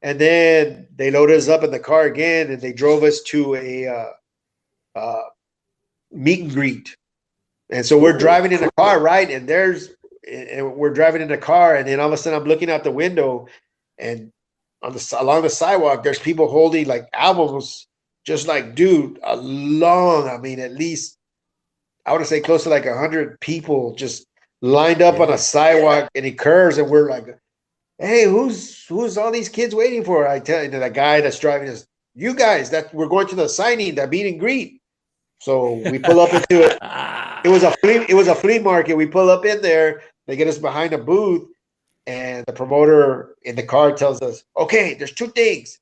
and then they loaded us up in the car again, and they drove us to a meet and greet. And so we're Cool. driving in the car, right? And we're driving in the car, and then all of a sudden I'm looking out the window, and along the sidewalk, there's people holding like albums, just like, dude, I mean, at least I want to say close to like 100 people just lined up on a Yeah. sidewalk, and it curves, and we're like, hey, who's all these kids waiting for? I tell you, the guy that's driving us, you guys, that we're going to the signing, that meet and greet. So we pull up into it. It was a flea market. We pull up in there. They get us behind a booth, and the promoter in the car tells us, "Okay, there's 2 things.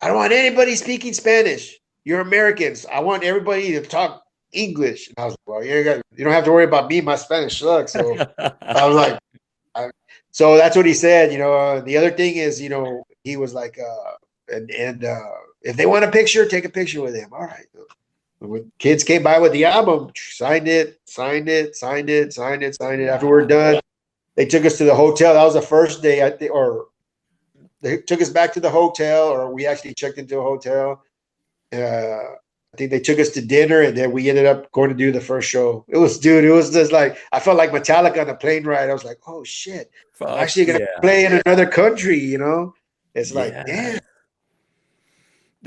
I don't want anybody speaking Spanish. You're Americans. I want everybody to talk English." And I was like, "Well, you don't have to worry about me. My Spanish sucks." So I was like, so that's what he said. The other thing is, he was like, and if they want a picture, take a picture with him. All right. When kids came by with the album, signed it. After we're done, they took us to the hotel. That was the first day, I think, or they took us back to the hotel, or we actually checked into a hotel. I think they took us to dinner, and then we ended up going to do the first show. It was just like, I felt like Metallica on a plane ride. I was like, oh shit, I'm Fuck actually gonna yeah. play in another country. It's like, Yeah. damn, it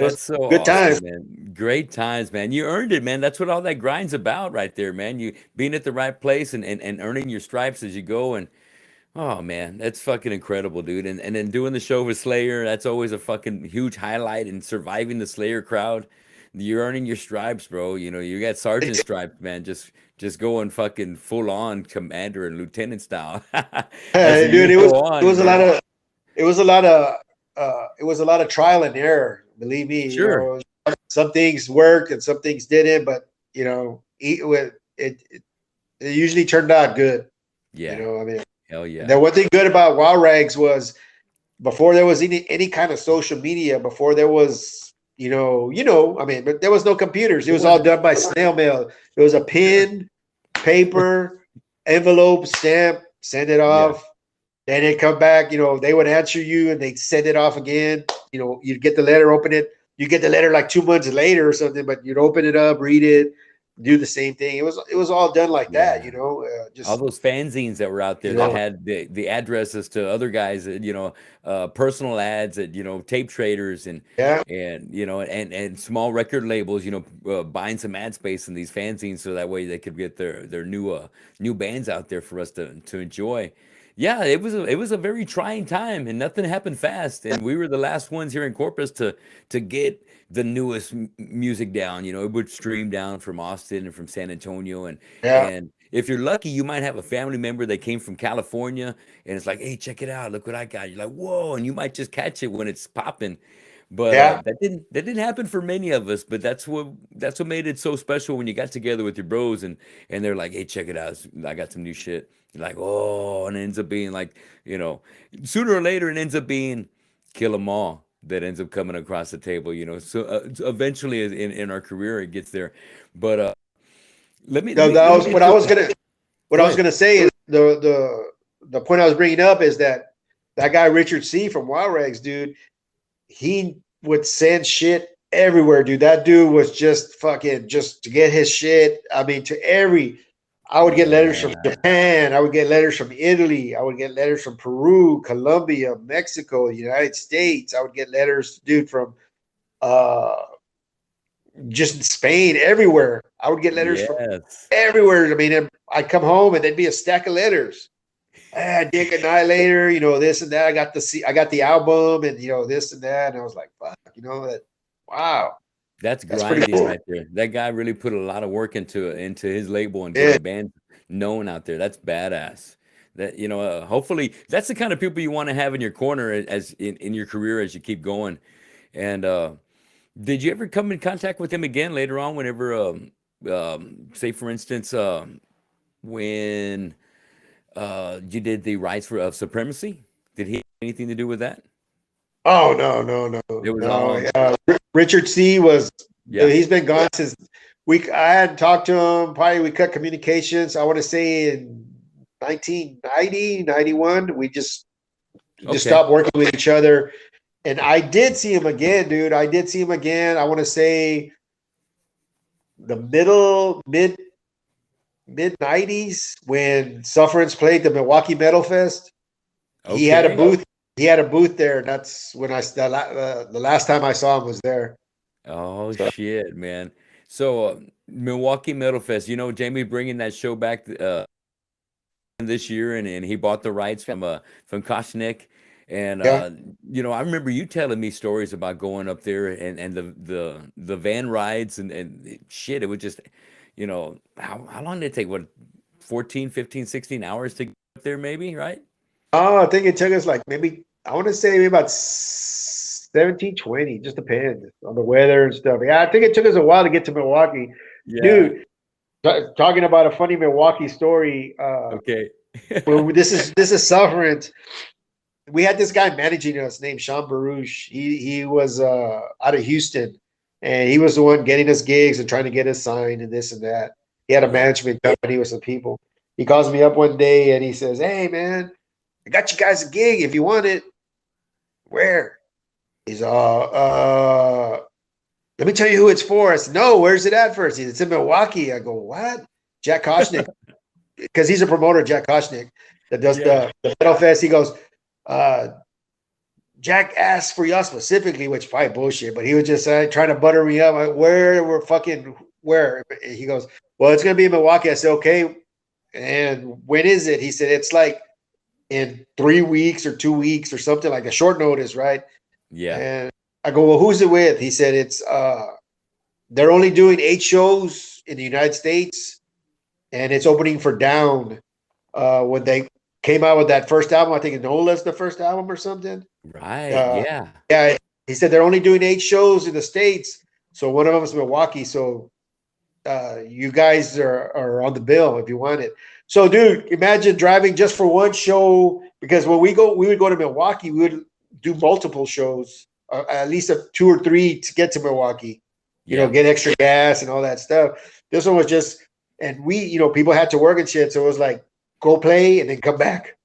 was That's so good times. awesome, man. Great times, man. You earned it, man. That's what all that grind's about right there, man. You being at the right place and earning your stripes as you go. And oh man, that's fucking incredible, dude. And then doing the show with Slayer, that's always a fucking huge highlight, and surviving the Slayer crowd. You're earning your stripes, bro. You got sergeant stripes, man. Just going fucking full on commander and lieutenant style as the Dude, years go it on, was a lot man. of it was a lot of it was a lot of trial and error. Believe me, Sure. some things worked and some things didn't, but it usually turned out good. Yeah. I mean, Hell yeah. the one thing good about Wild Rags was before there was any kind of social media, before there was, I mean, but there was no computers. It It was all wasn't. done by snail mail. It was a Sure. pen, paper, envelope, stamp, send it Yeah. off. Then it'd come back, they would answer you and they'd send it off again. You'd get the letter, open it. You get the letter like 2 months later or something, but you'd open it up, read it, do the same thing. It was all done like that, Yeah. All just, those fanzines that were out there you that know, had the addresses to other guys, personal ads at, tape traders yeah, and small record labels, buying some ad space in these fanzines so that way they could get their new bands out there for us to enjoy. Yeah, it was a very trying time, and nothing happened fast. And we were the last ones here in Corpus to get the newest music down. It would stream down from Austin and from San Antonio, and yeah, and if you're lucky, you might have a family member that came from California, and it's like, hey, check it out, look what I got. You're like, whoa, and you might just catch it when it's popping. But yeah, that didn't happen for many of us. But that's what made it so special when you got together with your bros and they're like, hey, check it out, I got some new shit. You're like, oh, and it ends up being like, sooner or later it ends up being Killamora that ends up coming across the table. So eventually in our career it gets there. But let me let No, me that let me was get to what go I was ahead. gonna say is the point I was bringing up is that guy Richard C from Wild Rags, dude, he would send shit everywhere, dude. That dude was just fucking just to get his shit. I mean, I would get letters from Yeah. Japan. I would get letters from Italy. I would get letters from Peru, Colombia, Mexico, United States. I would get letters, dude, from uh just Spain, everywhere. I would get letters from Yes. everywhere. I mean, I'd come home and there'd be a stack of letters. Dick Annihilator, this and that. I got the album and this and that. And I was like, fuck, wow, That's that's pretty grinding cool. right there. That guy really put a lot of work into his label and getting Yeah, the band known out there. That's badass. That hopefully that's the kind of people you want to have in your corner as in your career as you keep going. And did you ever come in contact with him again later on? Whenever, say for instance, when you did the rights for of supremacy, did he have anything to do with that? oh no, no, no, It was no. all Richard C was, yeah. he's been gone since I hadn't talked to him. Probably we cut communications. I want to say in 1990, 91. We just Okay. stopped working with each other. And I did see him again, dude. I did see him again. I want to say the mid 90s when Sufferance played the Milwaukee Metal Fest. He had a Okay. booth. He had a booth there. That's when the last time I saw him was there. Oh So shit, man. So Milwaukee Metal Fest, Jamie bringing that show back this year, and he bought the rights from Koshnik, and yeah. I remember you telling me stories about going up there and the van rides and shit. It would just, how long did it take? What, 14, 15, 16 hours to get up there, maybe, right? Oh, I think it took us like maybe I want to say maybe about 17, 20. Just depends on the weather and stuff. Yeah, I think it took us a while to get to Milwaukee. Yeah. Dude, talking about a funny Milwaukee story. Okay. Well, this is Sufferance. We had this guy managing us named Sean Baruch. He was out of Houston, and he was the one getting us gigs and trying to get us signed and this and that. He had a Yeah. management company with some people. He calls me up one day and he says, "Hey man, I got you guys a gig if you want it. Where?" He's let me tell you who it's for. I said, "No, where's it at first?" He said, "It's in Milwaukee." I go, "What?" Jack Koshnick, because he's a promoter, Jack Koshnick, that does Yeah. the Metal Fest. He goes, uh, Jack asked for y'all specifically, which probably bullshit, but he was just trying to butter me up. Like, where? He goes, "Well, it's gonna be in Milwaukee." I said, "Okay." And when is it? He said, "It's like in 3 weeks or 2 weeks or something, like a short notice, right?" Yeah. And I go, "Well, who's it with?" He said, "It's they're only doing 8 shows in the United States, and it's opening for Down when they came out with that first album. I think Nola's the first album or something." Right. Uh, Yeah. yeah, he said they're only doing 8 shows in the States, So one of them is Milwaukee. So you guys are on the bill if you want it. So, dude, imagine driving just for one show, because when we would go to Milwaukee, we would do multiple shows, at least 2 or 3 to get to Milwaukee. Yeah. Get extra gas and all that stuff. This one was just, and people had to work and shit, so it was like go play and then come back,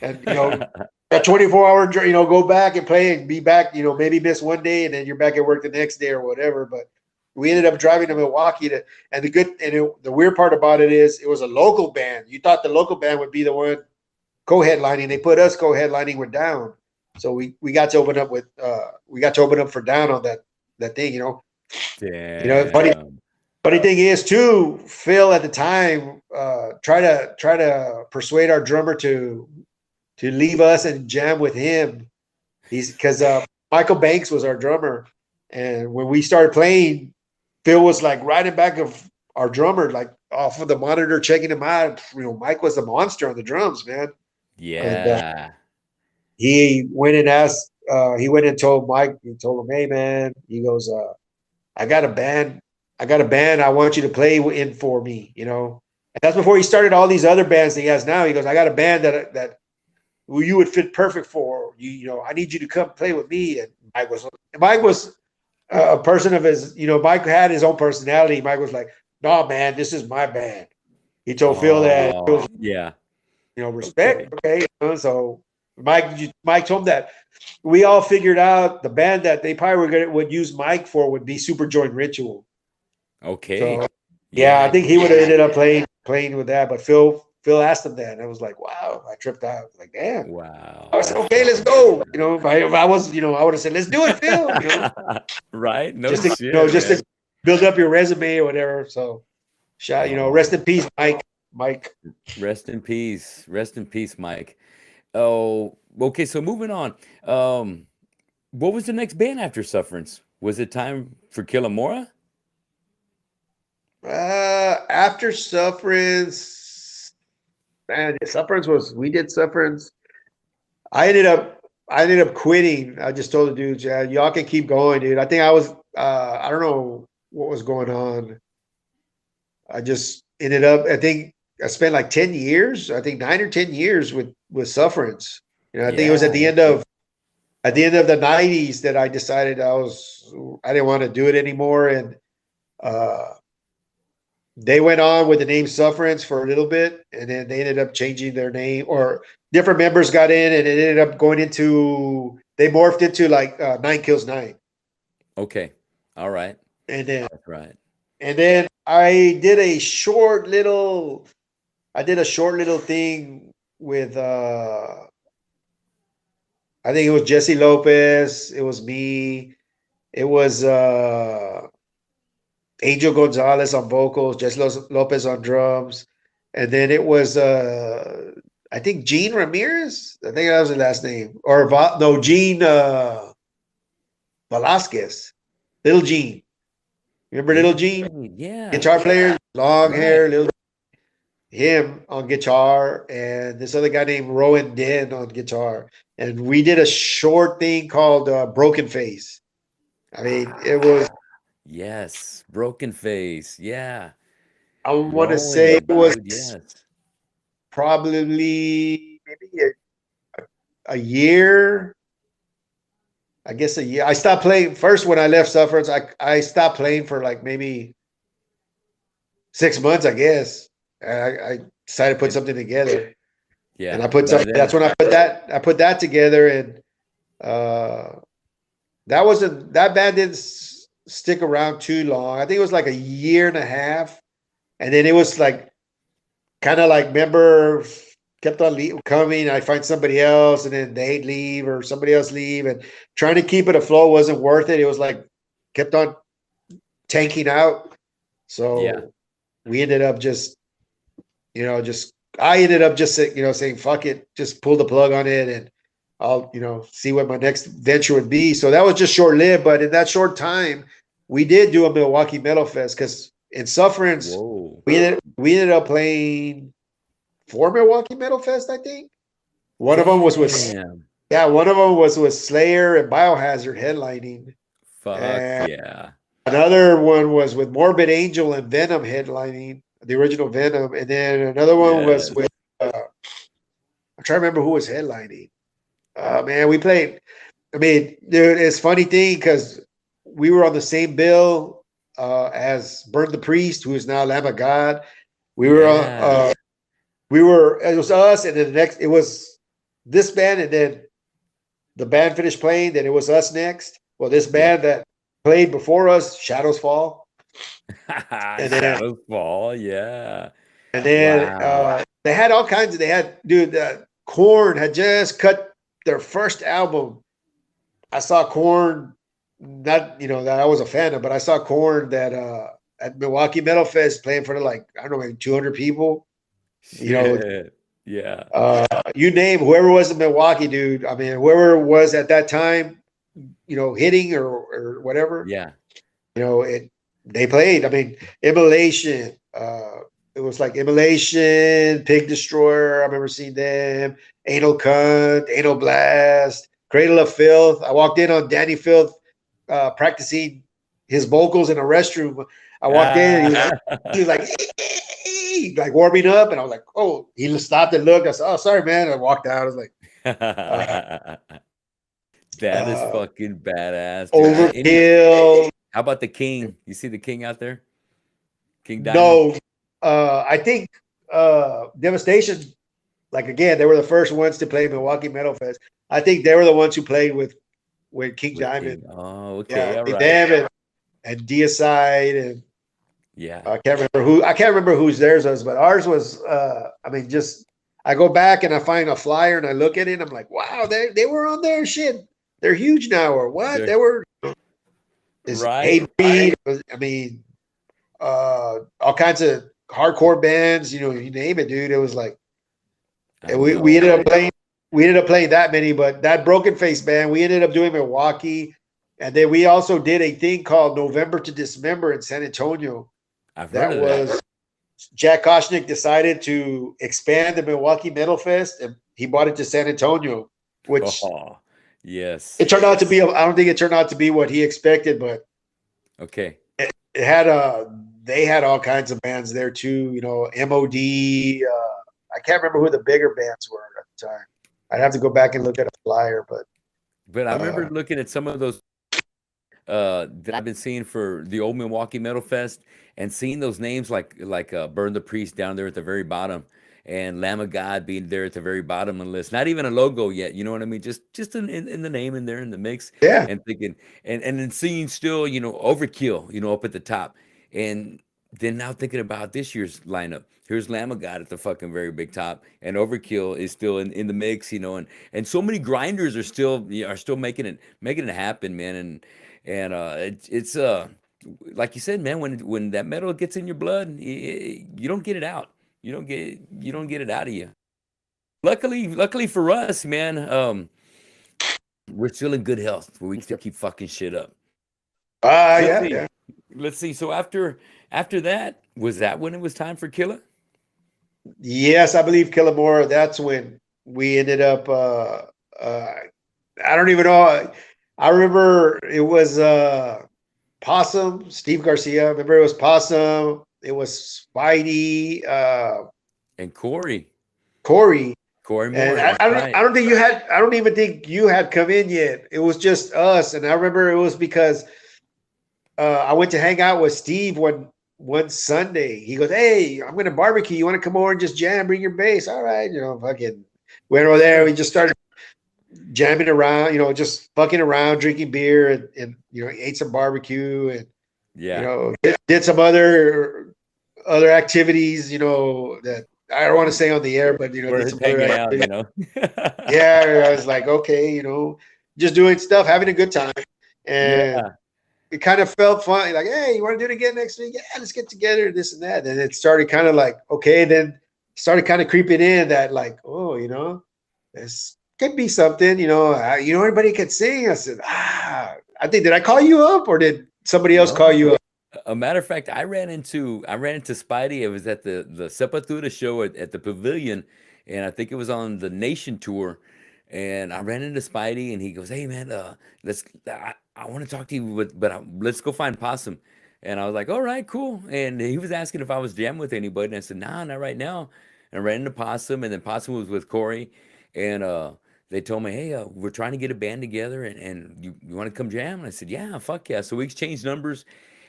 and a 24-hour, go back and play and be back. Maybe miss one day and then you're back at work the next day or whatever. But we ended up driving to Milwaukee and the weird part about it is it was a local band. You thought the local band would be the one co-headlining. They put us co-headlining with Down. So we got to open up for Down on that thing, Damn. Funny thing is too, Phil at the time try to persuade our drummer to leave us and jam with him. He's because Michael Banks was our drummer, and when we started playing, Phil was like right in back of our drummer, like off of the monitor, checking him out. Mike was a monster on the drums, man. Yeah. And he went and asked. He went and told Mike. He told him, "Hey, man," he goes, "I got a band. I want you to play in for me." And that's before he started all these other bands that he has now. He goes, "I got a band that you would fit perfect for. I need you to come play with me." And Mike was a person of his, Mike had his own personality. Mike was like, "No, man, this is my band." He told Phil that, yeah, respect. Okay. So Mike told him that we all figured out the band that they probably would use Mike for would be Super Joint Ritual. okay. So yeah, I think he would have ended up playing with that, but Phil asked him that, and I was like, wow, I tripped out. Like, damn. Wow. I said, okay, let's go. If I was, I would have said, let's do it, Phil. Right? No just to, shit, just to build up your resume or whatever. So, rest in peace, Mike. Rest in peace. Rest in peace, Mike. Oh, okay. So moving on. What was the next band after Sufferance? Was it time for Killamora? After Sufferance, man, we did Sufferance. I ended up quitting. I just told the dudes, yeah, y'all can keep going, dude. I think I was, I don't know what was going on. I just ended up, I think I spent like 10 years, I think 9 or 10 years with Sufferance. I think it was at the end of the 90s that I decided I didn't want to do it anymore. And, they went on with the name Sufferance for a little bit, and then they ended up changing their name, or different members got in, and it ended up they morphed into like 9 Kills 9. Okay. All right. And then, that's right. And then I did a short little thing with, I think it was Jesse Lopez. It was me. It was, Angel Gonzalez on vocals, Jesse Lopez on drums, and then it was I think Gene Ramirez. I think that was the last name, or Gene Velasquez, Little Gene. Remember Little Gene? Yeah. Guitar player, long hair, little. Him on guitar, and this other guy named Rowan Den on guitar, and we did a short thing called Broken Face. I mean, it was. Yes, Broken Face. Yeah. I want to say it was yes. probably maybe a year. I guess a year. I stopped playing first when I left Sufferance. I stopped playing for like maybe 6 months, I guess. I decided to put something together. Yeah. And I put something. That's when I put that together, and that band didn't stick around too long. I think it was like a year and a half, and then it was like kind of like members kept on coming. I find somebody else, and then they'd leave or somebody else leave, and trying to keep it afloat wasn't worth it. It was like kept on tanking out. So we ended up I ended up just saying fuck it, just pull the plug on it, and I'll see what my next venture would be. So that was just short lived, but in that short time, we did do a Milwaukee Metal Fest, because in Sufferance, we ended up playing 4 Milwaukee Metal Fest, I think. One of them was with Slayer and Biohazard headlining. Fuck yeah. Another one was with Morbid Angel and Venom headlining the original Venom, and then another one was Yes. with I'm trying to remember who was headlining. Man, we played. I mean, dude, it's a funny thing because we were on the same bill as Burn the Priest, who is now Lamb of God. We were Yeah. it was us, and then the next it was this band, and then the band finished playing, then it was us next. Well, this Yeah. band that played before us, Shadows Fall, and then Shadows Fall. Yeah. and then Wow. they had all kinds of they had dude Korn had just cut their first album. I saw Korn, not that I was a fan of, but I saw Korn that at Milwaukee Metal Fest playing for like I don't know, maybe 200 people. You know, Shit. Yeah. you name whoever was in Milwaukee, dude. I mean, whoever was at that time, hitting or whatever. Yeah. It they played. I mean, Immolation. It was like Immolation, Pig Destroyer. I remember seeing them. Anal Cunt, Anal Blast, Cradle of Filth. I walked in on Danny Filth practicing his vocals in a restroom. I walked in and he was like, like warming up, and I was like, oh, he just stopped and looked. I said, oh, sorry, man. I walked out. I was like, That is uh, fucking badass, dude. Overkill. How about the King? You see the King out there? King Diamond? No, I think Devastation. Like again, they were the first ones to play Milwaukee Metal Fest. I think they were the ones who played with King With Diamond. King. Oh, okay. Yeah, All with right. them and Deicide, and Yeah. I can't remember whose theirs was, but ours was. I mean, just I go back and I find a flyer and I look at it and I'm like, wow, they were on there. Shit, they're huge now, or what? They're- They were. Is right. Hatebreed? I mean, all kinds of hardcore bands. You name it, dude. It was like. I And we know, ended up man. playing. We ended up playing that many, but that Broken Face band, we ended up doing Milwaukee, and then we also did a thing called November to Dismember in San Antonio. I've heard That of that. was Jack Koshnick decided to expand the Milwaukee Metal Fest, and he bought it to San Antonio, which Oh, yes. it turned out to be. I don't think it turned out to be what he expected, but Okay. it had they had all kinds of bands there too. MOD. I can't remember who the bigger bands were at the time. I'd have to go back and look at a flyer, but But I remember uh, looking at some of those that I've been seeing for the old Milwaukee Metal Fest and seeing those names like Burn the Priest down there at the very bottom and Lamb of God being there at the very bottom of the list. Not even a logo yet, you know what I mean? Just in the name in there in the mix yeah, and thinking and then seeing still, Overkill, up at the top. And then now thinking about this year's lineup. Here's Lamb of God at the fucking very big top, and Overkill is still in the mix, and so many grinders are still making it happen, man. And it's like you said, man, when that metal gets in your blood, you don't get it out. You don't get it out of you. Luckily for us, man, we're still in good health where we can still keep fucking shit up. Let's yeah, see. yeah. Let's see. So after that, was that when it was time for Killer? Yes, I believe Killamora. That's when we ended up. Uh, I don't even know. I remember it was Possum, Steve Garcia. I remember it was Possum. It was Spidey, And Corey. Corey. Corey And Moore, that's I right. don't think you had. I don't even think you had come in yet. It was just us. And I remember it was because I went to hang out with Steve one Sunday. He goes, "Hey, I'm gonna barbecue. You want to come over and just jam? Bring your bass. All right, fucking went over there. We just started jamming around. Just fucking around, drinking beer, and ate some barbecue, and Yeah. did some other activities. That I don't want to say on the air, but We're did some just other hanging out, activities. Yeah, I was like, okay, just doing stuff, having a good time, and Yeah. it kind of felt fun. Like, hey, you want to do it again next week? Yeah, let's get together, this and that. And it started kind of like, okay, then started kind of creeping in that, like, oh, this could be something. Everybody could sing. I said, I think did I call you up or did somebody else call No. you up? A matter of fact, I ran into Spidey. It was at the Sepultura show at the Pavilion, and I think it was on the Nation tour. And I ran into Spidey, and he goes, "Hey man, let's." I want to talk to you, but let's go find Possum. And I was like, all right, cool. And he was asking if I was jamming with anybody. And I said, nah, not right now. And I ran into Possum, and then Possum was with Corey. And they told me, hey, we're trying to get a band together, and you want to come jam? And I said, yeah, fuck yeah. So we exchanged numbers.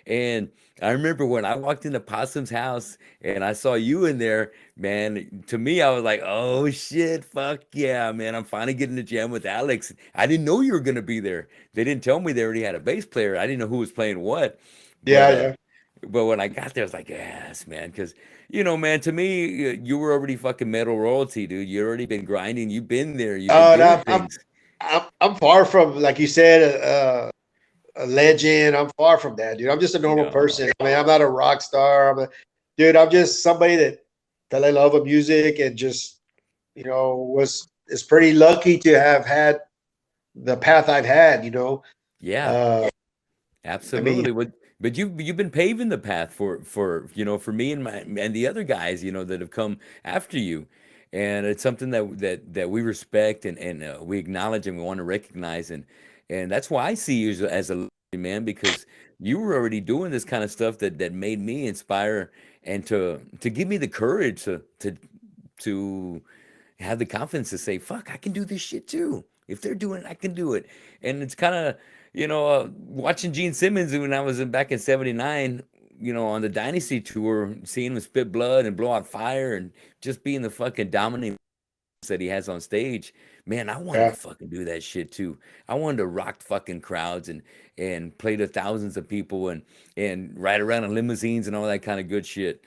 And I remember when I walked into Possum's house and I saw you in there, man, to me, I was like, oh shit, fuck yeah, man. I'm finally getting to jam with Alex. I didn't know you were gonna be there. They didn't tell me they already had a bass player. I didn't know who was playing what. But Yeah, uh yeah. but when I got there, I was like, yes, man, because man, to me, you were already fucking metal royalty, dude. You already been grinding. You've been there. You've been And doing things. I'm far from, like you said, a legend. I'm far from that, dude. I'm just a normal No. person. I mean, I'm not a rock star. Dude. I'm just somebody that fell in love with music and just, was is pretty lucky to have had the path I've had. Yeah. Uh, I mean, Absolutely. But you've been paving the path for me and the other guys, that have come after you. And it's something that we respect and we acknowledge and we want to recognize and that's why I see you as a man because you were already doing this kind of stuff that made me inspire and to give me the courage to have the confidence to say, fuck, I can do this shit too. If they're doing it, I can do it. And it's kind of, watching Gene Simmons when I was back in '79, on the Dynasty tour, seeing him spit blood and blow out fire and just being the fucking dominant that he has on stage. Man, I wanted yeah. to fucking do that shit too. I wanted to rock fucking crowds and play to thousands of people and ride around in limousines and all that kind of good shit.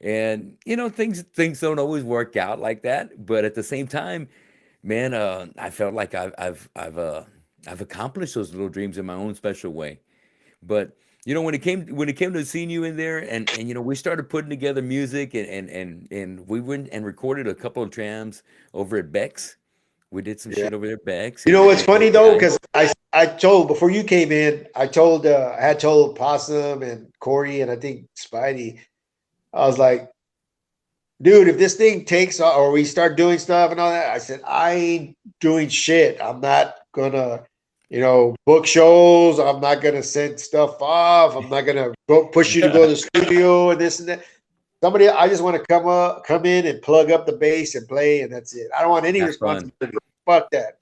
And things don't always work out like that, but at the same time, man, I felt like I've accomplished those little dreams in my own special way. But when it came to seeing you in there, and we started putting together music, and we went and recorded a couple of jams over at Beck's. We did some Yeah. shit over there at Beck's, You and know met what's met the funny other though, guys. because I told before you came in, I had told Possum and Corey and I think Spidey, I was like, dude, if this thing takes off or we start doing stuff and all that, I said, I ain't doing shit. I'm not gonna, book shows. I'm not gonna send stuff off. I'm not gonna go push you to go to the studio and this and that. I just want to come in and plug up the bass and play, and that's it. I don't want any Have fun. responsibility. Fuck that.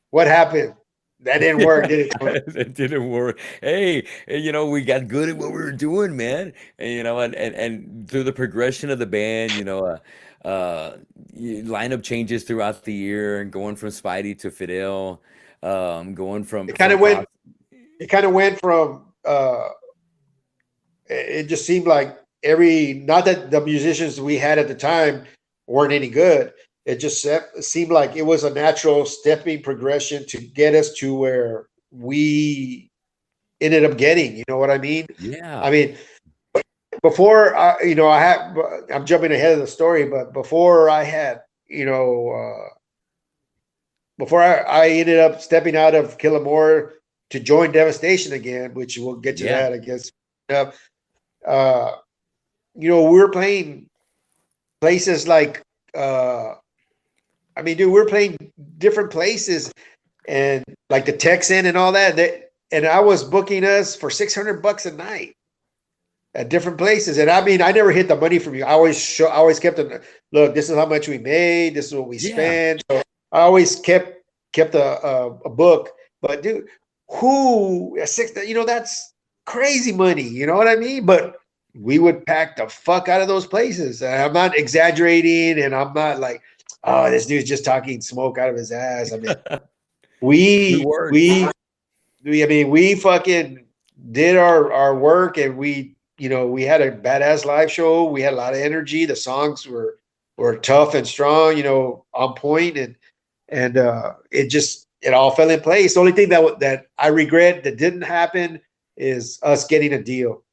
What happened? That didn't work, did it? It didn't work. Hey, we got good at what we were doing, man. And through the progression of the band, lineup changes throughout the year, and going from Spidey to Fidel, going from It kind from of went. Pos. It kind of went from. It just seemed like not that the musicians we had at the time weren't any good. It just seemed like it was a natural stepping progression to get us to where we ended up getting. You know what I mean? I Yeah, mean, before I'm jumping ahead of the story, but before I had, before I ended up stepping out of Killamora to join Devastation again, which we'll get to yeah, that, I guess. Uh, uh, we were playing places like, uh, I mean, dude, we're playing different places and like the Texan and all that. And I was booking us for $600 a night at different places. And I mean, I never hit the money from you. I always kept it. Look, this is how much we made. This is what we yeah, spent. So I always kept a book. But dude, that's crazy money. You know what I mean? But we would pack the fuck out of those places. And I'm not exaggerating, and I'm not like, oh, this dude's just talking smoke out of his ass. I mean, we we weren't. we I mean, we fucking did our work, and we had a badass live show. We had a lot of energy. The songs were tough and strong, on point, and it all fell in place. The only thing that I regret that didn't happen is us getting a deal.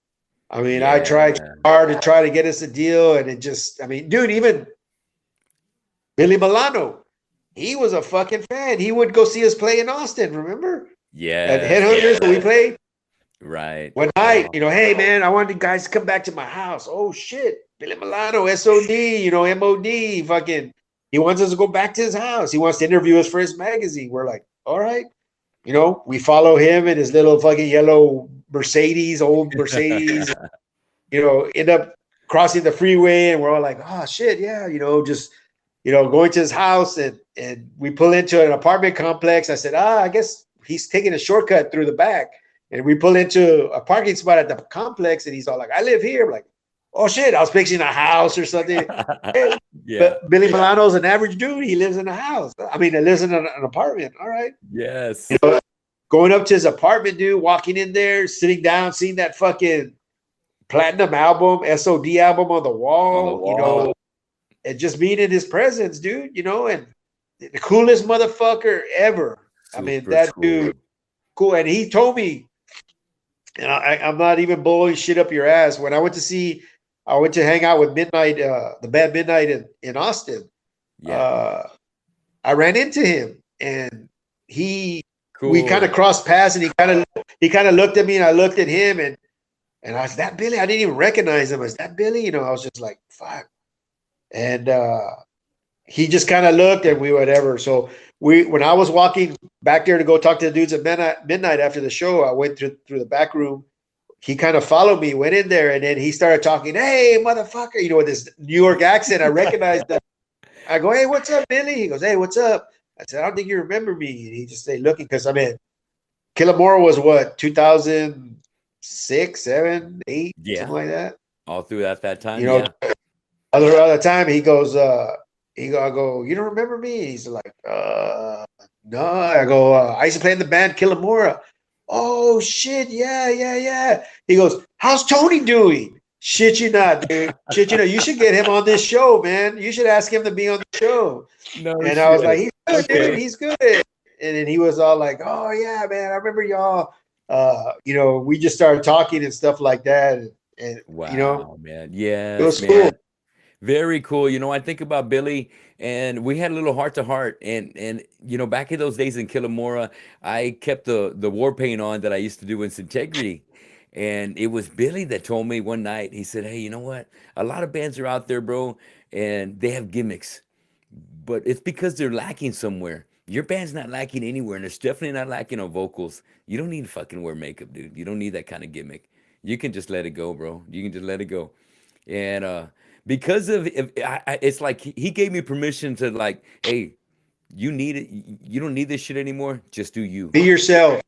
I mean, I tried Yeah, hard to try to get us a deal, and I mean, dude, even Billy Milano, he was a fucking fan. He would go see us play in Austin. Remember at yes, Headhunters when we played? right. One night, Oh, hey man, I want you guys to come back to my house. Oh shit, Billy Milano, SOD, MOD, fucking. He wants us to go back to his house. He wants to interview us for his magazine. We're like, all right, we follow him in his little fucking yellow Mercedes, old Mercedes, end up crossing the freeway, and we're all like, oh shit, yeah, just going to his house, and we pull into an apartment complex. I said, I guess he's taking a shortcut through the back, and we pull into a parking spot at the complex, and he's all like, I live here. I'm like, oh shit, I was picturing a house or something. Hey, Yeah. but Billy Milano's an average dude. He lives in a house. I mean, he lives in an apartment. All right. Yes. Going up to his apartment, dude, walking in there, sitting down, seeing that fucking platinum album, SOD album on the On the wall, wall. and just being in his presence, dude, and the coolest motherfucker ever. I mean, Super that cool. dude, cool. And he told me, and I'm not even blowing shit up your ass. When I went to hang out with Midnight, the band Midnight in Austin. Yeah. I ran into him, and we Cool. kind of crossed paths, and he kind of looked at me, and I looked at him, and I was, that Billy? I didn't even recognize him. Is that Billy? I was just like, fuck. And he just kind of looked, and we whatever. So when I was walking back there to go talk to the dudes at midnight after the show, I went through the back room. He kind of followed me, went in there, and then he started talking, hey, motherfucker, with this New York accent. I recognized that. I go, hey, what's up, Billy? He goes, hey, what's up? I said, I don't think you remember me. And he just stayed looking, because Killamora was what, 2006, 7, 8, Yeah. something like that. All through at that time. Yeah. Other time he goes, I go, you don't remember me? He's like, no. I go, I used to play in the band Killamora. Oh shit, yeah. He goes, how's Tony doing? Shit you not, dude. Shit you know. You should get him on this show, man. You should ask him to be on the show. No And shit. I was like, he's good, Okay. dude. He's good. And then he was all like, oh yeah, man. I remember y'all. We just started talking and stuff like that. And Wow, man. it was Yes, cool. man. Very cool. I think about Billy, and we had a little heart to heart, and back in those days in Killamora, I kept the war paint on that I used to do in Integrity. And it was Billy that told me one night, he said, hey, you know what? A lot of bands are out there, bro, and they have gimmicks, but it's because they're lacking somewhere. Your band's not lacking anywhere, and it's definitely not lacking on vocals. You don't need to fucking wear makeup, dude. You don't need that kind of gimmick. You can just let it go, bro. You can just let it go. And because of if it's like he gave me permission to, like, hey, you need it. You don't need this shit anymore. Just do you. Be yourself.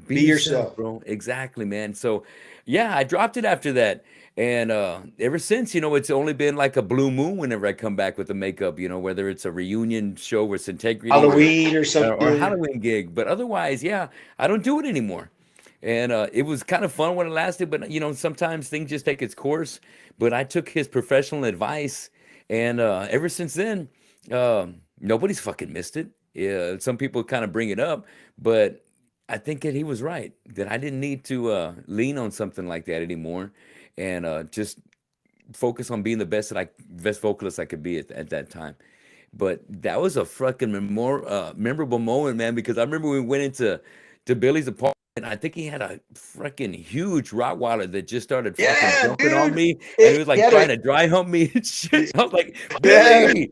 Be Be yourself, yourself. bro. Exactly, man. So, yeah, I dropped it after that. And ever since, it's only been like a blue moon whenever I come back with the makeup, whether it's a reunion show with Integrity Halloween or or a something. Halloween gig. But otherwise, yeah, I don't do it anymore. And it was kind of fun when it lasted, but sometimes things just take its course. But I took his professional advice, and ever since then, nobody's fucking missed it. Yeah, some people kind of bring it up, but I think that he was right, that I didn't need to lean on something like that anymore, and just focus on being the best vocalist I could be at that time. But that was a fucking memorable moment, man, because I remember we went to Billy's apartment. I think he had a freaking huge Rottweiler that just started fucking Yeah, jumping on dude. me, and he was He like had trying a to dry hump me and shit. I was like, yeah. Billy,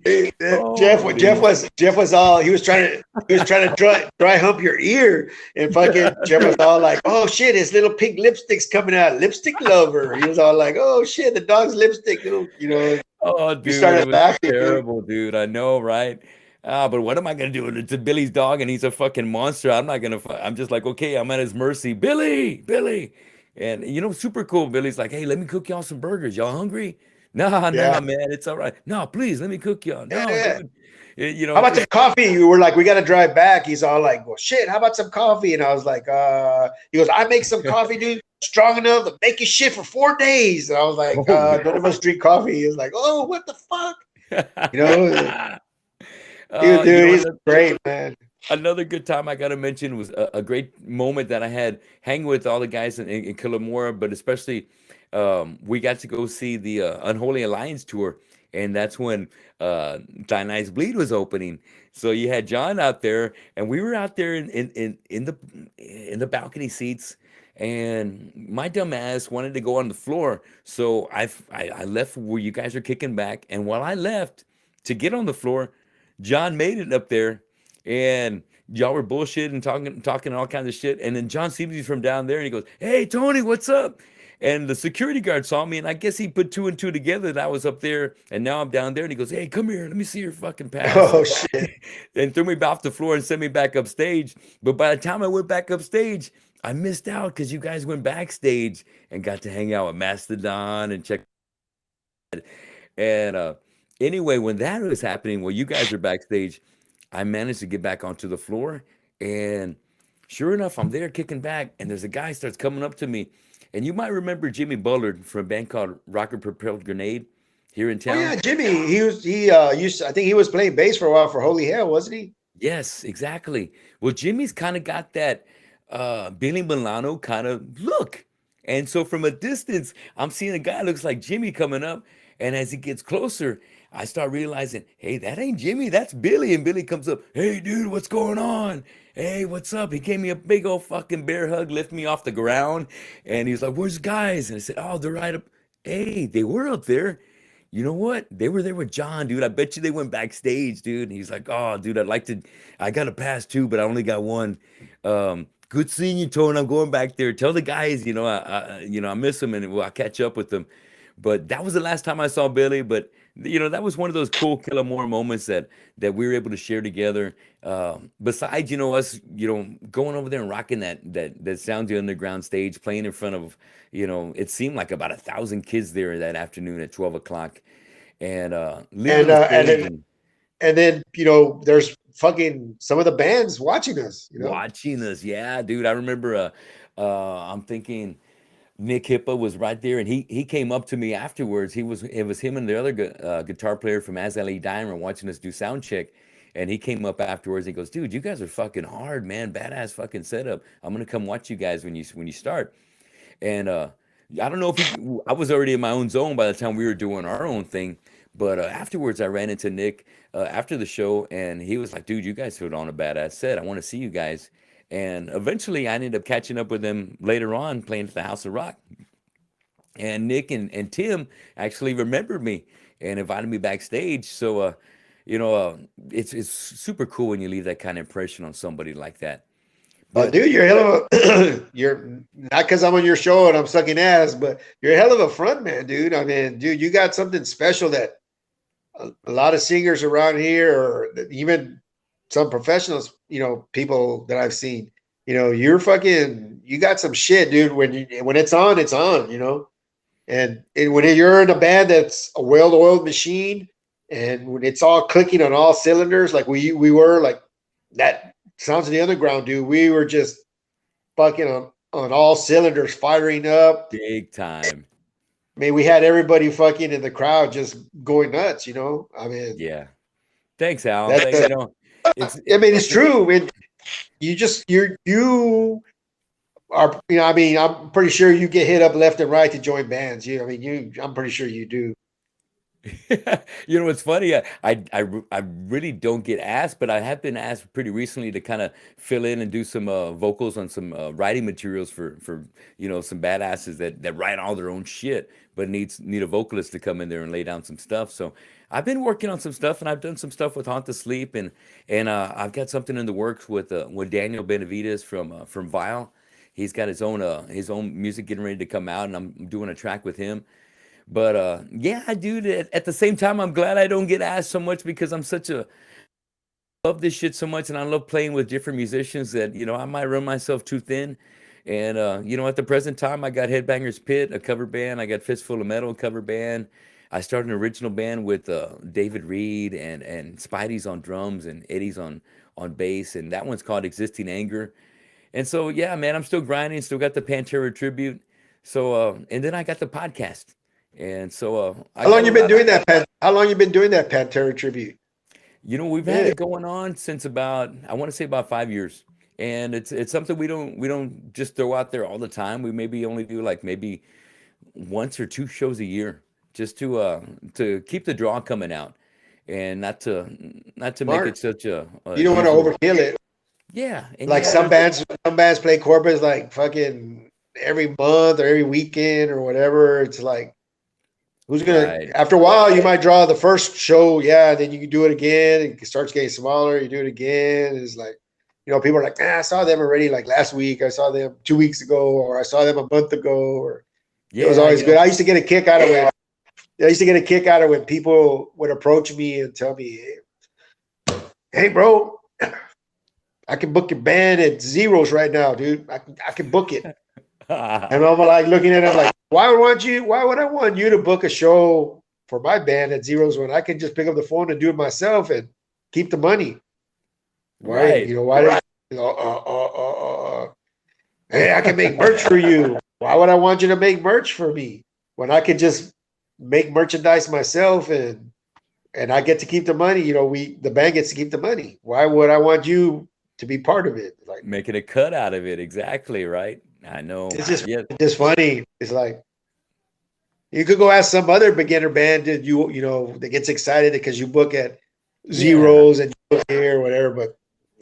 Jeff holy, was all he was trying to dry hump your ear, and fucking Jeff was all like, oh shit, his little pink lipstick's coming out, lipstick lover. He was all like, oh shit, the dog's lipstick, little, oh, we dude, it started was laughing, dude. terrible, dude. I know, right? But what am I gonna do? It's a Billy's dog, and he's a fucking monster. I'm not gonna. I'm just like, okay, I'm at his mercy, Billy, Billy, and super cool. Billy's like, hey, let me cook y'all some burgers. Y'all hungry? Nah, Yeah. nah, man, it's all right. No, please, let me cook y'all. No, Yeah. dude, How about some coffee? We were like, we got to drive back. He's all like, well, shit, how about some coffee? And I was like, he goes, I make some coffee, dude, strong enough to make you shit for 4 days. And I was like, holy. none of us drink coffee. He was like, oh, what the fuck? You know, Uh, you dude, know, he's great, man. another good time I gotta mention was a great moment that I had hanging with all the guys in Killamora, but especially we got to go see the Unholy Alliance tour, and that's when Thy Nice Bleed was opening. So you had John out there, and we were out there in the balcony seats. And my dumb ass wanted to go on the floor, so I left where you guys are kicking back. And while I left to get on the floor, John made it up there, and y'all were bullshitting, talking all kinds of shit. And then John sees me from down there and he goes, "Hey, Tony, what's up?" And the security guard saw me, and I guess he put two and two together that I was up there, and now I'm down there. And he goes, "Hey, come here, let me see your fucking pass," Oh shit. and threw me off the floor and sent me back upstage. But by the time I went back upstage, I missed out because you guys went backstage and got to hang out with Mastodon and check. And anyway, when that was happening, while you guys are backstage, I managed to get back onto the floor, and sure enough, I'm there kicking back, and there's a guy starts coming up to me, and you might remember Jimmy Bullard from a band called Rocket Propelled Grenade here in Oh town. yeah, Jimmy. He used to, I think he was playing bass for a while for Holy Hell, wasn't he? Yes, exactly. Well, Jimmy's kind of got that Billy Milano kind of look. And so from a distance, I'm seeing a guy looks like Jimmy coming up. And as he gets closer, I start realizing, hey, that ain't Jimmy, that's Billy. And Billy comes up, hey, dude, what's going on? Hey, what's up? He gave me a big old fucking bear hug, lifted me off the ground. And he's like, where's the guys? And I said, oh, they're right up. Hey, they were up there. You know what? They were there with John, dude. I bet you they went backstage, dude. And he's like, "Oh, dude, I got a pass too, but I only got one. Good seeing you, Tone. I'm going back there. Tell the guys, I miss them, and I'll catch up with them." But that was the last time I saw Billy. But that was one of those cool Killamora moments that we were able to share together. Besides, us, going over there and rocking that Sounds the Underground stage, playing in front of, it seemed like about 1,000 kids there that afternoon at 12 o'clock, and leaving And the uh, and stage then and and then there's fucking some of the bands watching us. watching us. Yeah, dude. I remember. I'm thinking. Nick Hippa was right there, and he came up to me afterwards. It was him and the other guitar player from As Ali Diamond watching us do sound check, and he came up afterwards. And he goes, "Dude, you guys are fucking hard, man. Badass fucking setup. I'm gonna come watch you guys when you start." And I don't know if I was already in my own zone by the time we were doing our own thing, but afterwards I ran into Nick after the show, and he was like, "Dude, you guys put on a badass set. I want to see you guys." And eventually I ended up catching up with them later on playing at the House of Rock. And Nick and Tim actually remembered me and invited me backstage. So, you know, uh, it's super cool when you leave that kind of impression on somebody like that. But Dude, you're a hell of a you're not because I'm on your show and I'm sucking ass, but you're a hell of a front man, dude. I mean, dude, you got something special that a lot of singers around here, or even some professionals, people that I've seen, you got some shit, dude. When it's on, it's on, and when you're in a band that's a well-oiled machine, and when it's all clicking on all cylinders, like we were like that Sounds of the Underground, dude. We were just fucking on all cylinders, firing up. big time. I mean, we had everybody fucking in the crowd just going nuts. I mean, Yeah. Thanks, Al. that. Thank you know, it's I mean, it's true. I mean, you are. I mean, I'm pretty sure you get hit up left and right to join bands. I'm pretty sure you do. What's funny? I really don't get asked, but I have been asked pretty recently to kind of fill in and do some vocals on some writing materials for some badasses that write all their own shit, but need a vocalist to come in there and lay down some stuff. So I've been working on some stuff, and I've done some stuff with Haunt to Sleep, and I've got something in the works with Daniel Benavides from Vile. He's got his own music getting ready to come out, and I'm doing a track with him. But yeah, dude, at the same time, I'm glad I don't get asked so much because love this shit so much, and I love playing with different musicians that, I might run myself too thin. And at the present time, I got Headbangers Pit, a cover band. I got Fistful of Metal, a cover band. I started an original band with David Reed and Spidey's on drums and Eddie's on bass, and that one's called Existing Anger. And so, yeah, man, I'm still grinding, still got the Pantera tribute. So, and then I got the podcast. And so I How long got a you been lot. doing that, Pat? How long you been doing that Pantera tribute? We've had Yeah. it going on since about, I want to say about 5 years. And it's something we don't just throw out there all the time. We maybe only do like maybe once or two shows a year just to keep the draw coming out and not to make it Smart. such a You don't want to usual. overkill it. Yeah, and Like some bands play corpus like fucking every month or every weekend or whatever. It's like who's gonna right. after a while you might draw the first show, yeah, then you can do it again. It starts getting smaller, you do it again. It's like people are like, I saw them already like last week. I saw them 2 weeks ago, or I saw them a month ago, or it was Yeah, always good. I used to get a kick out of it. I used to get a kick out of when people would approach me and tell me, hey bro, I can book your band at Zeros right now, dude. I can book it. And I'm like looking at it like, why would I want you to book a show for my band at Zeros when I can just pick up the phone and do it myself and keep the money? Why, right. why hey, I can make merch for you. Why would I want you to make merch for me when I could just make merchandise myself and I get to keep the money? The band gets to keep the money. Why would I want you to be part of it? Like, Making a cut out of it. Exactly, right? I know. it's just Yeah. it's just funny. It's like you could go ask some other beginner band that that gets excited because you book at Yeah. Zeros and you book here or whatever, but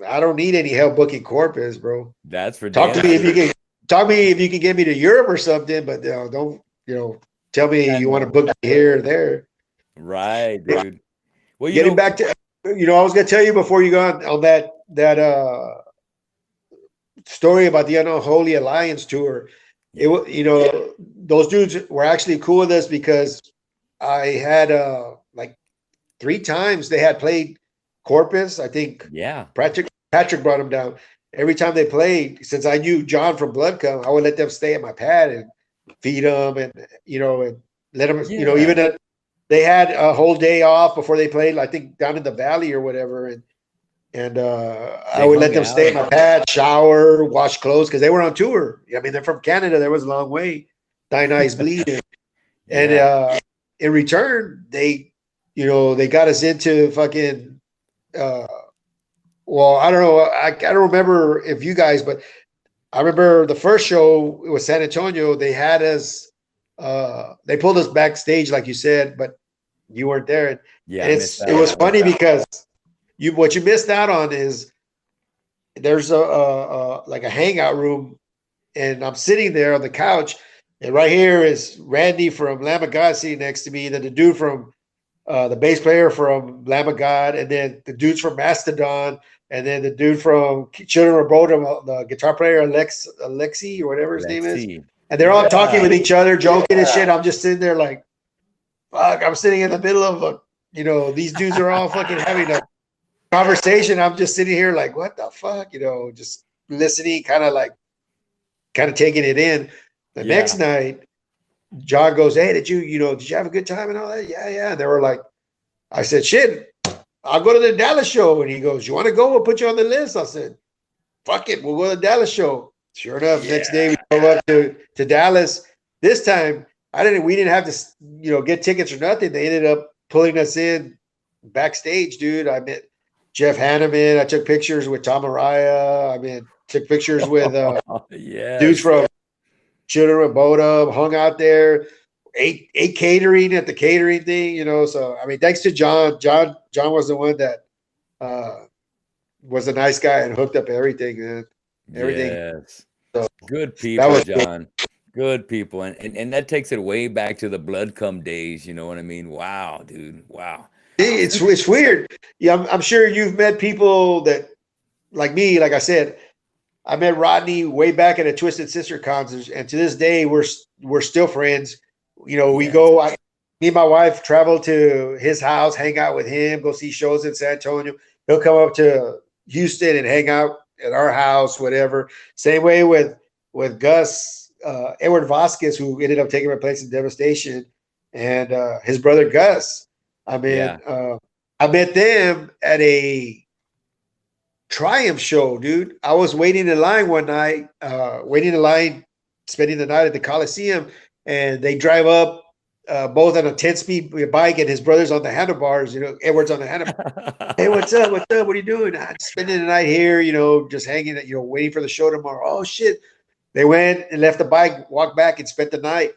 I don't need any help booking Corpus, bro. That's for Talk to damn me if you sure. can talk me if you can get me to Europe or something, but don't tell me I you want to know. book me here or there. Right, dude. Well, Getting back to I was gonna tell you before you go on that story about the Unholy Alliance tour. It yeah. was those dudes were actually cool with us because I had like 3 times they had played Corpus. I think Yeah. Patrick brought them down. Every time they played, since I knew John from Bloodcom, I would let them stay at my pad and feed them and and let them Yeah. even they had a whole day off before they played. I think down in the valley or whatever, and I They would let hung them stay at out. my pad, shower, wash clothes because they were on tour. I mean, they're from Canada. There was a long way. Dying Eyes Bleed, and Yeah. in return, they got us into fucking. Uh, well, I don't know. I don't remember if you guys, but I remember the first show. It was San Antonio. They had us. They pulled us backstage, like you said, but you weren't there. And Yeah, I missed it out on was that one. funny because what you missed out on is there's like a hangout room, and I'm sitting there on the couch, and right here is Randy from Lamb of God sitting next to me, then the dude from the bass player from Lamb of God, and then the dudes from Mastodon, and then the dude from Children of Bodom, the guitar player Alexi or whatever his name Let's is, see. and they're all talking Yeah. with each other, joking and shit. I'm just sitting there like, fuck. I'm sitting in the middle of these dudes are all fucking having a conversation. I'm just sitting here like, what the fuck, just listening, kind of taking it in. The next Yeah. night, John goes, hey, did you have a good time and all that? Yeah, yeah. And they were like, I said, shit, I'll go to the Dallas show. And he goes, you want to go? We'll put you on the list. I said, fuck it, we'll go to the Dallas show. Sure enough, next day we Yeah. go up to Dallas. This time, we didn't have to, get tickets or nothing. They ended up pulling us in backstage, dude. I met Jeff Hanneman. I took pictures with Tom Araya. Took pictures with dudes Yes. from Children of Bodom, hung out there, ate catering at the catering thing, So thanks to John. John was the one that uh, was a nice guy and hooked up everything, man. Everything. Yes. So Good that people, was cool. John. Good people. And that takes it way back to the blood come days, you know what I mean? Wow, dude. Wow. It's weird. Yeah, I'm sure you've met people that like me. Like I said, I met Rodney way back at a Twisted Sister concert, and to this day, we're still friends. We Yes. go. Me and my wife travel to his house, hang out with him, go see shows in San Antonio. He'll come up to Houston and hang out at our house, whatever. Same way with Gus Edward Vasquez, who ended up taking my place in Devastation, and his brother Gus. Yeah. I met them at a Triumph show, dude. I was waiting in line one night, spending the night at the Coliseum, and they drive up both on a 10-speed bike, and his brother's on the handlebars. Edward's on the handlebars. Hey, what's up? What's up? What are you doing? I'm spending the night here, just hanging, waiting for the show tomorrow. Oh shit! They went and left the bike, walked back, and spent the night.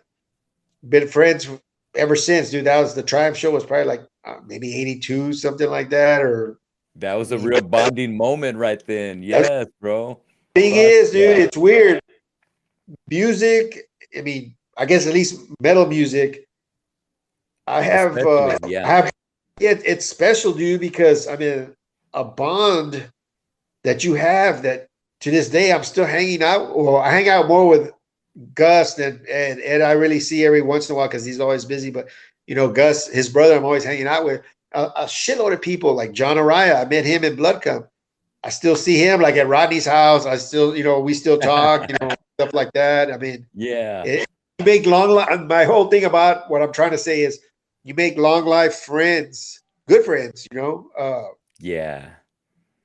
Been friends ever since, dude. That was the Triumph show. Was probably like maybe '82, something like that, or That was a real bonding moment right then. that's Yes, bro. thing Fuck is, dude, yeah. it's weird. Music, I guess at least metal music, I have Especially, I yeah. have it's special, dude, because a bond that you have that to this day I'm still hanging out, or I hang out more with Gus and Ed. I really see every once in a while because he's always busy. But Gus, his brother, I'm always hanging out with. A shitload of people like John Araya. I met him in Blood Cup. I still see him like at Rodney's house. I still, we still talk, stuff like that. I mean, Yeah. you make long life. My whole thing about what I'm trying to say is you make long life friends, good friends, Yeah.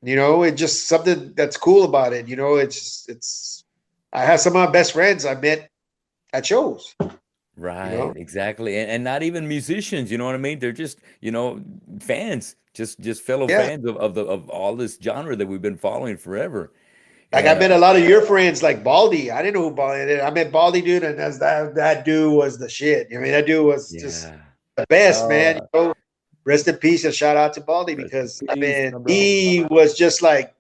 it's just something that's cool about it. It's I have some of my best friends I met at shows, Right, exactly. And not even musicians, you know what I mean? They're just, fans, just fellow Yeah. fans of all this genre that we've been following forever. Like I And met a lot of your friends, like Baldy. I didn't know who Baldy is. I met Baldy, dude, and that dude was the shit. I mean, that dude was just yeah. the best, man. Oh, Rest in peace and shout out to Baldy rest in because peace, my bro. he was just like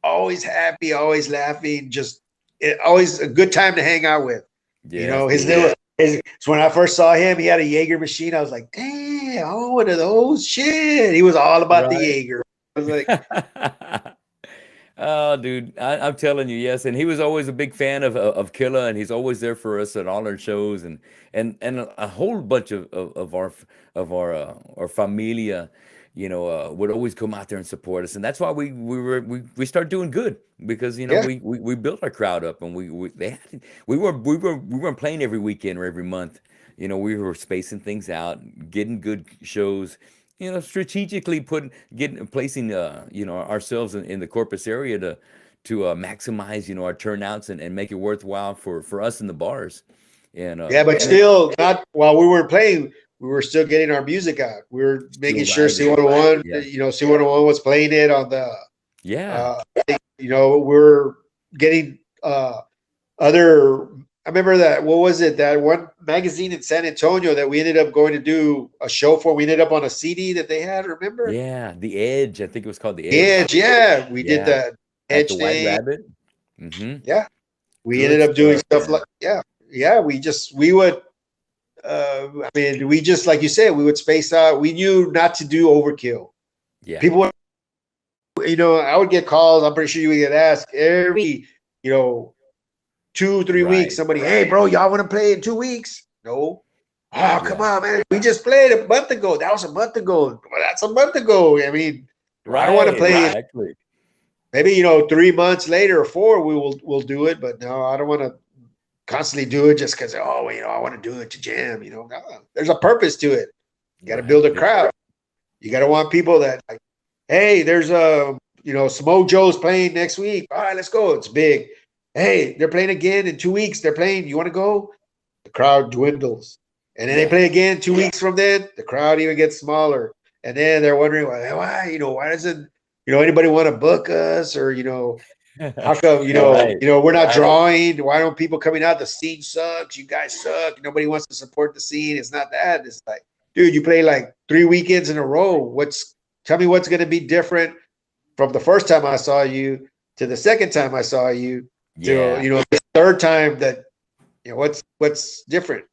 always happy, always laughing, always a good time to hang out with. Yes, His dude. new. So when I first saw him, he had a Jaeger machine. I was like, damn, oh, one of those shit. He was all about the Right. Jaeger. I was like, Oh, dude, I'm telling you, yes. And he was always a big fan of Killa, and he's always there for us at all our shows, and a whole bunch of our familia, would always come out there and support us, and that's why we start doing good because yeah, we built our crowd up, and we weren't playing every weekend or every month. We were spacing things out, getting good shows, strategically placing ourselves in the Corpus area to maximize our turnouts and make it worthwhile for us in the bars. And yeah, but still, not while we weren't playing, we were still getting our music out. We were making sure still C101, yeah, C101 was playing it on the, yeah, we're getting other. I remember that. What was it? That one magazine in San Antonio that we ended up going to do a show for. We ended up on a CD that they had. Remember? yeah. The Edge, I think it was called The Edge. Edge. Yeah, we did Yeah, the at the Edge White thing. Rabbit. Mm-hmm. Yeah, we Good ended up doing stuff, stuff man. like yeah. We would. I mean, we just like you said, we would space out. We knew not to do overkill. Yeah, People would, I would get calls. I'm pretty sure you would get asked every, you know, 2-3 weeks. right. Somebody, hey, bro, y'all want to play in 2 weeks? No. Oh, come Yeah, on, man. We just played a month ago. That was a month ago. Well, that's a month ago. I mean, I don't want to right. play. Exactly. Maybe 3 months later or 4, we'll do it. But no, I don't want to constantly do it just because I want to do it to jam. No, there's a purpose to it. You got to Right. build a crowd. You got to want people that like, hey, there's a Smo Joe's playing next week. All right, let's go. It's big. Hey, they're playing again in 2 weeks. They're playing. You want to go? The crowd dwindles, and then they Yeah. play again 2 weeks from then. The crowd even gets smaller, and then they're wondering why doesn't anybody want to book us, or how come Right. we're not drawing? Why don't people coming out? The scene sucks. You guys suck. Nobody wants to support the scene. It's not that. It's like, dude, you play like 3 weekends in a row. Tell me what's going to be different from the first time I saw you to the second time I saw you Yeah. to the third time that what's different.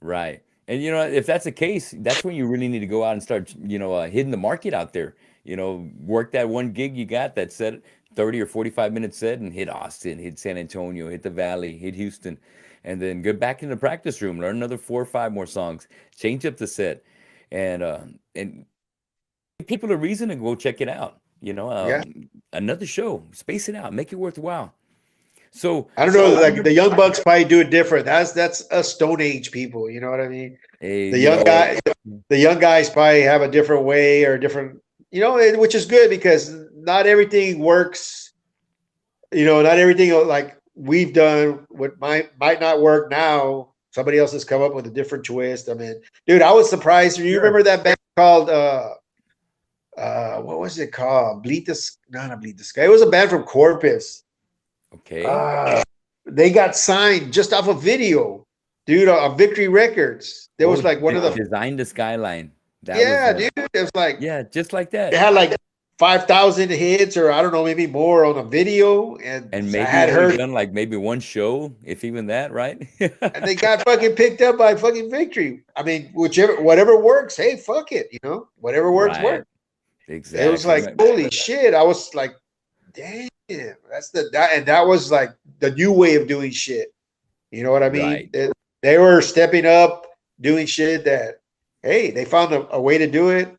Right. And if that's the case, that's when you really need to go out and start, hitting the market out there. Work that one gig you got that set 30 or 45 minute set and hit Austin, hit San Antonio, hit the Valley, hit Houston, and then get back in the practice room, learn another 4 or 5 more songs, change up the set, and give people a reason to go check it out. Yeah. Another show, space it out, make it worthwhile. So I don't know, like the young bucks probably do it different. That's us Stone Age people, you know what I mean? The young guys probably have a different way or different, which is good because not everything works. Not everything like we've done what might not work now. Somebody else has come up with a different twist. I mean, dude, I was surprised. You remember that band called what was it called? Not Bleed the Sky. It was a band from Corpus. Okay. They got signed just off a video, dude, on Victory Records. There was like one of the Design the Skyline. dude. It was like just like that. They had like 5,000 hits, or I don't know, maybe more on a video, and maybe I had heard done like maybe one show, if even that, right? and they got fucking picked up by fucking Victory. I mean, whatever works. Hey, fuck it, whatever works, Right. works. Exactly. It was like, holy shit! I was like, damn, and that was like the new way of doing shit. You know what I mean? Right. They were stepping up, doing shit that, hey, they found a way to do it.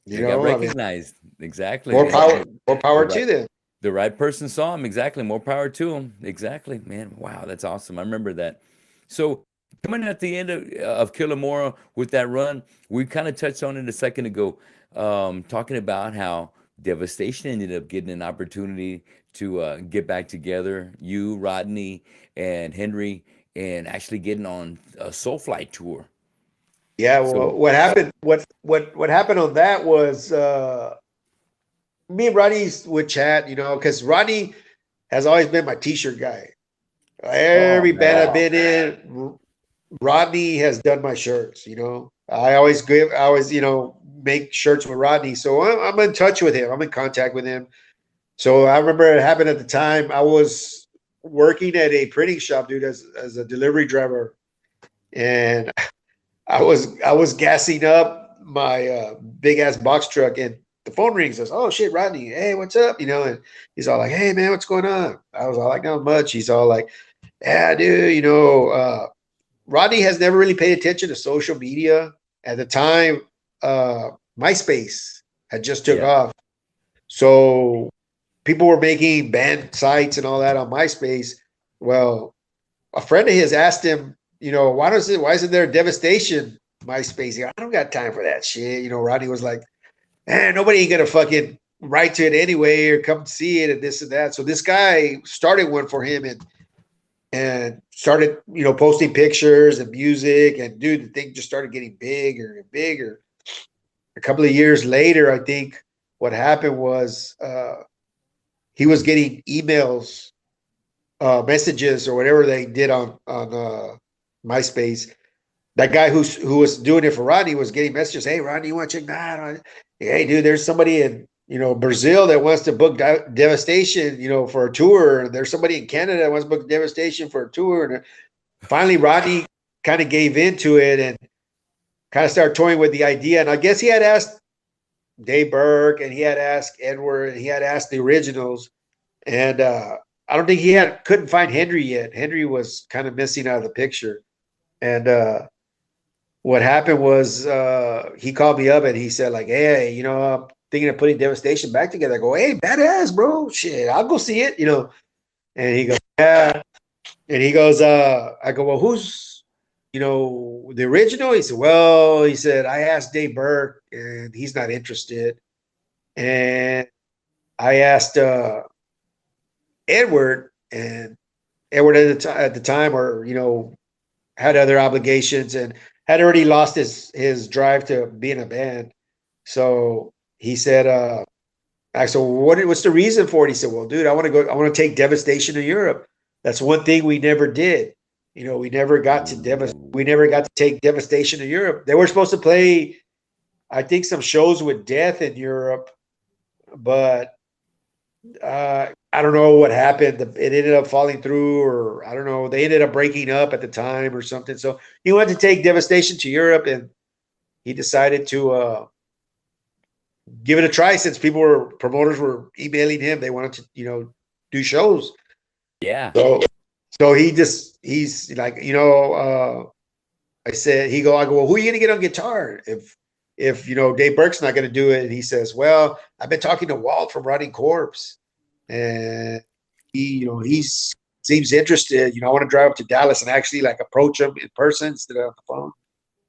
You They got know, I mean, recognized. Exactly. more The power right to them. the right person saw him. Exactly. More power to him. Exactly. Man, wow, that's awesome. I remember that. So coming at the end of Killamora with that run, we kind of touched on it a second ago, talking about how Devastation ended up getting an opportunity to get back together. You, Rodney, and Henry, and actually getting on a Soulfly tour. Yeah. Well, So, what happened? What happened on that was me and Rodney would chat. You know, because Rodney has always been my T-shirt guy. oh Every band I've man, been in, Rodney has done my shirts. You know, I always, make shirts with Rodney. So I'm in touch with him. I'm in contact with him. So I remember it happened at the time. I was working at a printing shop, dude, as a delivery driver, and I was gassing up my big ass box truck, and the phone rings. I says, "Oh shit, Rodney, hey, what's up?" You know, and he's all like, "Hey man, what's going on?" I was all like, "Not much." He's all like, "Yeah, dude, Rodney has never really paid attention to social media at the time. MySpace had just took yeah, off, so people were making band sites and all that on MySpace. Well, a friend of his asked him, why isn't there Devastation MySpace? I don't got time for that shit. Rodney was like, man, nobody ain't gonna fucking write to it anyway or come see it and this and that. So this guy started one for him and started, posting pictures and music, and dude, the thing just started getting bigger and bigger. A couple of years later, I think what happened was he was getting emails, messages, or whatever they did on MySpace. That guy who was doing it for Rodney was getting messages. Hey, Rodney, you want to check that out? Hey, dude, there's somebody in Brazil that wants to book Devastation, for a tour. There's somebody in Canada that wants to book Devastation for a tour. And finally, Rodney kind of gave into it and kind of started toying with the idea. And I guess he had asked Dave Burke, and he had asked Edward, and he had asked the originals. And I don't think couldn't find Henry yet. Henry was kind of missing out of the picture. And what happened was he called me up and he said, like, hey, I'm thinking of putting Devastation back together. I go, hey, badass, bro. Shit, I'll go see it. And he goes, yeah. And he goes, I go, well, who's, the original? He said, well, I asked Dave Burke and he's not interested. And I asked Edward, and Edward at the time, or had other obligations and had already lost his drive to be in a band. So he said, I said, well, what's the reason for it? He said, well, dude, I want to take Devastation to Europe. That's one thing we never did. ooh, We never got to take Devastation to Europe. They were supposed to play, I think, some shows with Death in Europe, but I don't know what happened. It ended up falling through, or I don't know. They ended up breaking up at the time or something. So he wanted to take Devastation to Europe, and he decided to give it a try since promoters were emailing him. They wanted to, do shows. yeah, So he's like, I go, well, who are you going to get on guitar if Dave Burke's not going to do it? And he says, well, I've been talking to Walt from Running Corpse, and he seems interested. I want to drive up to Dallas and actually like approach him in person instead of on the phone.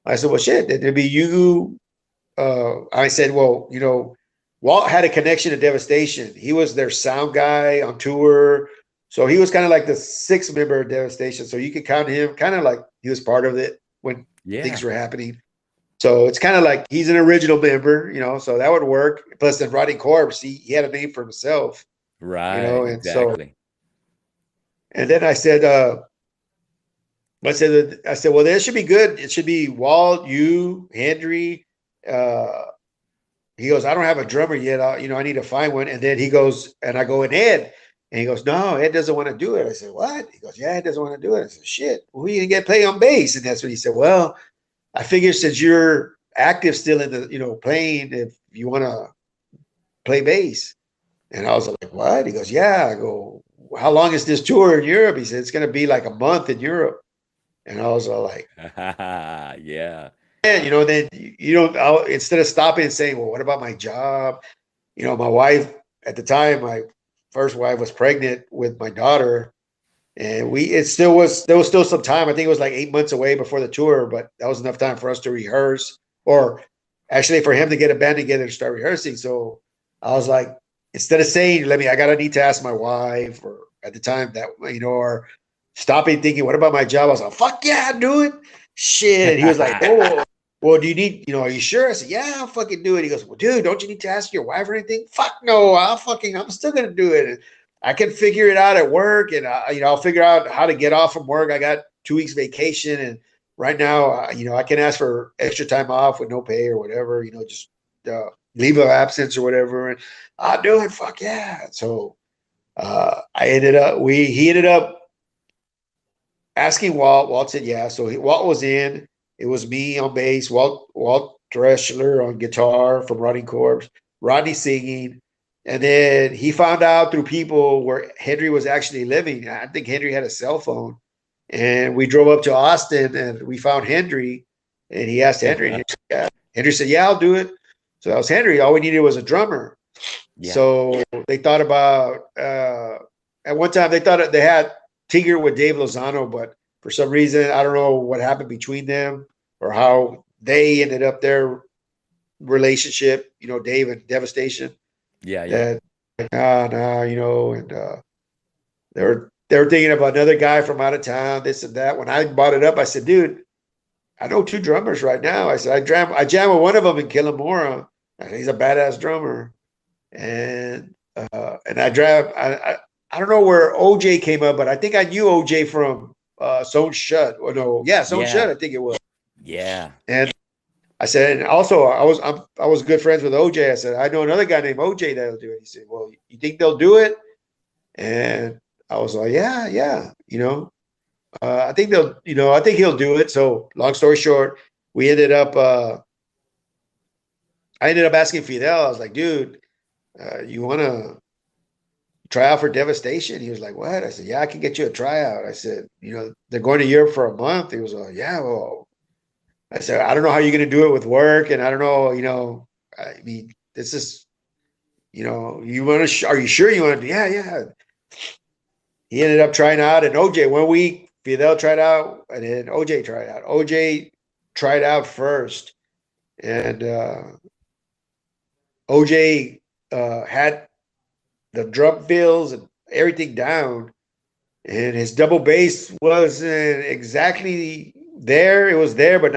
I said, well, shit, it'd be you. I said, well, Walt had a connection to Devastation. He was their sound guy on tour. So he was kind of like the sixth member of Devastation. So you could count him kind of like he was part of it when things yeah. were happening. So it's kind of like he's an original member, so that would work. Plus, then Roddy Corpse, he had a name for himself, Right, and so, exactly. and then I said, well, that should be good. It should be Walt, you, Henry. Uh, he goes, I don't have a drummer yet. I need to find one. And then he goes, and I go, and Ed. And he goes, no, Ed doesn't want to do it. I said, what? He goes, yeah, Ed doesn't want to do it. I said, shit, who are you going to get play on bass? And that's what he said. Well, I figure since you're active still in the, playing, if you want to play bass. And I was like, what? He goes, yeah. I go, how long is this tour in Europe? He said, it's going to be like a month in Europe. And I was all like, Yeah. man, then you don't, instead of stopping and saying, well, what about my job? My wife at the time, my first wife was pregnant with my daughter. And there was still some time. I think it was like 8 months away before the tour, but that was enough time for us to rehearse, or actually for him to get a band together to start rehearsing. So I was like, instead of saying, I gotta need to ask my wife, or at the time that, or stopping thinking, what about my job? I was like, fuck yeah, do it. Shit. And he was like, oh, well, do you need, are you sure? I said, yeah, I'll fucking do it. He goes, well, dude, don't you need to ask your wife or anything? Fuck no, I'm still gonna do it. I can figure it out at work, and I'll figure out how to get off from work. I got 2 weeks vacation, and right now, I can ask for extra time off with no pay or whatever. Just leave of absence or whatever, and I'll do it. Fuck yeah! So he ended up asking Walt. Walt said yeah. So Walt was in. It was me on bass, Walt Dreschler on guitar from Rotting Corpse, Rodney singing. And then he found out through people where Henry was actually living. I think Henry had a cell phone. And we drove up to Austin and we found Henry. And he asked Henry. And Henry said, yeah, I'll do it. So that was Henry. All we needed was a drummer. Yeah. So they thought about, at one time, they thought they had Tigger with Dave Lozano, but for some reason, I don't know what happened between them or how they ended up their relationship, Dave and Devastation. Yeah. That and they were thinking of another guy from out of town, this and that. When I brought it up, I said, dude, I know 2 drummers right now. I said, I jam with one of them in Killamora, and he's a badass drummer. And I don't know where OJ came up, but I think I knew OJ from Sewn Shut. Or no, yeah, Sewn Shut, I think it was. Yeah. And I said, and also I was good friends with OJ. I said, I know another guy named OJ that'll do it. He said, well, you think they'll do it? And I was like, yeah. I think I think he'll do it. So long story short, I ended up asking Fidel. I was like, dude, you want to try out for Devastation? He was like, what? I said, yeah, I can get you a tryout. I said, they're going to Europe for a month. He was like, yeah, well, I said, I don't know how you're going to do it with work. And I don't know, I mean, this is, you want to, are you sure you want to do? Yeah. He ended up trying out, and OJ, 1 week, Fidel tried out, and then OJ tried out. OJ tried out first, and OJ had the drum fills and everything down, and his double bass wasn't exactly there. It was there, but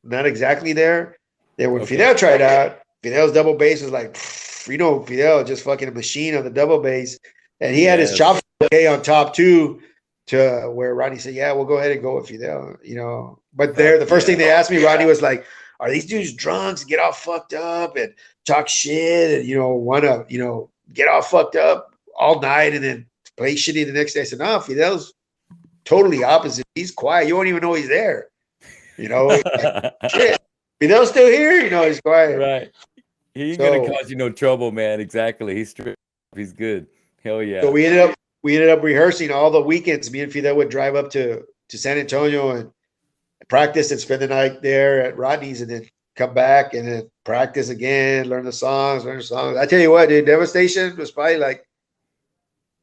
not exactly there. Then when Fidel tried out, Fidel's double bass was like, Fidel just fucking a machine on the double bass, and he had his chop okay on top too, to where Rodney said, yeah, we'll go ahead and go with Fidel, But the first thing they asked me, Rodney was like, are these dudes drunks, get all fucked up and talk shit and, want to, get all fucked up all night and then play shitty the next day? I said, no, Fidel's totally opposite. He's quiet. You won't even know he's there. Shit. Fidel's still here, he's quiet. Right. He ain't gonna cause you no trouble, man. Exactly. He's straight. He's good. Hell yeah. So we ended up rehearsing all the weekends. Me and Fidel would drive up to San Antonio and practice and spend the night there at Rodney's, and then come back and then practice again, learn the songs. I tell you what, dude, Devastation was probably like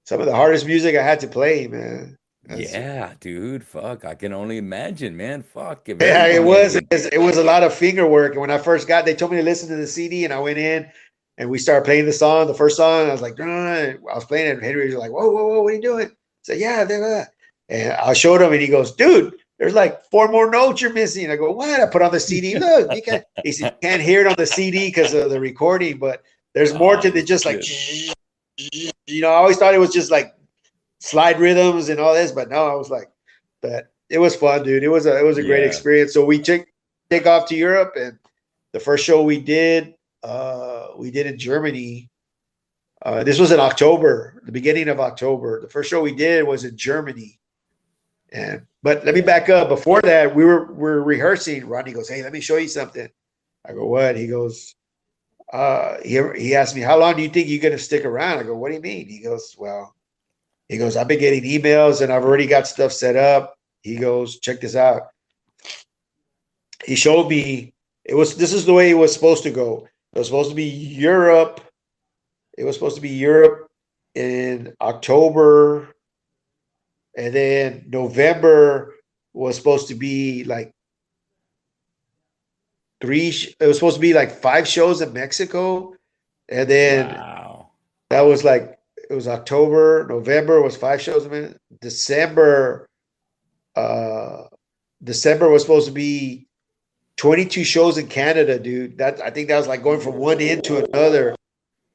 some of the hardest music I had to play, man. Yeah, dude. Fuck. I can only imagine, man. Fuck. Yeah, it was a lot of finger work. And when I first they told me to listen to the CD, and I went in and we started playing the first song. I was like, no. I was playing it, and Henry was like, whoa, what are you doing? I said, yeah. And I showed him, and he goes, dude, there's like 4 more notes you're missing. I go, what? I put on the CD. Look, he said, you can't hear it on the CD because of the recording, but there's more to it, just like, I always thought it was just like slide rhythms and all this, but no, I was like, but it was fun, dude. It was a great experience. So we take off to Europe, and the first show we did in Germany. This was in October, the beginning of October. The first show we did was in Germany. But let me back up. Before that, we're rehearsing. Rodney goes, hey, let me show you something. I go, what? He goes, he asked me, how long do you think you're gonna stick around? I go, what do you mean? He goes, I've been getting emails and I've already got stuff set up. He goes, check this out. He showed me this is the way it was supposed to go. It was supposed to be Europe. It was supposed to be Europe in October, and then November was supposed to be like it was supposed to be like 5 shows in Mexico, and then Wow. that was like it was October. November was 5 shows in December. December was supposed to be 22 shows in Canada, dude. I think that was like going from one end to another.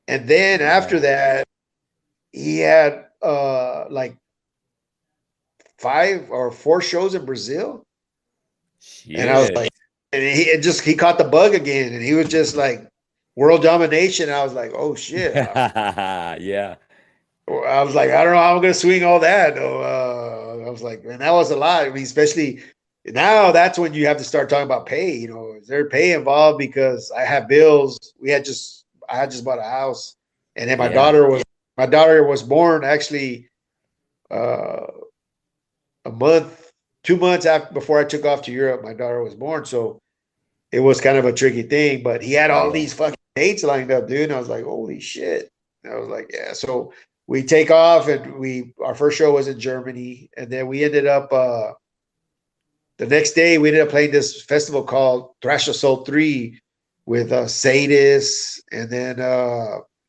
And then after that, he had like 5 or 4 shows in Brazil. Shit. And I was like, and he caught the bug again, and he was just like world domination. I was like, oh shit. Yeah. I was like, I don't know how I'm gonna swing all that. I was like, man, that was a lot. I mean, especially now, that's when you have to start talking about pay. You know, is there pay involved? Because I have bills. I had just bought a house, and then my Yeah. daughter was born actually a month, 2 months after before I took off to Europe. My daughter was born, so it was kind of a tricky thing. But he had all Yeah. these fucking dates lined up, dude. And I was like, holy shit. And I was like, yeah. So we take off, and our first show was in Germany, and then we ended up. The next day, we ended up playing this festival called Thrash Assault 3 with Sadis, and then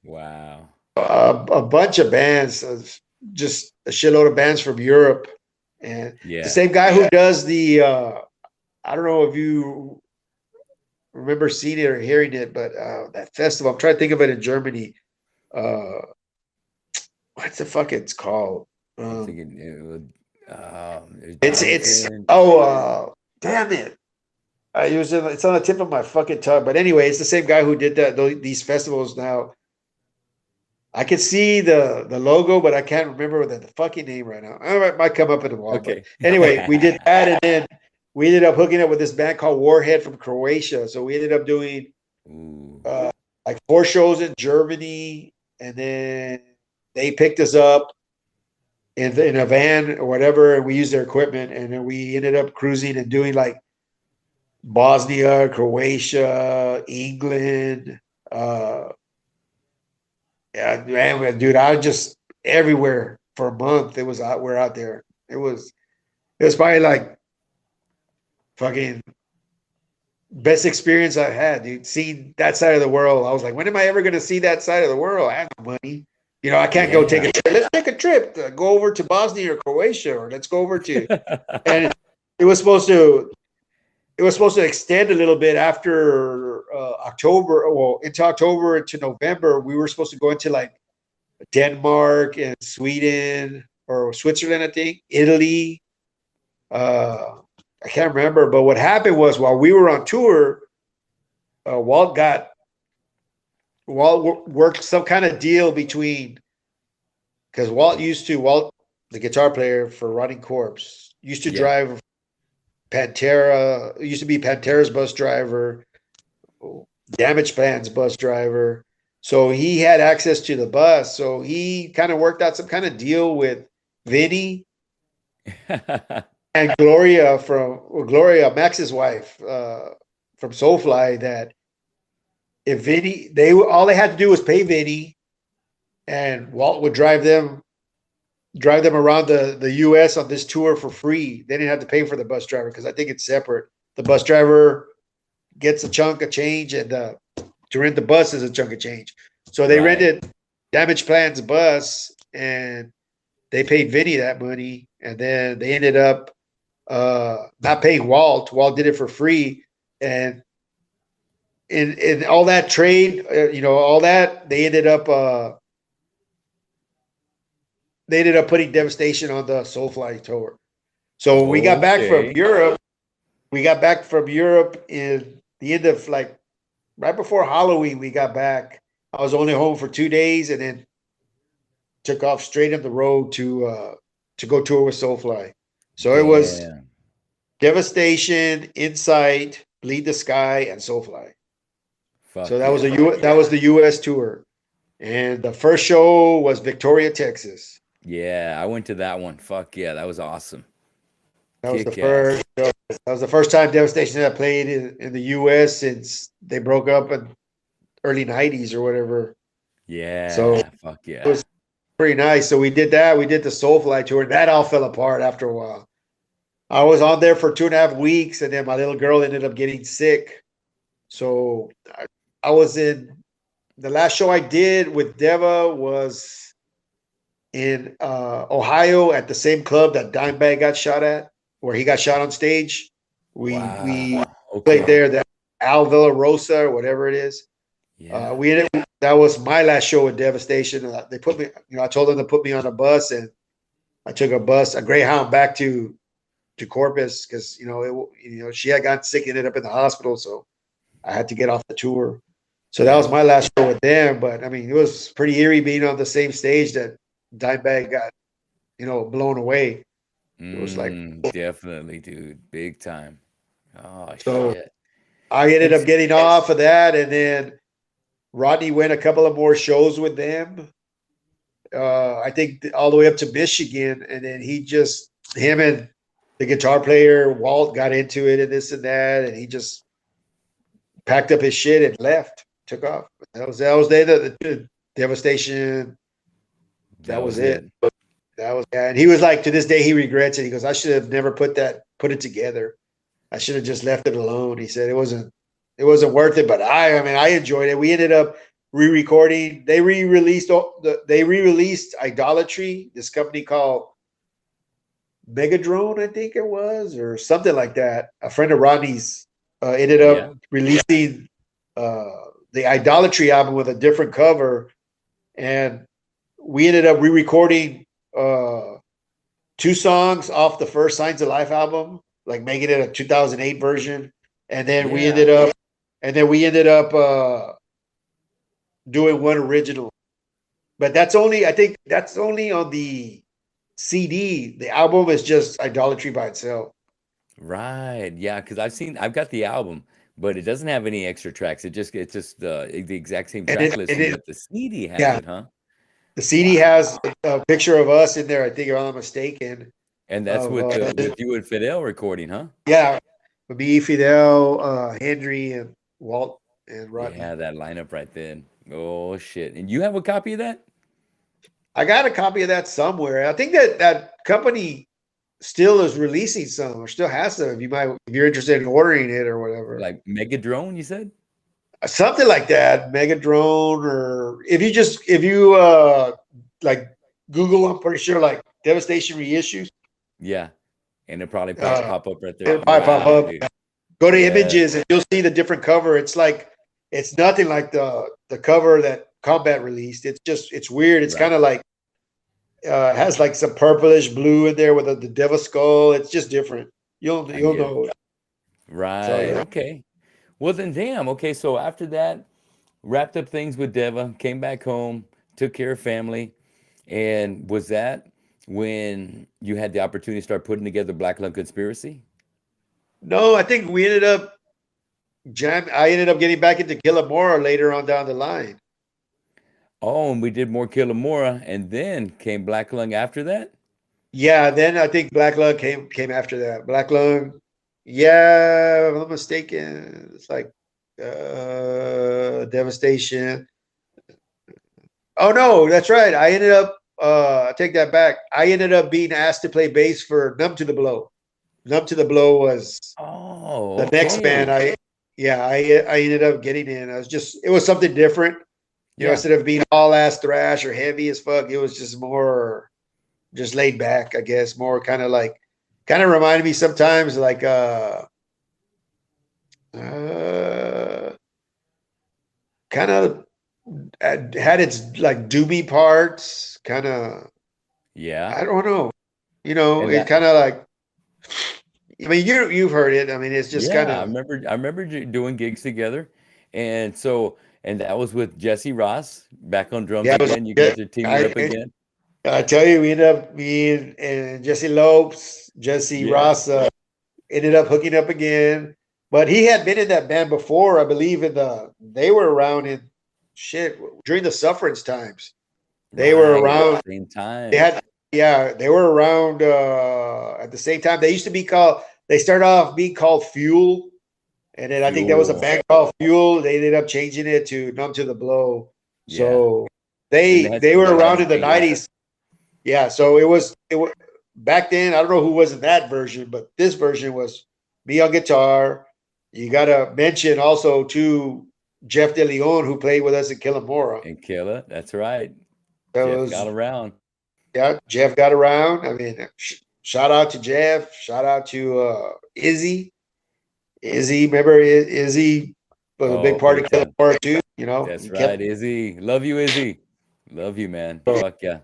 Wow. a bunch of bands, just a shitload of bands from Europe. And Yeah. the same guy who does I don't know if you remember seeing it or hearing it, but that festival, I'm trying to think of it in Germany. What's the fuck it's called? I'm thinking it would. It's damn it. It's on the tip of my fucking tongue. But anyway, it's the same guy who did these festivals now. I can see the logo, but I can't remember the fucking name right now. It might come up in a while. Okay. But anyway, we did that, and then we ended up hooking up with this band called Warhead from Croatia. So we ended up doing like 4 shows in Germany, and then they picked us up in a van or whatever, and we used their equipment, and then we ended up cruising and doing like Bosnia, Croatia, England. Yeah, man, dude, I was just everywhere for a month. We're out there. It was probably like fucking best experience I've had, dude. Seeing that side of the world. I was like, when am I ever gonna see that side of the world? I have no money. You know, I can't go take a trip. Let's take a trip to go over to Bosnia or Croatia, or let's go over to. And it was supposed to extend a little bit after October. Well, into October into November, we were supposed to go into like Denmark and Sweden or Switzerland, I think, Italy. I can't remember, but what happened was while we were on tour, Walt worked some kind of deal between, because Walt, the guitar player for Rotting Corpse, used to drive Pantera, used to be Pantera's bus driver, Damage Plan's bus driver. So he had access to the bus. So he kind of worked out some kind of deal with Vinny and Gloria, Max's wife, from Soulfly, that if Vinny, all they had to do was pay Vinny, and Walt would drive them around the US on this tour for free. They didn't have to pay for the bus driver, because I think it's separate. The bus driver gets a chunk of change, and to rent the bus is a chunk of change. So they rented Damage Plan's bus, and they paid Vinny that money, and then they ended up not paying Walt. Walt did it for free, and in all that trade, all that, they ended up putting Devastation on the Soulfly tour. So we got back from Europe. We got back from Europe in the end of like right before Halloween. We got back. I was only home for 2 days, and then took off straight up the road to go tour with Soulfly. So it was Devastation, Insight, Bleed the Sky, and Soulfly. So Fuck that was yeah. that was the U.S. tour, and the first show was Victoria, Texas. Yeah, I went to that one. Fuck yeah, that was awesome. That was the Kick ass. first. That was the first time Devastation had played in the U.S. since they broke up in early '90s or whatever. So it Yeah, fuck yeah. was pretty nice. So we did that. We did the Soulfly tour. That all fell apart after a while. I was on there for 2.5 weeks, and then my little girl ended up getting sick. So I was in the last show I did with Deva was in Ohio at the same club that Dimebag got shot at, where he got shot on stage. We Wow. played Okay. there, that Al Villarosa or whatever it is. Yeah. We ended, that was my last show with Devastation. They put me, I told them to put me on a bus, and I took a Greyhound back to Corpus because she had gotten sick, ended up in the hospital, so I had to get off the tour. So that was Yeah. my last show with them. But I mean, it was pretty eerie being on the same stage that Dimebag got, blown away. It was like, Definitely, dude. Big time. Oh so shit. I ended And up getting off of that, and then Rodney went a couple of more shows with them. I think all the way up to Michigan, and then him and the guitar player Walt got into it and this and that, and he just packed up his shit and left, took off. That was the Devastation. that That was was it. it. That was, and he was like, to this day he regrets it. He goes, I should have never put it together. I should have just left it alone. He said it wasn't worth it, but I mean I enjoyed it. We ended up re-recording. They re-released Idolatry, this company called Megadrone, I think it was, or something like that. A friend of Rodney's ended Yeah. up releasing the Idolatry album with a different cover, and we ended up re-recording uh, two songs off the first Signs of Life album, like making it a 2008 version, and then we Yeah. ended up, doing one original. But I think that's only on the CD. The album is just Idolatry by itself. Right. Yeah, because I've got the album, but it doesn't have any extra tracks. It's just the exact same And track it, listing, it but the CD has yeah, it, huh? the CD has Wow. a picture of us in there. I think, if I'm not mistaken. And that's Of with you and Fidel recording, huh? yeah, me, Fidel, Henry, and Walt and Rodney. Yeah, that lineup right then. Oh shit. And you have a copy of that? I got a copy of that somewhere. I think that company still is releasing some, or still has some. If you're interested in ordering it or whatever, Like Mega Drone, you said? something like that, Megadrone, or if you like Google, I'm pretty sure like Devastation reissues. Yeah. And it probably Uh, pop up right there. it'll probably pop Wow, up. dude. Go to Yeah, images and you'll see the different cover. It's nothing like the cover that Combat released. It's weird. It's right. kind of like has like some purplish blue in there with the devil skull. It's just different. I You'll get it. know. So Right. yeah. Okay. Well then damn. Okay, so after that, wrapped up things with Deva, came back home, took care of family, and was that when you had the opportunity to start putting together Black Lung Conspiracy? No, I think we ended up I ended up getting back into Killamora later on down the line. Oh, and we did more Killamora, and then came Black Lung after that? Yeah, then I think Black Lung came after that. Black Lung, yeah, if I'm not mistaken. It's like Devastation. Oh no, that's right. I ended up I take that back. I ended up being asked to play bass for Numb to the Blow. Numb to the Blow was Oh, the next band. okay. I ended up getting in. It was something different. Yeah, Instead of being all ass thrash or heavy as fuck, it was just more just laid back, I guess. More kind of reminded me sometimes like uh kind of had its like doomy parts, kind of, yeah. I don't know. And It that kind of like, I mean, you've heard it. I mean, it's just kind Yeah, I of, remember I remember doing gigs together. And that was with Jesse Ross back on drums yeah, it was, again. You yeah, guys are teaming up again. I tell you, we ended up, me and Jesse Lopes, Jesse Yeah. Ross, ended up hooking up again. But he had been in that band before, I believe. They were around in shit during the Sufferance times. They were Right. around. Same They time. had, yeah, they were around at the same time. They used to be called. They started off being called Fuel, and then I think there was a Fuel. band called Fuel. They ended up changing it to Numb to the Blow. Yeah. So Then they had they some were good around ass in the singers. '90s. Yeah, so it was back then. I don't know who was in that version, but this version was me on guitar. You gotta mention also too Jeff De Leon, who played with us in Killamora. And Killer. That's right. That Jeff got was, around. yeah, Jeff got around. I mean, shout out to Jeff. Shout out to Izzy. Izzy, remember Izzy was a big Oh, part of big time. Killamora too. You know, That's he kept. right, Izzy. Love you, Izzy. Love you, man. Fuck yeah.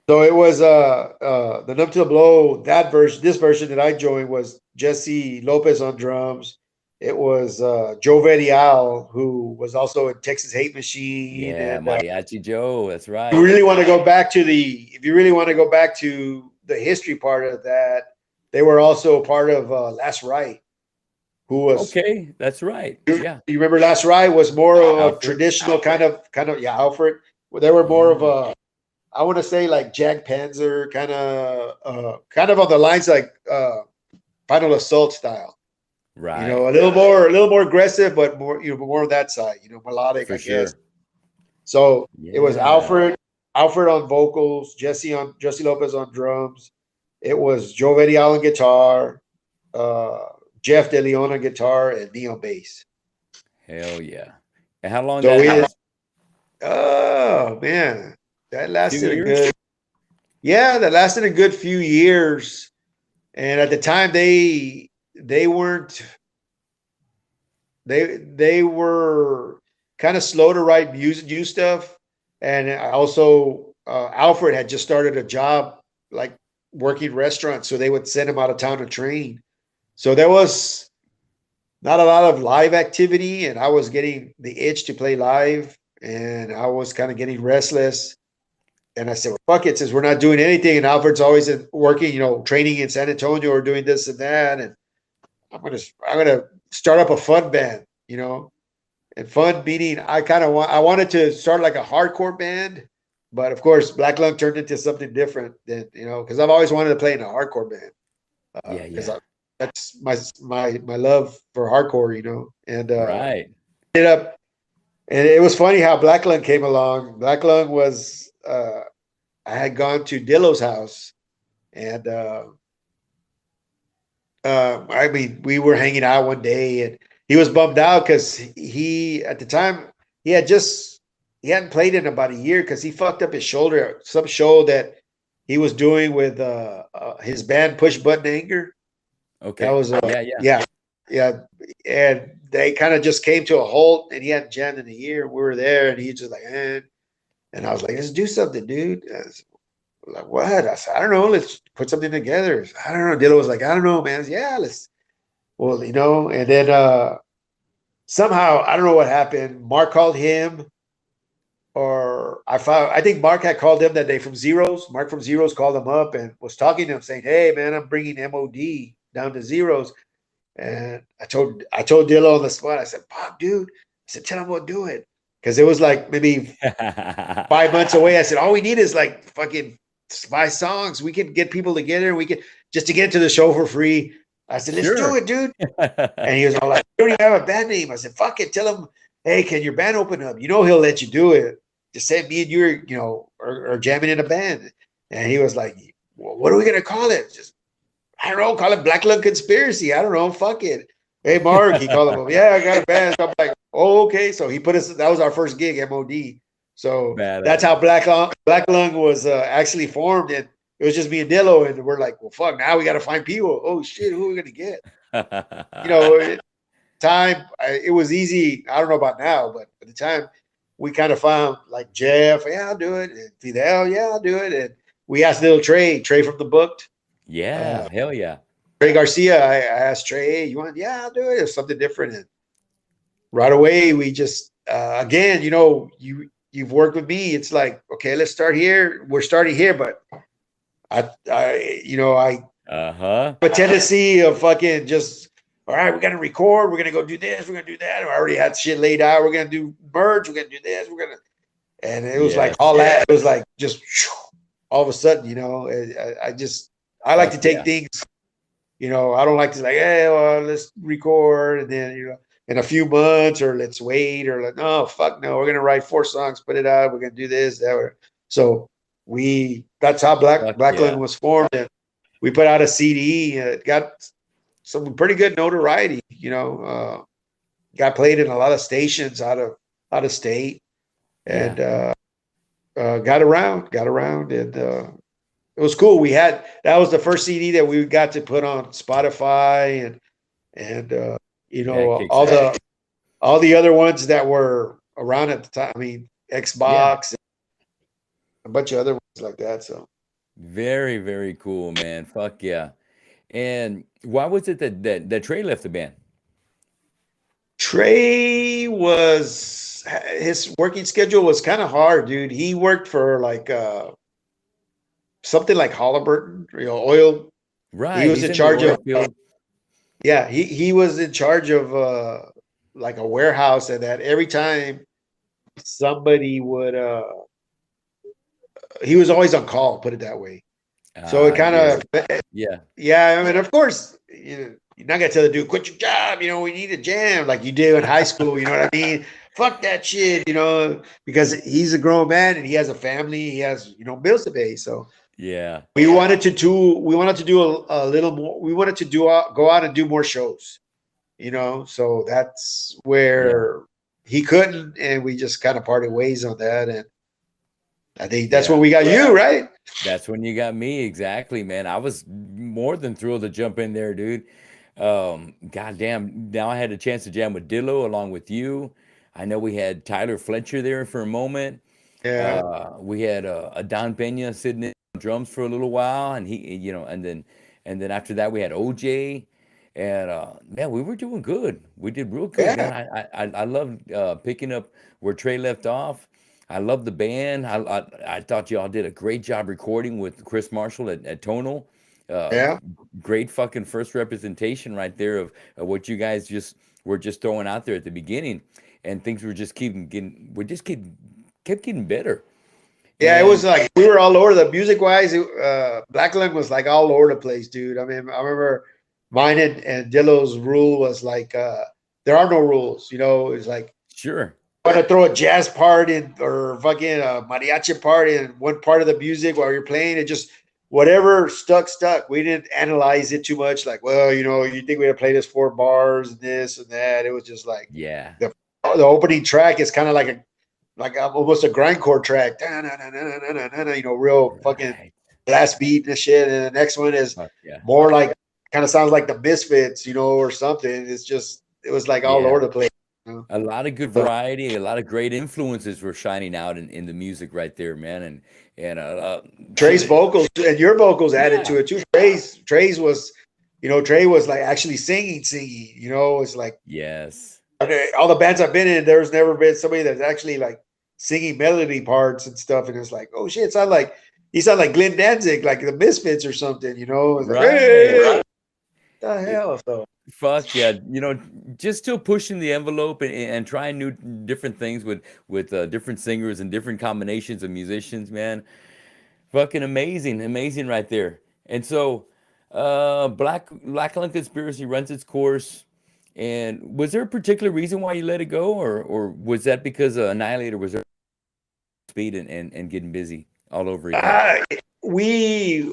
So it was the Numb to the Blow, that version, this version that I joined was Jesse Lopez on drums. It was Joe Verial, who was also in Texas Hate Machine. Yeah, And Mariachi Joe. That's you right. really want to go back to if you really want to go back to the history part of that, they were also part of Last Ride, who was, Okay, that's right. you Yeah. remember Last Ride was more of a Alfred. traditional yeah, Alfred. They were more of Yeah. a, I want to say like Jack Panzer, kind of on the lines like Final Assault style. You know, Right. a little more aggressive, but more, you know, more on that side. You know, melodic, For I guess. sure. So it was Yeah. Alfred on vocals, Jesse Lopez on drums. It was Joe Verial on guitar, uh, Jeff De Leon on guitar, and me on bass. Hell yeah. And how long So that we, last? oh man, that Few lasted a years? good, yeah, that lasted a good few years. And at the time, they weren't they were kind of slow to write music new stuff. And also Alfred had just started a job like working restaurants, so they would send him out of town to train. So there was not a lot of live activity, and I was getting the itch to play live, and I was kind of getting restless. And I said, well, fuck it, since we're not doing anything, and Alfred's always working, you know, training in San Antonio or doing this and that, and I'm gonna start up a fun band, you know. And fun meaning I wanted to start like a hardcore band, but of course Black Lung turned into something different than, you know, because I've always wanted to play in a hardcore band Yeah, because yeah. that's my love for hardcore, you know. And Right. ended up, and it was funny how Black Lung came along. Black Lung was I had gone to Dillo's house, and I mean, we were hanging out one day, and he was bummed out because he at the time he had just he hadn't played in about a year because he fucked up his shoulder at some show that he was doing with his band Push Button Anger. That Okay. was Yeah, yeah. yeah, yeah, and they kind of just came to a halt, and he hadn't jammed in a year. We were there, and he just like, and I was like, let's do something, dude. Like, what? I said, I don't know. Let's put something together. I don't know. Dylan was like, I don't know, man. I said, yeah, let's. Well, you know, and then somehow I don't know what happened. Mark called him, or I think Mark had called him that day from Zeros. Mark from Zeros called him up and was talking to him, saying, "Hey, man, I'm bringing MOD down to Zeros." And I told Dillo on the spot. I said, "Pop, dude." I said, "Tell him we'll do it," because it was like maybe 5 months away. I said, "All we need is like fucking 5 songs. We can get people together. We can just to get to the show for free." I said, "Let's do Sure. it, dude." And he was all like, "We don't even have a band name." I said, "Fuck it. Tell him, hey, can your band open up? You know he'll let you do it. Just say me and you are, you know, are jamming in a band." And he was like, well, "What are we gonna call it?" Just I don't know. Call it Black Lung Conspiracy. I don't know. Fuck it. Hey, Mark. He called him. Yeah, I got a band. So I'm like, oh, okay. So he put us. That was our first gig, MOD. So that's how Badass. Black Lung was actually formed, and it was just me and Dillo, and we're like, well, fuck. Now we got to find people. Oh shit, who are we gonna get? You know, time it was easy. I don't know about now, but at the time we kind of found like Jeff, yeah, I'll do it, and Fidel, yeah, I'll do it, and we asked little Trey from the Booked, Yeah, uh, hell yeah. Trey Garcia. I asked Trey, hey, you want? Yeah, I'll do it. It's something different, and right away we just again, you know, you've worked with me. It's like okay, let's start here. We're starting here, but I you know I Uh-huh. have a tendency of fucking just all right, we're gonna record, we're gonna go do this, we're gonna do that. I already had shit laid out. We're gonna do merge, we're gonna do this, we're gonna, and it was like Yes. all that. It was like just all of a sudden, I like to Fuck take yeah. things, I don't like to like, hey, well, let's record and then in a few months or let's wait or like, no, fuck no, we're gonna write 4 songs, put it out, we're gonna do this, that. So that's how Fuck Blackland yeah. was formed, and we put out a CD. It got some pretty good notoriety. Got played in a lot of stations out of state, Yeah. and got around, and it was cool. That was the first CD that we got to put on Spotify, and Yeah. It kicks all ass. the other ones that were around at the time. I mean, Yeah. Xbox, and a bunch of other ones like that. So Very, very cool, man. Fuck yeah. And why was it that Trey left the band? Trey was his working schedule was kind of hard, dude. He worked for like something like Halliburton, oil. He Right. was He's in in the charge oil of field. yeah, he was in charge of like a warehouse, and that every time somebody would he was always on call, put it that way. So it I kind get of it. Yeah. yeah, I mean, of course, you're not gonna tell the dude, quit your job, we need a jam like you do in high school, you know what I mean? Fuck that shit, because he's a grown man and he has a family, he has, bills to pay. So Yeah. we wanted to do a little more, we wanted to go out and do more shows, so that's Yeah. where he couldn't, and we just kind of parted ways on that. And I think that's when Yeah. we got you, right? That's when you got me. Exactly, man. I was more than thrilled to jump in there, dude. Goddamn. Now I had a chance to jam with Dillo along with you. I know we had Tyler Fletcher there for a moment. Yeah. We had a Don Pena sitting in on drums for a little while, and and then after that we had OJ, and man, we were doing good. We did real good, Yeah. man. I loved picking up where Trey left off. I love the band. I thought y'all did a great job recording with Chris Marshall at Tonal. Uh, Yeah. Great fucking first representation right there of what you guys just were just throwing out there at the beginning, and things were just kept getting better. Yeah, it was And like we were all over the music wise. Blackland was like all over the place, dude. I mean, I remember mine and Dillo's rule was like, there are no rules. It's like sure, want to throw a jazz part in or fucking a mariachi part in one part of the music while you're playing. It just whatever stuck. We didn't analyze it too much. Like, well, you think we're gonna play this 4 bars and this and that. It was just like yeah, the opening track is kind of like almost a grindcore track, real fucking right. blast beat and shit. And the next one is Fuck yeah, more like kind of sounds like the Misfits, or something. It was like all over yeah. the place. You know? A lot of good So variety, a lot of great influences were shining out in the music right there, man. And Trey's vocals and your vocals added yeah, to it too. Trey's was, Trey was like actually singing. It's like yes, all the bands I've been in, there's never been somebody that's actually like singing melody parts and stuff. And it's like, oh shit, he sound like Glenn Danzig, like the Misfits or something. It's like, right. hey, the hell, so Fuck yeah, just still pushing the envelope and trying new different things with different singers and different combinations of musicians, man. Fucking amazing, amazing right there. And so, Blackland Conspiracy runs its course. And was there a particular reason why you let it go, or was that because Annihilator was there speed and getting busy all over again? we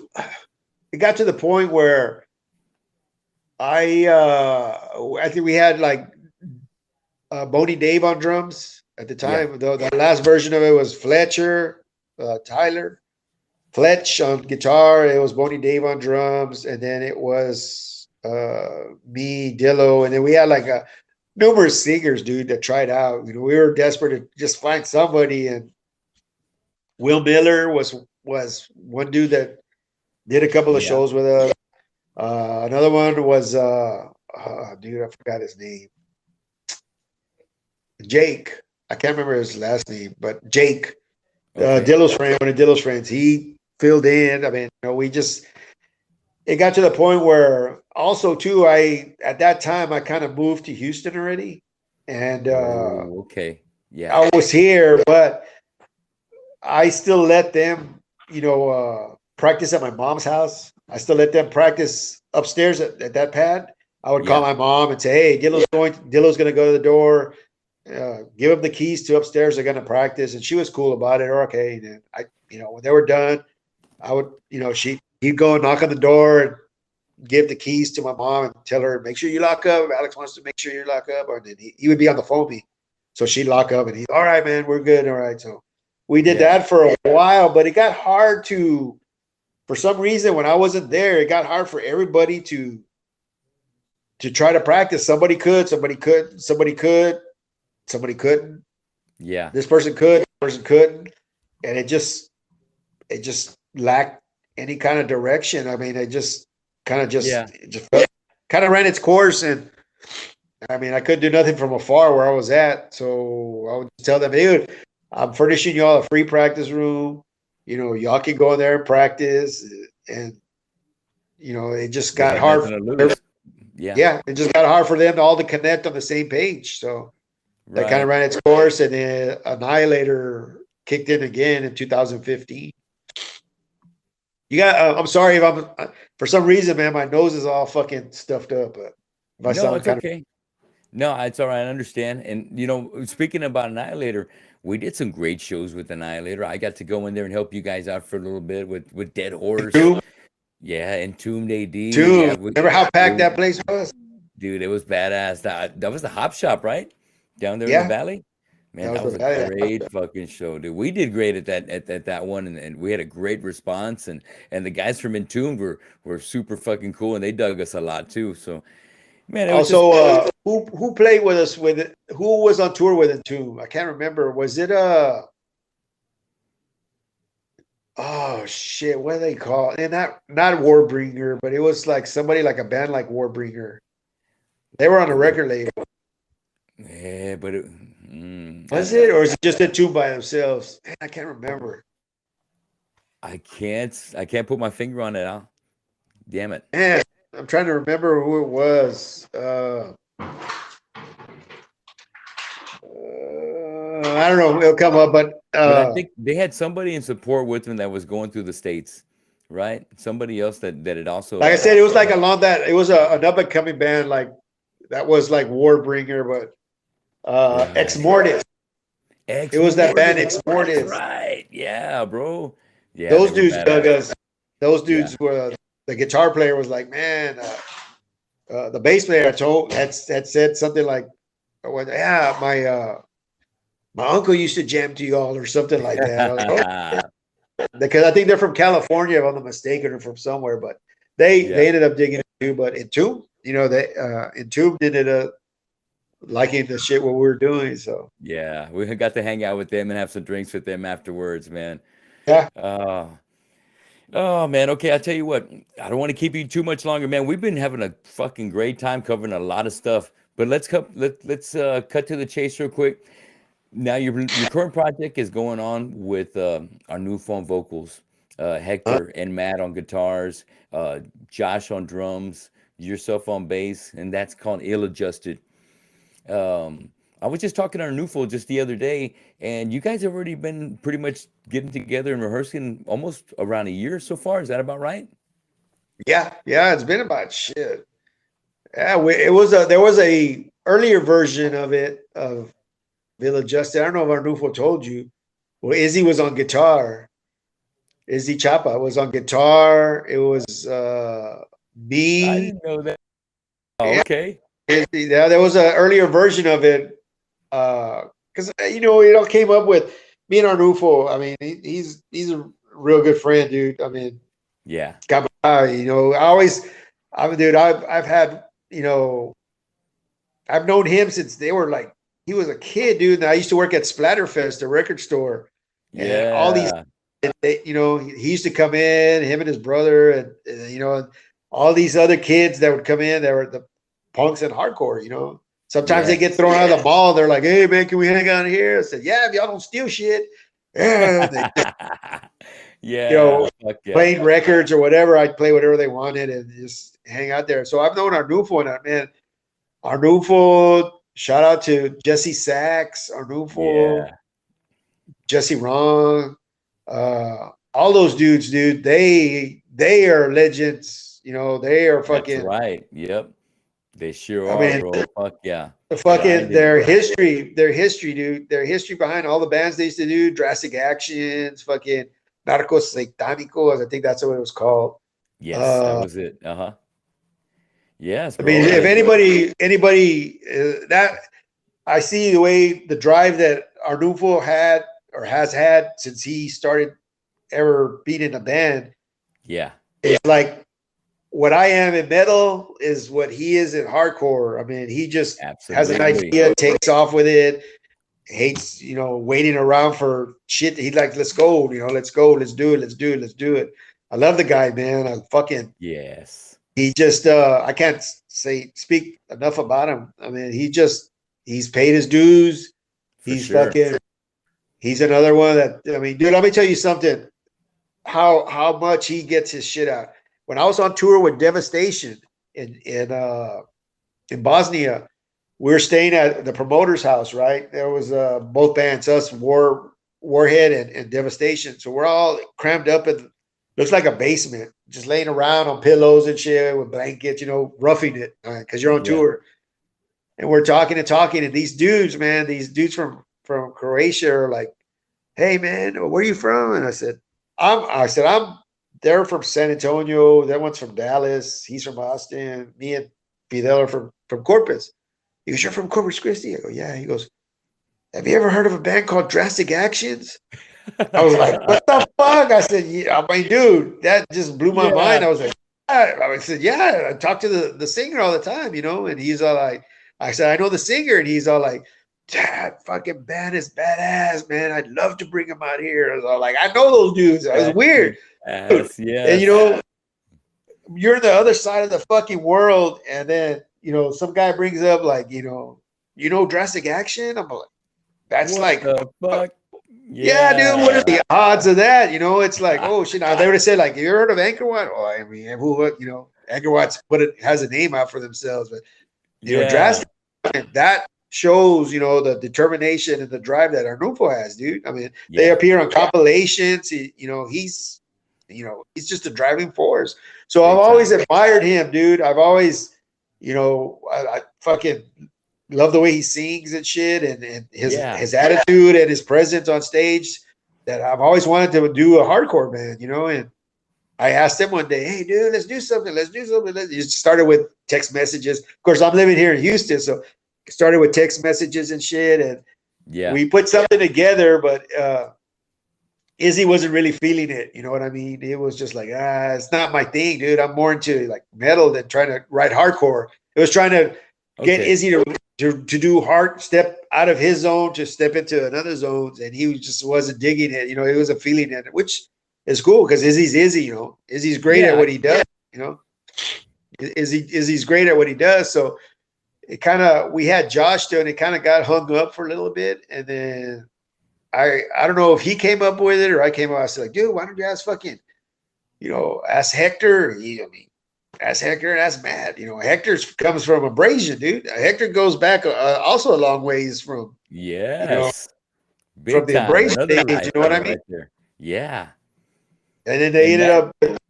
it got to the point where I think we had like Boney Dave on drums at the Yeah, time. The last version of it was Fletcher, Tyler, Fletch on guitar. It was Boney Dave on drums, and then it was me, Dillo, and then we had like a numerous singers, dude, that tried out. We were desperate to just find somebody, and Will Miller was one dude that did a couple of yeah. shows with us. Another one was dude, I forgot his name. Jake. I can't remember his last name, but Jake, Okay. Dillo's friend, one of Dillo's friends, he filled in. I mean, we just it got to the point where also too, at that time I kind of moved to Houston already, and Oh, okay. Yeah. I was here, but I still let them, practice at my mom's house. I still let them practice upstairs at that pad. I would call Yeah. my mom and say, "Hey, Dillo's going to go to the door. Give him the keys to upstairs. They're going to practice." And she was cool about it. Or okay, and when they were done, I would, he'd go and knock on the door and give the keys to my mom and tell her, "Make sure you lock up. Alex wants to make sure you lock up." Or then he would be on the phone me, so she'd lock up and all right, man, we're good. All right, so we did Yeah. that for a while, but it got hard for some reason when I wasn't there, it got hard for everybody to try to practice. Somebody could, somebody could, somebody could, somebody couldn't. Yeah. This person could, this person couldn't, and it just lacked any kind of direction. I mean, it just kind of Yeah. just kind of ran its course, and I mean, I couldn't do nothing from afar where I was at. So I would tell them, "Hey, I'm furnishing y'all a free practice room. Y'all can go in there and practice." And it just They got had hard. nothing to lose. Yeah. Yeah, it just got hard for them to all to connect on the same page. So that kind of Right. ran its course, and then Annihilator kicked in again in 2015. You got. I'm sorry if I'm for some reason, man. My nose is all fucking stuffed up, but if I No, sound it's kind of okay. No, it's all right. I understand. And speaking about Annihilator, we did some great shows with Annihilator. I got to go in there and help you guys out for a little bit with Dead Horse. entombed, Yeah, Entombed AD. Yeah, too. Remember how packed it, that place was? dude, it was badass. That was the Hop Shop, right? Down there in the Yeah, valley. Man, that was that was the a value. great fucking show, dude. We did great at that one, and we had a great response. And the guys from Entombed were super fucking cool, and they dug us a lot too. So man, it was just Also, who played with us with it? Who was on tour with Entombed? I can't remember. Was it oh shit, what do they call it? And not Warbringer, but it was like somebody like a band like Warbringer. They were on a what? record label. Yeah, but Was it, or is it just Entombed by themselves? Man, I can't remember. I can't put my finger on it. Huh? Damn it. Man, I'm trying to remember who it was. I don't know. It'll come up, but But I think they had somebody in support with them that was going through the states, right? Somebody else that had also like I said, it was like along that. It was an up and coming band, like that was like Warbringer, but Ex right. Mortis. It Ex was that band Mortis. Ex That's Mortis. right. Yeah, bro. Yeah, they Those were dudes dug badass. us. Those Yeah. dudes were the guitar player was like, man, the bass player had said something like, well, yeah, my uncle used to jam to y'all or something like that. I was like, oh, because I think they're from California, if I'm not mistaken, or from somewhere, but they Yeah. ended up digging it too. But Entombed, they Entombed ended up liking the shit what we were doing. So Yeah. We got to hang out with them and have some drinks with them afterwards, man. yeah, Uh Oh man, okay, I'll tell you what. I don't want to keep you too much longer, man. We've been having a fucking great time covering a lot of stuff. But let's cut to the chase real quick. Now your current project is going on with our new phone vocals, Hector and Matt on guitars, Josh on drums, yourself on bass, and that's called Ill Adjusted. I was just talking to our new fool just the other day, and you guys have already been pretty much getting together and rehearsing almost around a year so far. Is that about right? yeah. It's been about shit. Yeah, it was there was a earlier version of it of Villa Justin. I don't know if Arnulfo told you. Well, Izzy was on guitar. Izzy Chapa was on guitar. It was I me. didn't know that. Oh, Yeah, okay. Izzy. Yeah, there was an earlier version of it. Because it all came up with me and Arnulfo. I mean, he's a real good friend, dude. I mean, Yeah. I mean, dude, I've had, I've known him since they were like, he was a kid, dude. And I used to work at Splatterfest, a record store, and all these, Yeah. he used to come in, him and his brother, and all these other kids that would come in that were the punks and hardcore. Sometimes they get Yes. thrown out of the mall. They're like, "Hey, man, can we hang out here?" I said, "Yeah, if y'all don't steal shit." Yeah, you know, Fuck yeah. playing records or whatever. I'd play whatever they wanted and just hang out there. So I've known Arnulfo, and man, Arnulfo, shout out to Jesse Sachs, Arnulfo, Yeah, Jesse Ron, all those dudes, dude. They are legends. You know, they are that's fucking. right. Yep. They sure I are, mean, bro. Fuck yeah. the fucking Grinding. their history, dude. Their history behind all the bands they used to do, Drastic Actions, fucking Narcos Satánicos. I think that's what it was called. Yes, that Uh, was it. Uh-huh. Yes, I mean, bro. if And anybody that I see the way the drive that Arnulfo had or has had since he started ever being in a band, yeah, it's like what I am in metal is what he is in hardcore. I mean, he just has an absolutely. idea, takes off with it, hates, you know, waiting around for shit. He's like, let's go, you know, let's go, let's do it, let's do it, let's do it. I love the guy, man. I fucking Yes, he just I can't speak enough about him. I mean, he's paid his dues. for He's sure. fucking he's another one that I mean, dude, let me tell you something. How much he gets his shit out. When I was on tour with Devastation in Bosnia, we were staying at the promoter's house, right? There was both bands, us, Warhead and Devastation. So we're all crammed up in looks like a basement, just laying around on pillows and shit with blankets, you know, roughing it because you're on Yeah. tour. And we're talking and talking, and these dudes, man, these dudes from Croatia are like, "Hey, man, where are you from?" And I'm they're from San Antonio. That one's from Dallas. He's from Austin. Me and Fidel are from Corpus. He goes, "You're from Corpus Christi?" I go, "Yeah." He goes, "Have you ever heard of a band called Drastic Actions?" I was like, "What the fuck?" I said, "Yeah." I mean, dude, that just blew my mind. Yeah. I was like, "Yeah." I said, "Yeah." I talk to the singer all the time, you know, and he's all like, I said, "I know the singer," and he's all like, "That fucking band is badass, man. I'd love to bring him out here." I was all like, "I know those dudes." It was That weird, kick dude. ass. And you Yes. know, you're the other side of the fucking world, and then you know, some guy brings up like, you know, Drastic Action. I'm like, that's What like, the fuck? yeah, dude. What are Yeah. the odds of that? You know, it's like, oh shit. Now they would have said like, you ever heard of Anchor Watt? Oh, I mean, who, you know, Anchor Watt's put it has a name out for themselves, but you know, Yeah. Drastic that shows, you know, the determination and the drive that Arnulfo has, dude. I mean, they Yeah. appear on compilations. You know, he's just a driving force. So I've Big always time. admired him, dude. I've always, you know, I fucking love the way he sings and shit, and Yeah. his attitude and his presence on stage. That I've always wanted to do a hardcore band, you know, and I asked him one day, "Hey, dude, let's do something. Let's do something." It started with text messages. Of course, I'm living here in Houston, so it started with text messages and shit, and Yeah. we put something together. But Izzy wasn't really feeling it. You know what I mean? It was just like, it's not my thing, dude. I'm more into like metal than trying to write hardcore. It was trying to get Okay. Izzy to do hard step out of his zone to step into another zone, and he just wasn't digging it. You know, it was a feeling in it, which is cool because Izzy's Izzy. You know, Izzy's great at Yeah. what he does. You know, Izzy's great at what he does. So it kind of we had Josh doing it, kind of got hung up for a little bit, and then I don't know if he came up with it or I came up. I said like, dude, why don't you ask fucking, you know, ask Hector? I mean, ask Hector and ask Matt. You know, Hector comes from Abrasion, dude. Hector goes back also a long ways you know, Yes. from Big the time. Abrasion Another days. You know what I icon mean? right there. Yeah. And then they And ended Matt. up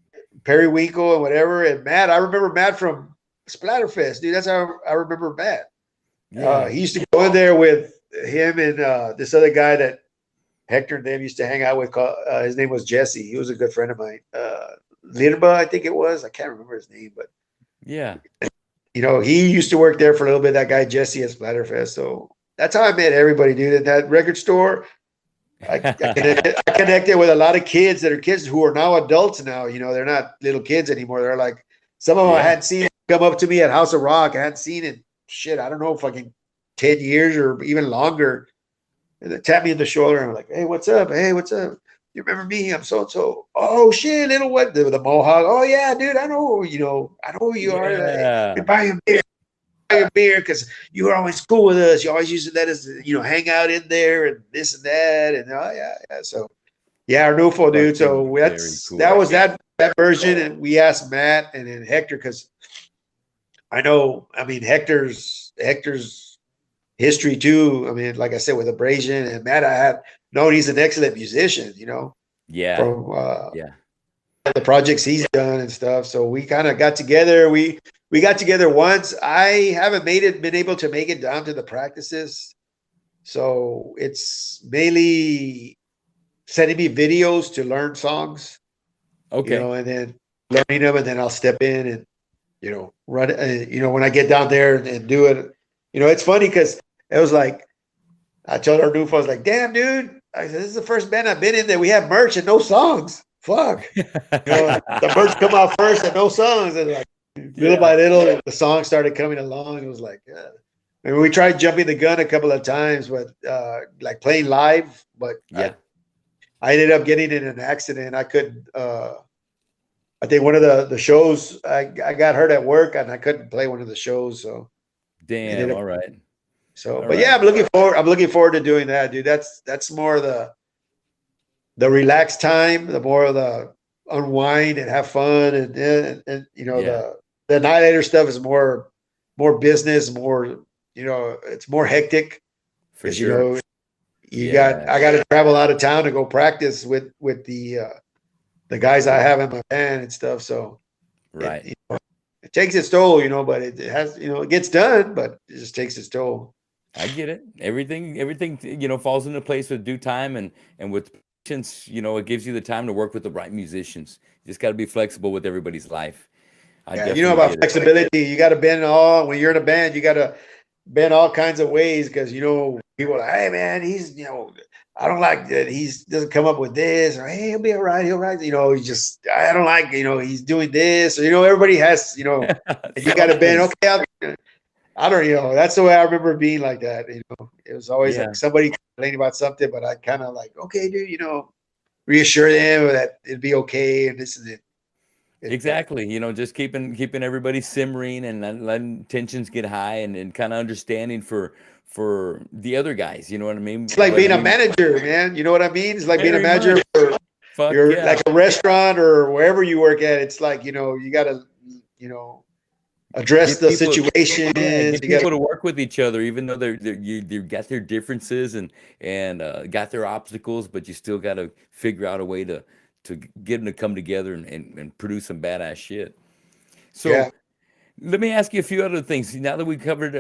Periwinkle and whatever. And Matt, I remember Matt from Splatterfest, dude. That's how I remember Matt. Yeah. He used to go in there with him and this other guy that Hector and them used to hang out with. His name was Jesse. He was a good friend of mine. Lirba, I think it was. I can't remember his name, but Yeah. you know, he used to work there for a little bit. That guy Jesse at Splatterfest. So that's how I met everybody, dude. At that record store, I connected with a lot of kids that are kids who are now adults now. You know, they're not little kids anymore. They're like some of them I Yeah. hadn't seen come up to me at House of Rock. I hadn't seen it. Shit, I don't know, fucking 10 years or even longer. And they tap me in the shoulder and I'm like, "Hey, what's up? Hey, what's up? You remember me? I'm so and so." "Oh shit, little what?" The mohawk. "Oh yeah, dude, I know. You know, I know who you are. Like, we Yeah. buy you a beer." A beer because you were always cool with us. You always used to let us, you know, hang out in there and this and that. And oh yeah, yeah. So Yeah, Arnulfo, dude. Fucking So very that cool. was that version, and we asked Matt and then Hector because I know, I mean, Hector's history too. I mean, like I said, with Abrasion and Matt, I have known he's an excellent musician. Yeah, From yeah. the projects he's done and stuff. So we kind of got together. We got together once. I haven't been able to make it down to the practices. So it's mainly sending me videos to learn songs, Okay. and then learning them, and then I'll step in and run. When I get down there and do it, it's funny because it was like I told our new folks, like, "Damn, dude!" I said, "This is the first band I've been in that we have merch and no songs. Fuck, the merch come out first and no songs." And like little Yeah, by little, the songs started coming along. It was like, yeah. I mean, we tried jumping the gun a couple of times, but like playing live, but yeah. I ended up getting in an accident. I couldn't. I think one of the shows I got hurt at work and I couldn't play one of the shows, so ended Damn. up. All right. So, All but yeah, right. I'm looking forward. I'm looking forward to doing that, dude. That's more of the relaxed time, the more of the unwind and have fun, and Yeah, the Annihilator stuff is more business, more it's more hectic for because sure. Yeah, I got to travel out of town to go practice with the guys I have in my band and stuff. So it right. it takes its toll, but it has it gets done, but it just takes its toll. I get it. Everything, falls into place with due time and with patience. It gives you the time to work with the right musicians. You just got to be flexible with everybody's life. I Yeah, definitely about get it. flexibility. You got to bend all when you're in a band. You got to bend all kinds of ways because people are like, hey man, he's I don't like that he's doesn't come up with this, or hey, he'll be all right, he'll right. He's just I don't like he's doing this, or everybody has and you got to bend. Something. Okay, I don't that's the way I remember being like that. It was always Yeah, like somebody complaining about something, but I kind of like okay, dude, reassure them that it'd be okay and this is it. exactly. Just keeping everybody simmering and letting tensions get high and kind of understanding for the other guys. You know what I mean? It's like being a We manager, man. You know what I mean? It's like being a very manager much. for Fuck you're yeah. like a restaurant or wherever you work at. It's like you got to you know address Get the people, yeah, situations. get You got people to work with each other, even though you got their differences and got their obstacles, but you still got to figure out a way to get them to come together and produce some badass shit. yeah. So let me ask you a few other things. Now that we covered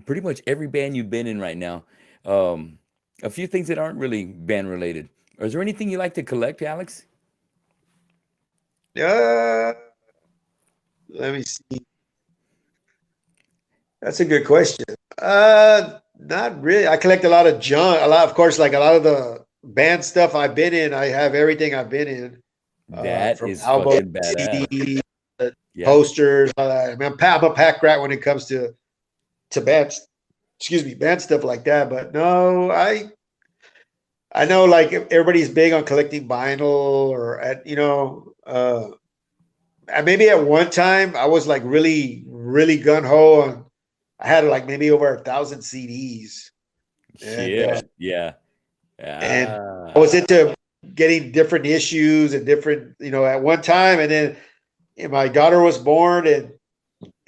pretty much every band you've been in right now, um, a few things that aren't really band related. Is there anything you like to collect, Alex? Uh, let me see. That's a good question. Not really. I collect a lot of junk. Of course, like a lot of the band stuff I've been in. I have everything I've been in, That from is albums, fucking badass. CDs, Yeah. posters. I mean, I'm a pack rat when it comes to bands. Excuse me, band stuff like that. But no, I know like everybody's big on collecting vinyl or maybe at one time I was like really really gun ho on. I had like maybe over 1,000 CDs, and Shit. Yeah. and I Ah. was into getting different issues and different at one time, and then my daughter was born, and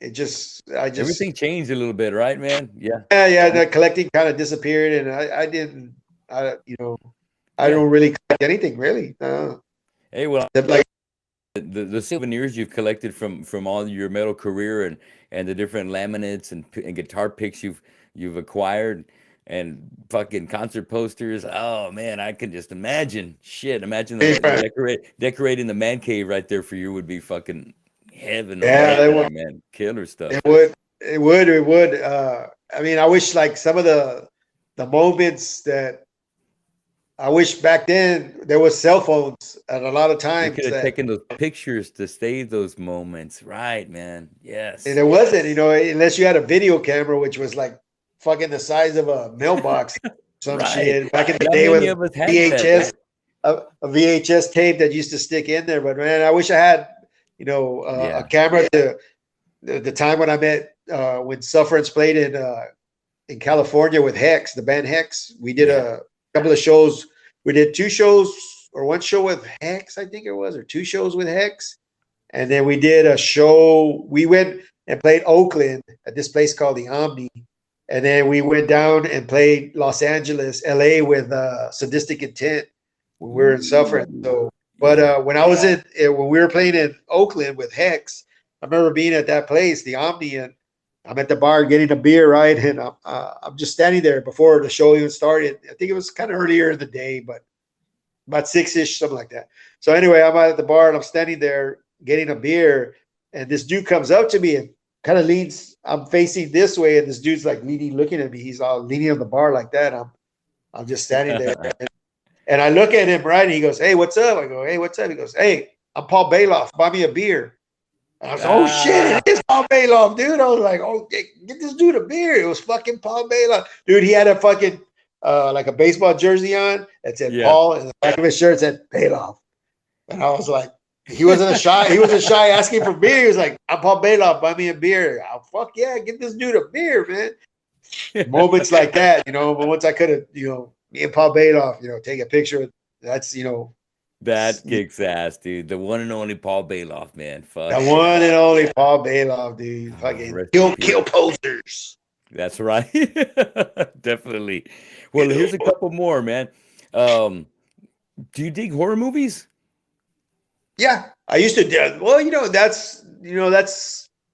I just Everything changed a little bit, right, man? Yeah. yeah, the collecting kind of disappeared, and I didn't I I Yeah. don't really collect anything really. Hey, well, Except like the souvenirs you've collected from all your metal career and the different laminates and guitar picks you've acquired and fucking concert posters. Oh man, I can just imagine. Shit, imagine decorating the man cave right there for you would be fucking heaven on yeah, earth there, man. Killer it stuff. would. It would. I mean, I wish like some of the moments that I wish back then there was cell phones at a lot of We could times have that taken those pictures to save those moments. Right, man. and Yes. it wasn't, unless you had a video camera, which was like fucking the size of a mailbox, some Right. shit back in the Not day many with of us had that. VHS, a VHS tape that used to stick in there. But man, I wish I had, a Yeah. camera to the time when I met when Sufferance played in California with Hex, the band Hex. We did Yeah. a couple of shows. We did two shows or one show with Hex, I think it was, or two shows with Hex. And then we did a show. We went and played Oakland at this place called the Omni. And then we went down and played Los Angeles, LA with Sadistic Intent when we were in Sufferance. So, but Yeah. when I was when we were playing in Oakland with Hex, I remember being at that place, the Omni, and I'm at the bar getting a beer, right? And I'm just standing there before the show even started. I think it was kind of earlier in the day, but about 6-ish, something like that. So anyway, I'm at the bar and I'm standing there getting a beer, and this dude comes up to me and kind of leans. I'm facing this way, and this dude's like leaning, looking at me. He's all leaning on the bar like that. I'm just standing there, and I look at him, right, and he goes, "Hey, what's up?" I go, "Hey, what's up?" He goes, "Hey, I'm Paul Bailoff. Buy me a beer." And I was like, "Oh shit, it is Paul Bailoff, dude." I was like, "Oh, get this dude a beer." It was fucking Paul Bailoff, dude. He had a fucking like a baseball jersey on that said Yeah. Paul, and the back of his shirt said Bailoff. And I was like, he wasn't shy. He wasn't shy asking for beer. He was like, "I'm Paul Bailoff. Buy me a beer." Oh, fuck yeah, get this dude a beer, man. Moments like that, moments I could have, me and Paul Bailoff, take a picture. That's, That kicks ass, dude. The one and only Paul Bailoff, man. the Fuck. one and only Paul Bailoff, dude. Oh, Fucking rest in peace. kill posers. That's right. Definitely. Well, here's a couple more, man. Um, do you dig horror movies? Yeah, I used to. Well, that's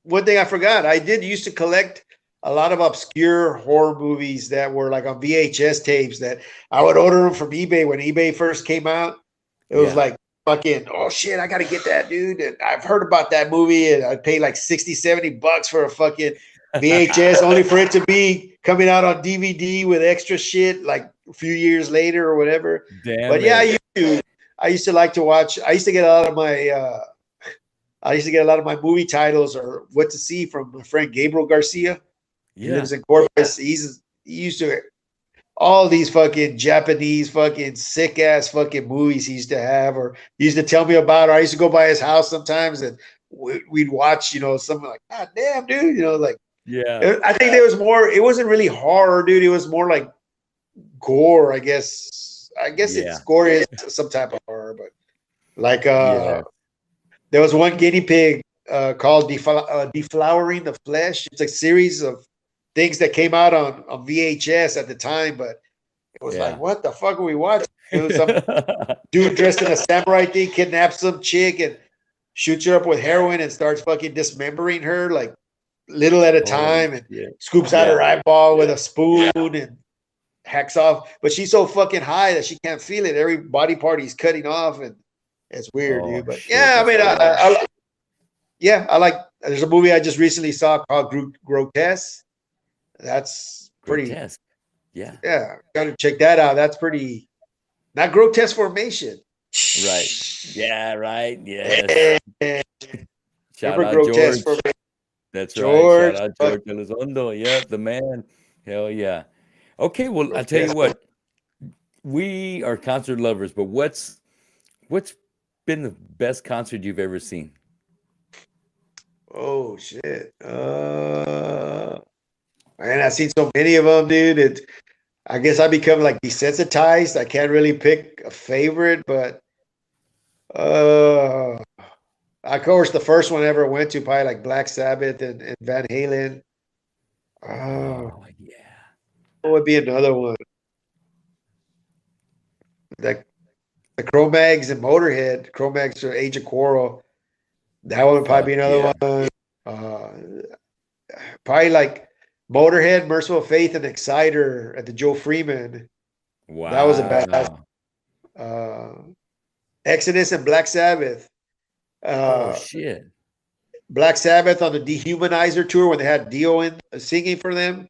one thing I forgot. I did used to collect a lot of obscure horror movies that were like on VHS tapes that I would order them from eBay when eBay first came out. It was Yeah. like fucking, oh shit, I gotta get that, dude. And I've heard about that movie, and I'd pay like 60, $70 for a fucking VHS, only for it to be coming out on DVD with extra shit like a few years later or whatever. Damn But yeah, it. I used to like to watch. I used to get a lot of my movie titles or what to see from my friend Gabriel Garcia. He Yeah. lives in Corpus. He used to all these fucking Japanese fucking sick ass fucking movies he used to have, or he used to tell me about. Or I used to go by his house sometimes, and we'd watch, something like, God damn, dude, like. Yeah. I think there was more. It wasn't really horror, dude. It was more like gore, I guess. I guess Yeah. it's gore is some type of horror, but like Yeah. there was one guinea pig called Deflowering the Flesh. It's a series of things that came out on VHS at the time, but it was Yeah. like, what the fuck are we watching? Some dude dressed in a samurai thing kidnaps some chick and shoots her up with heroin and starts fucking dismembering her like little at a time, and scoops out her eyeball with a spoon and hacks off. But she's so fucking high that she can't feel it. Every body part he's cutting off, and it's weird, dude. But shit, yeah, I mean, I like. There's a movie I just recently saw called Grotesque. That's pretty. Grotesque. Yeah. Yeah, gotta check that out. That's pretty. Not Grotesque Formation. Right. Yeah. Right. Yes. Shout Remember out Grotesque George. Formation? That's George. right. Shout out George Elizondo. Yep, the man. Hell yeah. Okay, well, I'll tell you what. We are concert lovers, but what's been the best concert you've ever seen? Oh shit. Man, I've seen so many of them, dude. I guess I become like desensitized. I can't really pick a favorite, but of course the first one I ever went to, probably like Black Sabbath and Van Halen. Oh yeah. What would be another one? Like the Cro-Mags and Motorhead. Cro-Mags or Age of Quarrel. That one would probably be another one. Probably like Motorhead, Merciful Faith, and Exciter at the Joe Freeman. Wow. That was a bad. Exodus and Black Sabbath. Oh shit. Black Sabbath on the Dehumanizer tour when they had Dio in singing for them,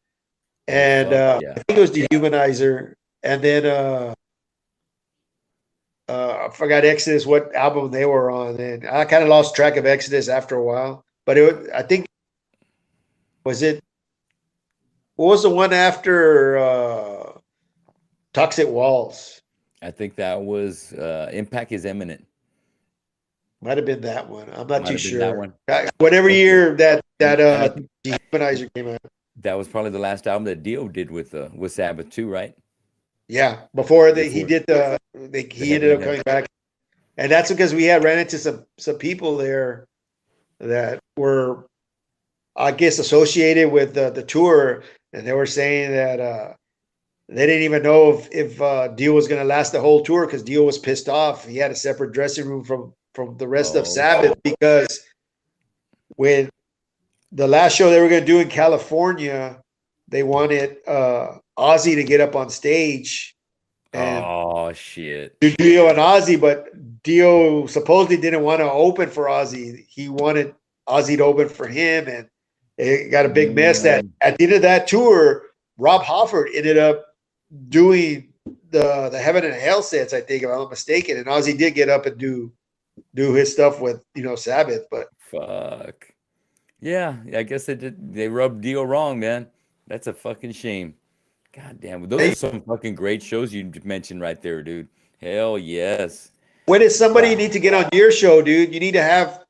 and I think it was Dehumanizer, and then I forgot Exodus what album they were on, and I kind of lost track of Exodus after a while. But I think was it. What was the one after Toxic Walls? I think that was Impact is Imminent. Might have been that one. I'm not too sure. That one. Whatever year that Dehumanizer came out. That was probably the last album that Dio did with Sabbath too, right? Yeah, before he before did the he Heaven ended and up Hell. coming back, and that's because we had ran into some people there that were, I guess, associated with the tour, and they were saying that they didn't even know if Dio was going to last the whole tour because Dio was pissed off. He had a separate dressing room from the rest of Oh Sabbath shit. because when the last show they were going to do in California, they wanted Ozzy to get up on stage and Oh shit. do Dio and Ozzy, but Dio supposedly didn't want to open for Ozzy. He wanted Ozzy to open for him, and it got a big mess. That Mm. at the end of that tour, Rob Halford ended up doing the Heaven and Hell sets, I think, if I'm not mistaken. And Ozzy did get up and do his stuff with Sabbath, but Fuck. Yeah, I guess they rubbed Dio wrong, man. That's a fucking shame. God damn. Those hey, are some fucking great shows you mentioned right there, dude. Hell yes. when is somebody Wow. need to get on your show, dude? You need to have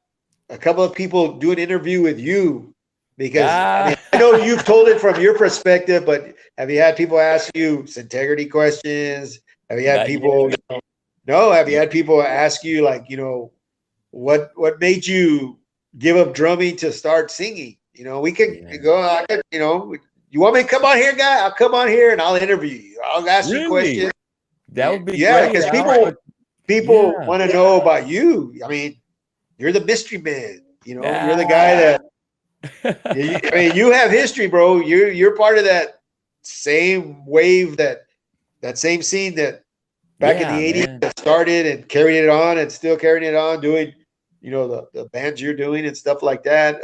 a couple of people do an interview with you because I mean Ah, I know you've told it from your perspective, but have you had people ask you integrity questions? Have you had not people yet. no? Have you had people ask you like what made you give up drumming to start singing? We can Yeah. go. I could, you want me to come on here, guy? I'll come on here and I'll interview you. I'll ask you Really? questions. That would be Yeah, great, because Al. people Yeah. want to know about you. I mean, you're the mystery man. You're the guy Ah. that. I mean, you have history, bro. You're part of that same wave, that same scene that back in the Yeah, '80s man. that started and carried it on and still carrying it on, doing the bands you're doing and stuff like that.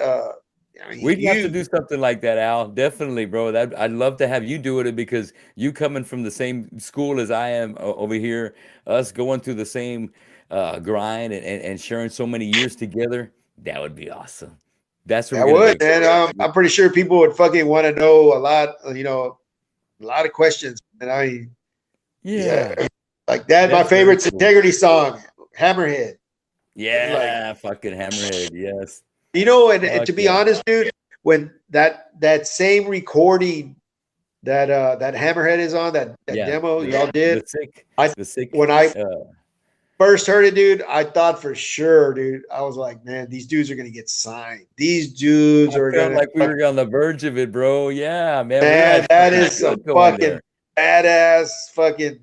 I mean, We'd have to do something like that, Al. Definitely, bro. That I'd love to have you do it because you coming from the same school as I am over here, us going through the same grind and sharing so many years together. That would be awesome. That's what we're that gonna would, do. man. I'm pretty sure people would fucking want to know a lot. A lot of questions. And I mean, yeah, Yeah, like that. My that's very favorite's cool. integrity song, Hammerhead. Like Yeah, fucking Hammerhead. Yes. and Fuck to be yeah. honest, dude, when that same recording that Hammerhead is on that Yeah. demo The y'all the did, sick I the sick when I uh first heard it, dude, I thought for sure, dude, I was like, man, these dudes are gonna get signed. These dudes I are felt gonna, like we were on the verge of it, bro. Yeah, man. We man, had that something is some good going fucking there. badass fucking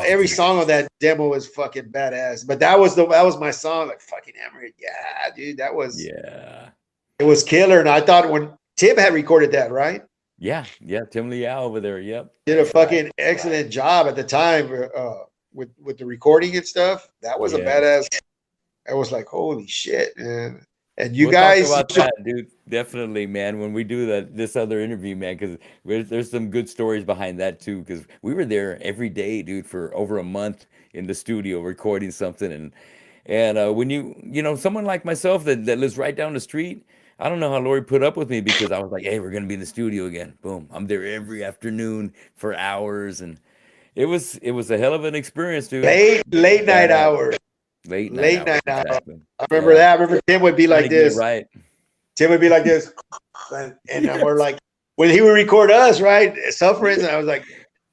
every song on that demo was fucking badass. But that was my song, like fucking Hammerhead. Yeah, dude, Yeah. it was killer. And I thought when Tim had recorded that, right? Yeah, yeah, Tim Lee over there. Yep, Did a that's right. fucking excellent job at the time with the recording and stuff. That was a Yes. badass. I was like, holy shit, man! And you We'll talk guys, about that, dude. Definitely, man. When we do this other interview, man, because there's some good stories behind that too. Because we were there every day, dude, for over a month in the studio recording something, and when someone like myself that lives right down the street, I don't know how Lori put up with me because I was like, hey, we're gonna be in the studio again. Boom, I'm there every afternoon for hours, and it was a hell of an experience, dude. late night Badass. hours, Late night late night hours, hours. exactly. I remember Yeah, that. I remember Tim would be trying like to get it this. right. Tim would be like this, and we're Yes. like, when he would record us, right? Sufferance, and I was like,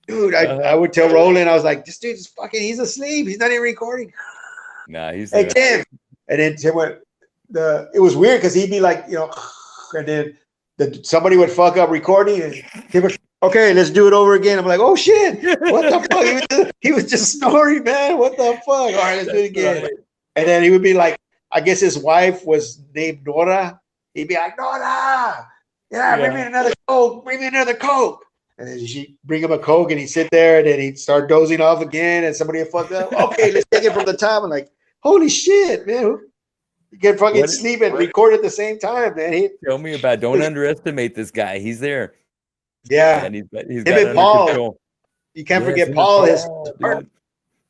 dude, I Uh-huh. would tell Roland, I was like, this dude's fucking, he's asleep. He's not even recording. Nah, he's Hey, there. Tim. And then Tim went, it was weird because he'd be like, and then somebody would fuck up recording and Tim would, okay, let's do it over again. I'm like, oh shit, what the fuck? He was just snoring, man. What the fuck? All right, let's do it That's again. right. And then he would be like, I guess his wife was named Nora. He'd be like, Nora, yeah, bring me Yeah. another Coke, bring me another Coke. And then she'd bring him a Coke and he'd sit there and then he'd start dozing off again and somebody would fuck up. Okay, let's take it from the top. I'm like, holy shit, man. You can fucking What? sleep and record at the same time, man. Tell me about. Don't underestimate this guy. He's there, Yeah. and he's Him got it and under Paul. control. You can't Yes, forget him and Paul, his Paul, partner. dude.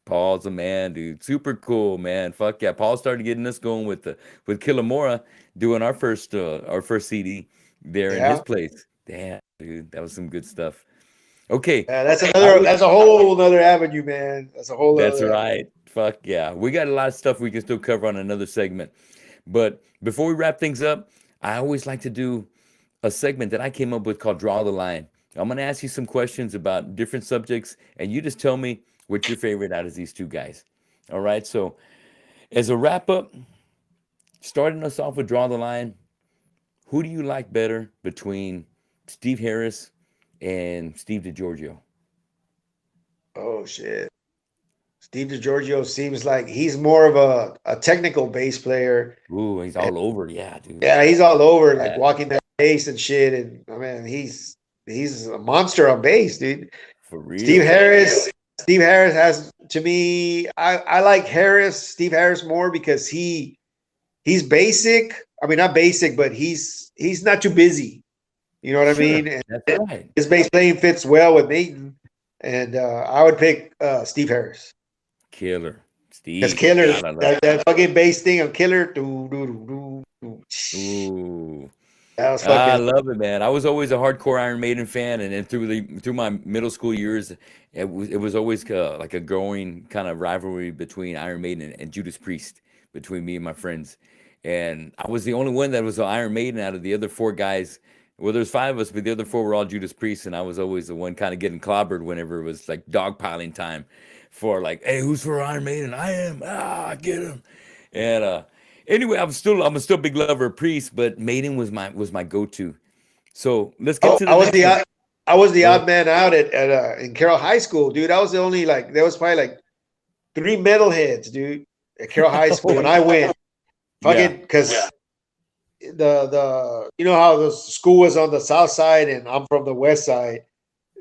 Paul's a man, dude. Super cool, man. Fuck yeah. Paul started getting us going with Killamora doing our first CD there in his Yeah. place. Damn, dude, that was some good stuff. Okay, Yeah, that's I another would. that's a whole other avenue, man. That's a whole That's other avenue. right. Fuck yeah. We got a lot of stuff we can still cover on another segment. But before we wrap things up, I always like to do a segment that I came up with called Draw the Line. I'm gonna ask you some questions about different subjects, and you just tell me what's your favorite out of these two guys. All right. So as a wrap up, starting us off with draw the line. Who do you like better between Steve Harris and Steve DiGiorgio? Oh shit. Steve DiGiorgio seems like he's more of a technical bass player. Ooh, he's all over. Yeah, dude. Yeah, he's all over, like Yeah, walking that bass and shit. And I mean, he's a monster on bass, dude. for Steve real. Harris, Steve Harris has to me. I like Steve Harris more because he's basic. I mean, not basic, but he's not too busy. You know what I Sure, mean? And that's right. his bass playing fits well with Maiden, and I would pick Steve Harris. Killer. Because Steve. Killer, Gotta love. that fucking bass thing on Killer, doo, doo, doo, doo, doo. Ooh. That was I fucking. love it, man. I was always a hardcore Iron Maiden fan, and then through my middle school years, it was always like a growing kind of rivalry between Iron Maiden and Judas Priest between me and my friends. And I was the only one that was an Iron Maiden out of the other four guys. Well, there's five of us, but the other four were all Judas Priest, and I was always the one kind of getting clobbered whenever it was like dogpiling time for like, hey, who's for Iron Maiden? I am. Ah, get him. And anyway, I'm still a big lover of Priest, but Maiden was my go-to. So let's get Oh, to the next one. I was the Go ahead. odd man out at in Carroll High School, dude. I was the only like there was probably like three metalheads, dude, at Carroll High School, and I went Yeah, fucking because the you know how the school was on the south side and I'm from the west side,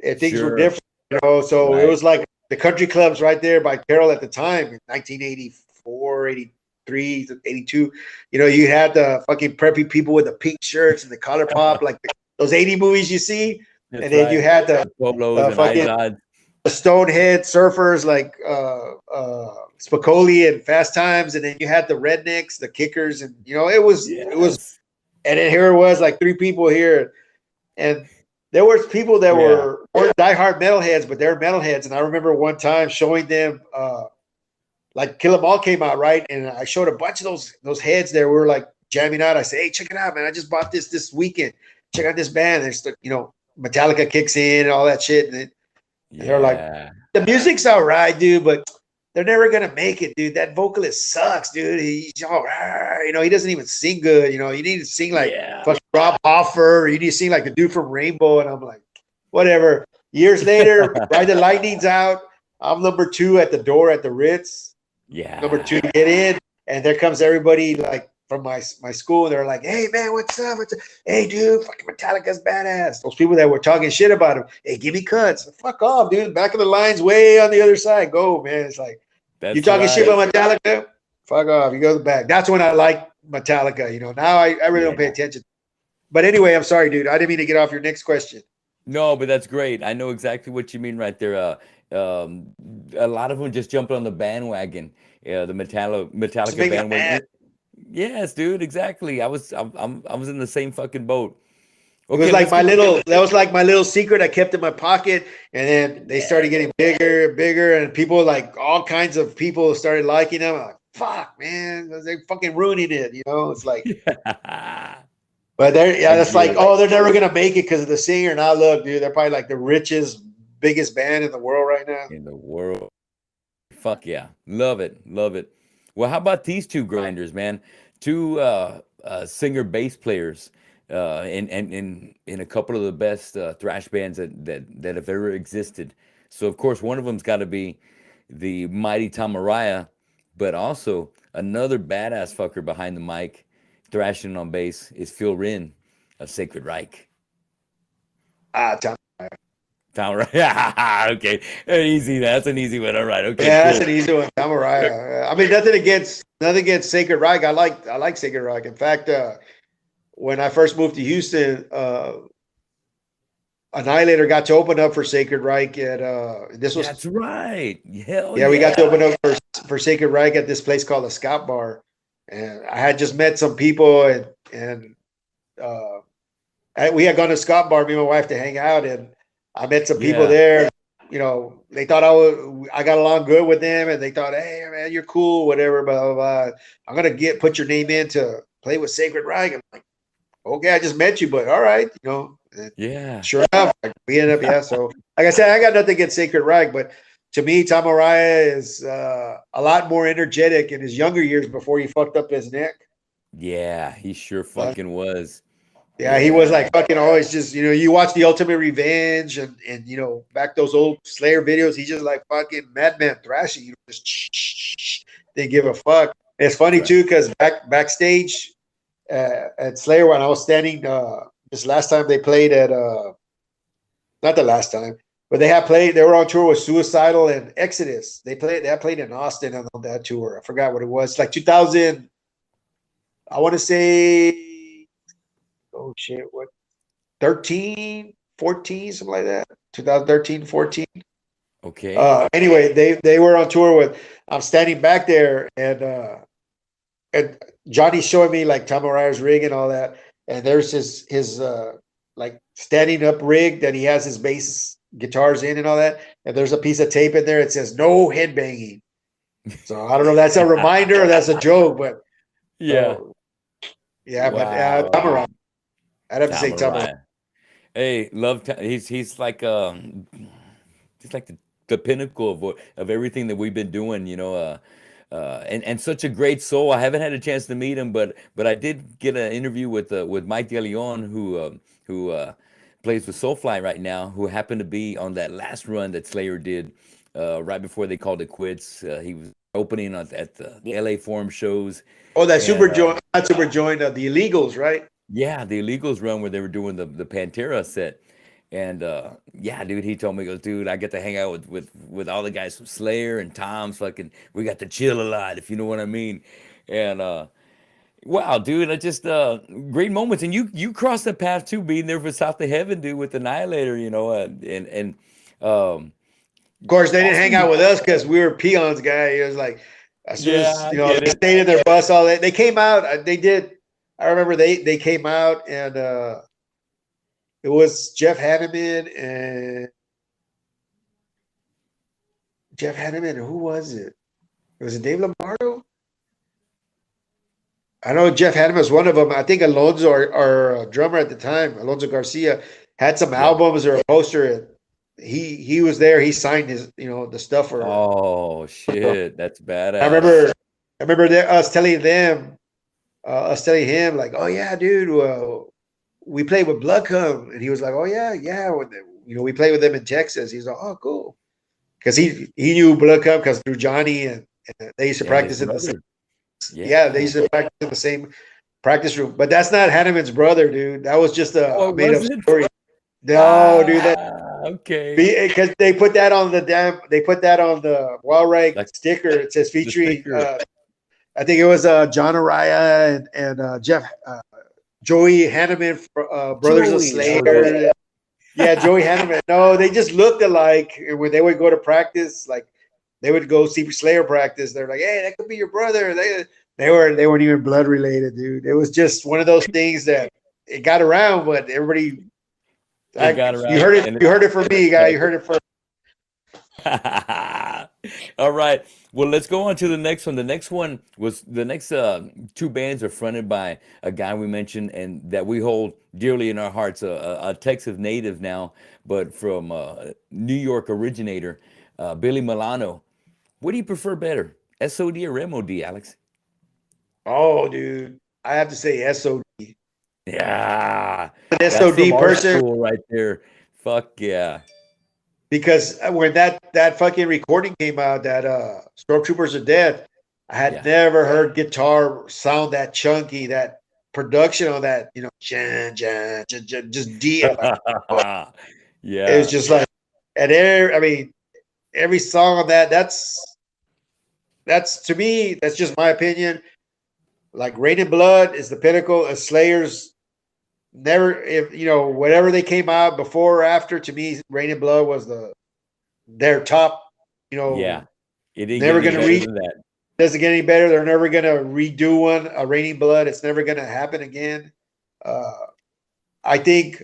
and things were sure. different, you know. So it Right. was like the country clubs right there by Carroll at the time in 1984, 83, 82. You know, you had the fucking preppy people with the pink shirts and the collar pop, like those 80 movies you see. And That's then you right. had The polos the and fucking Izod. stonehead surfers like Spicoli and Fast Times. And then you had the rednecks, the kickers. And, you know, it was, Yes. and then here it was like three people here. And there was people that Yeah. weren't diehard metalheads, but they're metalheads. And I remember one time showing them like Killamora came out, right? And I showed a bunch of those heads there. We were like jamming out. I said, "Hey, check it out, man! I just bought this weekend. Check out this band." There's the, you know, Metallica kicks in and all that shit, and they're like, Yeah. "The music's all right, dude, but they're never gonna make it, dude. That vocalist sucks, dude. He's all right, you know, he doesn't even sing good. You know, you need to sing like Yeah. fucking Rob Hoffer, or you need to sing like the dude from Rainbow." And I'm like, whatever. Years later, Ride the Lightning's out. I'm number two at the door at the Ritz. Number Yeah. two to get in, and there comes everybody like from my school. They're like, "Hey man, what's up? What's up? Hey dude, fucking Metallica's badass." Those people that were talking shit about him, hey, give me cuts. Fuck off, dude. Back of the line's way on the other side. Go, man. It's like you That's talking shit right. about Metallica. Fuck off. You go to the back. That's when I like Metallica. You know, now I really don't pay Yeah. attention. But anyway, I'm sorry, dude. I didn't mean to get off your next question. No, but that's great. I know exactly what you mean right there. Um, a lot of them just jumped on the bandwagon. Yeah, the Just Metallica make me bandwagon. mad. Yes, dude, exactly. I was in the same fucking boat. It was Okay, like let's my get little that was like my little secret I kept in my pocket. And then they started getting bigger and bigger, and people like all kinds of people started liking them. I'm like, fuck, man, they're fucking ruining it, you know? It's like, but they're I yeah, it's get like, it. oh, they're never gonna make it because of the singer. Now look, dude, they're probably like the richest, biggest band in the world right now. In the world. Fuck yeah. Love it. Love it. Well, how about these two grinders, man? Two singer bass players in a couple of the best thrash bands that have ever existed. So of course one of them's got to be the mighty Tom Araya, but also another badass fucker behind the mic thrashing on bass is Phil Wren of Sacred Reich. Ah, Tom. Tom Araya. Okay. Easy. That's an easy one. All right. Okay, Yeah, that's cool. an easy one. Tom Araya. I mean, nothing against Sacred Reich. I like Sacred Reich. In fact, when I first moved to Houston, Annihilator got to open up for Sacred Reich at this was That's right. Hell yeah, we got to yeah. open up for Sacred Reich at this place called the Scout Bar. And I had just met some people and uh we had gone to Scott Bar, me and my wife, to hang out, and I met some people Yeah. there. You know, they thought I got along good with them, and they thought, hey man, you're cool, whatever, blah blah blah. I'm gonna put your name in to play with Sacred Reich. I'm like, okay, I just met you, but all right, you know. And Yeah. sure enough, like, we ended up, yeah. So, like I said, I got nothing against Sacred Reich, but to me, Tom Araya is a lot more energetic in his younger years before he fucked up his neck. Yeah, he sure Uh, fucking was. yeah, he was Yeah. like fucking always just, you watch the Ultimate Revenge and back those old Slayer videos, he's just like fucking madman thrashing, just they give a fuck. And it's funny Right. too, because backstage at Slayer when I was standing this last time they played at not the last time, but they were on tour with Suicidal and Exodus. They played in Austin on that tour. I forgot what it was. Like 2000, I want to say, oh shit, what 13, 14, something like that. 2013, 14. Okay. Anyway, they were on tour with. I'm standing back there, and Johnny's showing me like Tom Araya's rig and all that. And there's his like standing up rig that he has his bass guitars in and all that. And there's a piece of tape in there. It says no head banging. So I don't know if that's a reminder or that's a joke, but Yeah. so yeah, but Wow, Tom Araya. dude. I'd have to Tom say Tom Araya. Araya. Hey, he's like he's like the pinnacle of everything that we've been doing, and such a great soul. I haven't had a chance to meet him, but I did get an interview with Mike De Leon, who plays with Soulfly right now, who happened to be on that last run that Slayer did right before they called it quits. He was opening at the LA Forum shows, Oh, that and super joint, not super joint, the illegals, right? yeah, the Illegals run where they were doing the Pantera set. And yeah, dude, he told me, he goes, dude, I get to hang out with all the guys from Slayer and Tom's fucking, we got to chill a lot, if you know what I mean. And wow, dude, I just great moments. And you crossed the path too, being there for South of Heaven, dude, with Annihilator, and um Of course, they didn't also hang out with us because we were peons, guy. It was like as soon yeah, as I get they it. stayed in their bus, all that they came out. They did. I remember they came out and it was Jeff Hanneman. Who was it? It was it Dave Lombardo? I know Jeff Hanneman was one of them. I think Alonso, our drummer at the time, Alonso Garcia, had some Yeah. albums or a poster. And he was there. He signed his the stuff for. Oh shit, that's I badass. remember us telling them, us telling him like, "Oh yeah, dude, we played with Bloodcom," and he was like, "Oh yeah, yeah." We played with them in Texas. He's like, "Oh cool," because he knew Bloodcom because through Johnny and they used to Yeah, his practice in the same. brother. Yeah, they Yeah. used to practice in the same practice room. But that's not Hanneman's brother, dude. That was just Oh, a it made up wasn't? story. No, dude, that Okay. because they put that on the Wild Rag Like sticker. It says the featuring. sticker. I think it was John Araya and Jeff Joey Hanneman, Brothers of Joey, that was it. Slayer. Yeah, Joey Hanneman. No, they just looked alike. And when they would go to practice, like they would go see Slayer practice, they're like, "Hey, that could be your brother." They weren't even blood related, dude. It was just one of those things that it got around, but everybody It like got you around heard it. and You heard it from me, guy. You heard it from. all right. Well, let's go on to the next one. The next one was the next two bands are fronted by a guy we mentioned and that we hold dearly in our hearts, a Texas native now, but from New York originator, Billy Milano. What do you prefer better, SOD or MOD, Alex? Oh, dude, I have to say SOD. Yeah, An that's from SOD our person school right there. Fuck yeah. because when that fucking recording came out, that Stormtroopers are Dead, I had Yeah. never heard guitar sound that chunky, that production on that, jan, jan, jan, jan, just D. It was Yeah. just like, I mean, every song on that's to me, that's just my opinion. Like Rain in Blood is the pinnacle of Slayer's. Never, if whatever they came out before or after, to me, Rain in Blood was their top. You Yeah. know, It didn't get never any gonna better reach. than that. Doesn't get any better. They're never gonna redo one. A Raining Blood. It's never gonna happen again. Uh, I think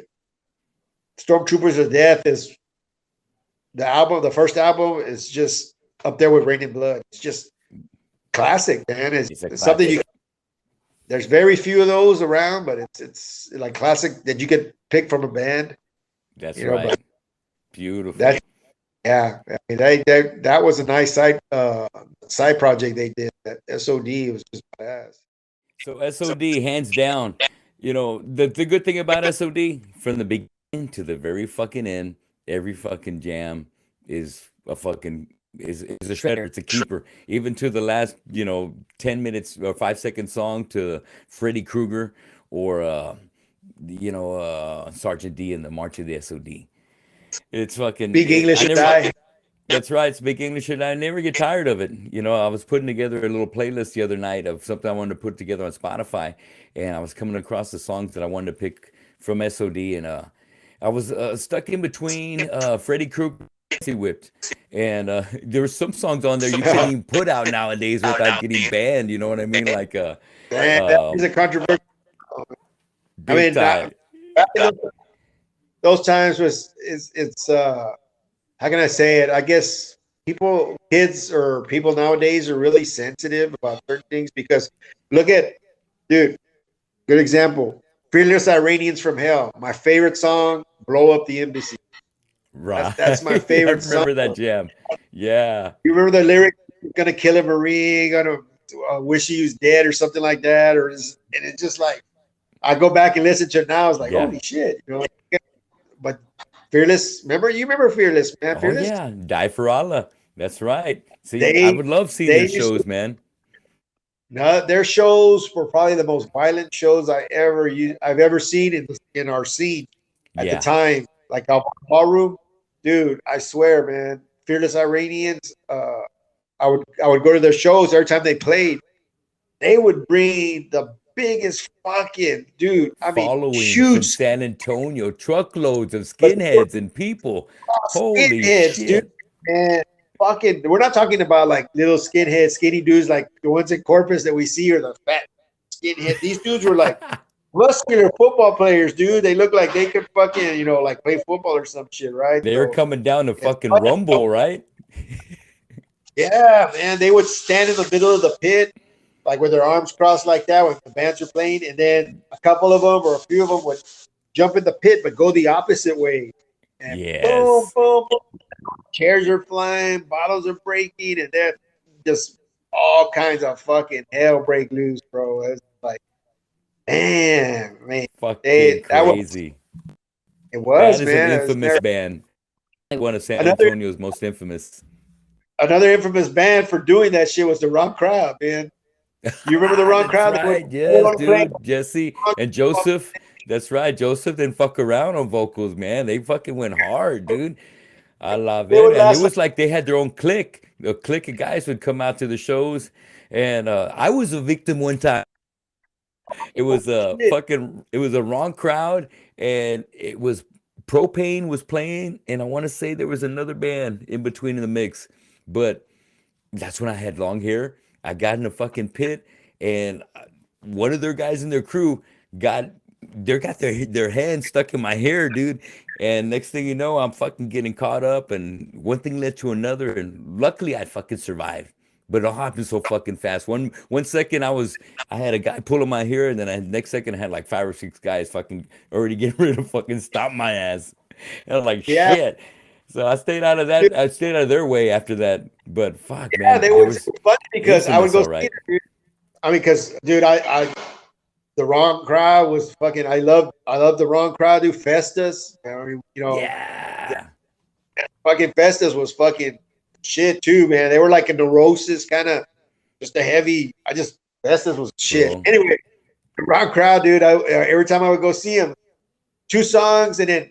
Stormtroopers of Death is the album. The first album is just up there with Raining Blood. It's just classic, man. It's, It's a it's something you classic. there's very few of those around, but it's like classic that you could pick from a band, That's you know. right. But Beautiful. that, yeah, I mean, that was a nice side project they did. That SOD was just badass. So SOD, hands down, the good thing about SOD, from the beginning to the very fucking end, every fucking jam is a fucking is a shredder. It's a keeper. Even to the last, 10 minutes or 5 second song to Freddy Krueger or Sergeant D in the March of the SOD. It's fucking Big English I or never die. That's right. Speak English, and I never get tired of it. I was putting together a little playlist the other night of something I wanted to put together on Spotify, and I was coming across the songs that I wanted to pick from SOD, and I was stuck in between Freddy Krueger, and Whipped, and there were some songs on there you couldn't even put out nowadays without getting banned. You know what I mean? Like Man, that is um, a controversial. I big mean, time. back in those times was it's how can I say it? I guess kids or people nowadays are really sensitive about certain things because look at, dude, good example. Fearless Iranians from Hell. My favorite song, Blow Up the Embassy. Right. That's my I favorite song. remember that jam. Yeah. You remember the lyric, gonna kill a Marine, gonna wish he was dead or something like that, and it's just like I go back and listen to it now. It's like, Yeah. holy shit, But Fearless, you remember Fearless, man. Oh Fearless. yeah, Die for Allah. That's right. See, I They would love seeing they their used to, shows, man. no, their shows were probably the most violent shows I've ever seen in our scene at the Yeah. time. Like our ballroom, dude. I swear, man. Fearless Iranians. I would go to their shows every time they played. They would bring the biggest fucking dude. I mean, Following from huge San Antonio, truckloads of skinheads and people. Holy skinheads, dude. shit. And fucking, we're not talking about like little skinheads, skinny dudes like the ones in Corpus that we see or the fat skinhead. These dudes were like muscular football players, dude. They look like they could fucking, like play football or some shit, right? They were So, coming down to yeah, fucking Rumble, right? yeah, man. They would stand in the middle of the pit, like with their arms crossed like that when the bands are playing, and then a couple of them or a few of them would jump in the pit but go the opposite way. And boom, Yes. boom, boom. Chairs are flying, bottles are breaking, and then just all kinds of fucking hell break loose, bro. It's like, damn, man. Fucking That was crazy. it That was, is an man. It was infamous band. One of San another Antonio's most infamous. another infamous band for doing that shit was the Wrong Crowd, man. You remember the Wrong That's Crowd? They right. Yes, want to play. dude. Jesse and Joseph. That's right. Joseph didn't fuck around on vocals, man. They fucking went hard, dude. I love They it. would And it last like was like they had their own clique. A clique of guys would come out to the shows. And I was a victim one time. It was a wrong crowd, and it was Propane was playing, and I want to say there was another band in between in the mix. But that's when I had long hair. I got in a fucking pit, and one of their guys in their crew got got their hands stuck in my hair, dude. And next thing you know, I'm fucking getting caught up, and one thing led to another, and luckily I fucking survived. But it all happened so fucking fast. One second I had a guy pulling my hair, and then next second I had like 5 or 6 guys fucking already getting ready to fucking stop my ass. And I'm like, yeah, shit. So I stayed out of that. I stayed out of their way after that. But fuck, yeah, man, they there was was funny because I would infamous, go all see right. it, dude. I mean, because dude, I the Wrong Crowd was fucking. I love the Wrong Crowd, dude. Festus, I mean, Yeah. fucking Festus was fucking shit too, man. They were like a neurosis kind of, just a heavy. Festus was shit. Bro. Anyway, the Wrong Crowd, dude. Every time I would go see him, 2 songs, and then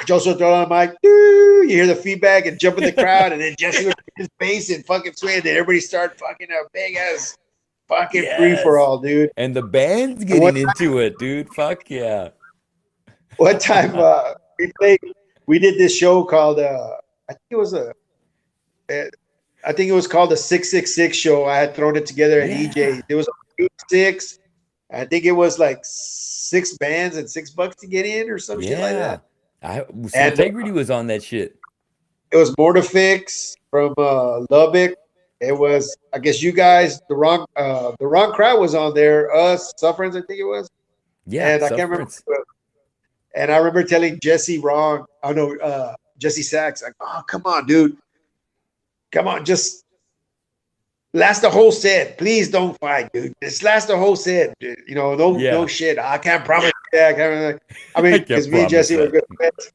Joseph throw on the mic. You hear the feedback and jump in the crowd, and then Jesse would hit his bass and fucking swing. And then everybody start fucking a big ass fucking free for Yes. all, dude. And the band's And getting into it, dude. Fuck yeah. one time we played, we did this show called I think it was uh, I think it was called the 666 show. I had thrown it together at Yeah. EJ. There was a 6. I think it was like 6 bands and $6 to get in or some shit like Yeah. that. I And Integrity was on that shit. it was Mortifix from Lubbock. It was, I guess you guys, the wrong crowd was on there. Us, Sufferance, I think it was, Yeah, and I can't remember. Sufferance. And I remember telling Jesse wrong. Oh no, Jesse Sachs, like, oh come on, dude, come on, just last the whole set. Please don't fight, dude. Just last the whole set. You know, no Yeah, shit. I can't promise. Yeah, I can't. I I mean, because can't me and promise Jesse were that. good friends.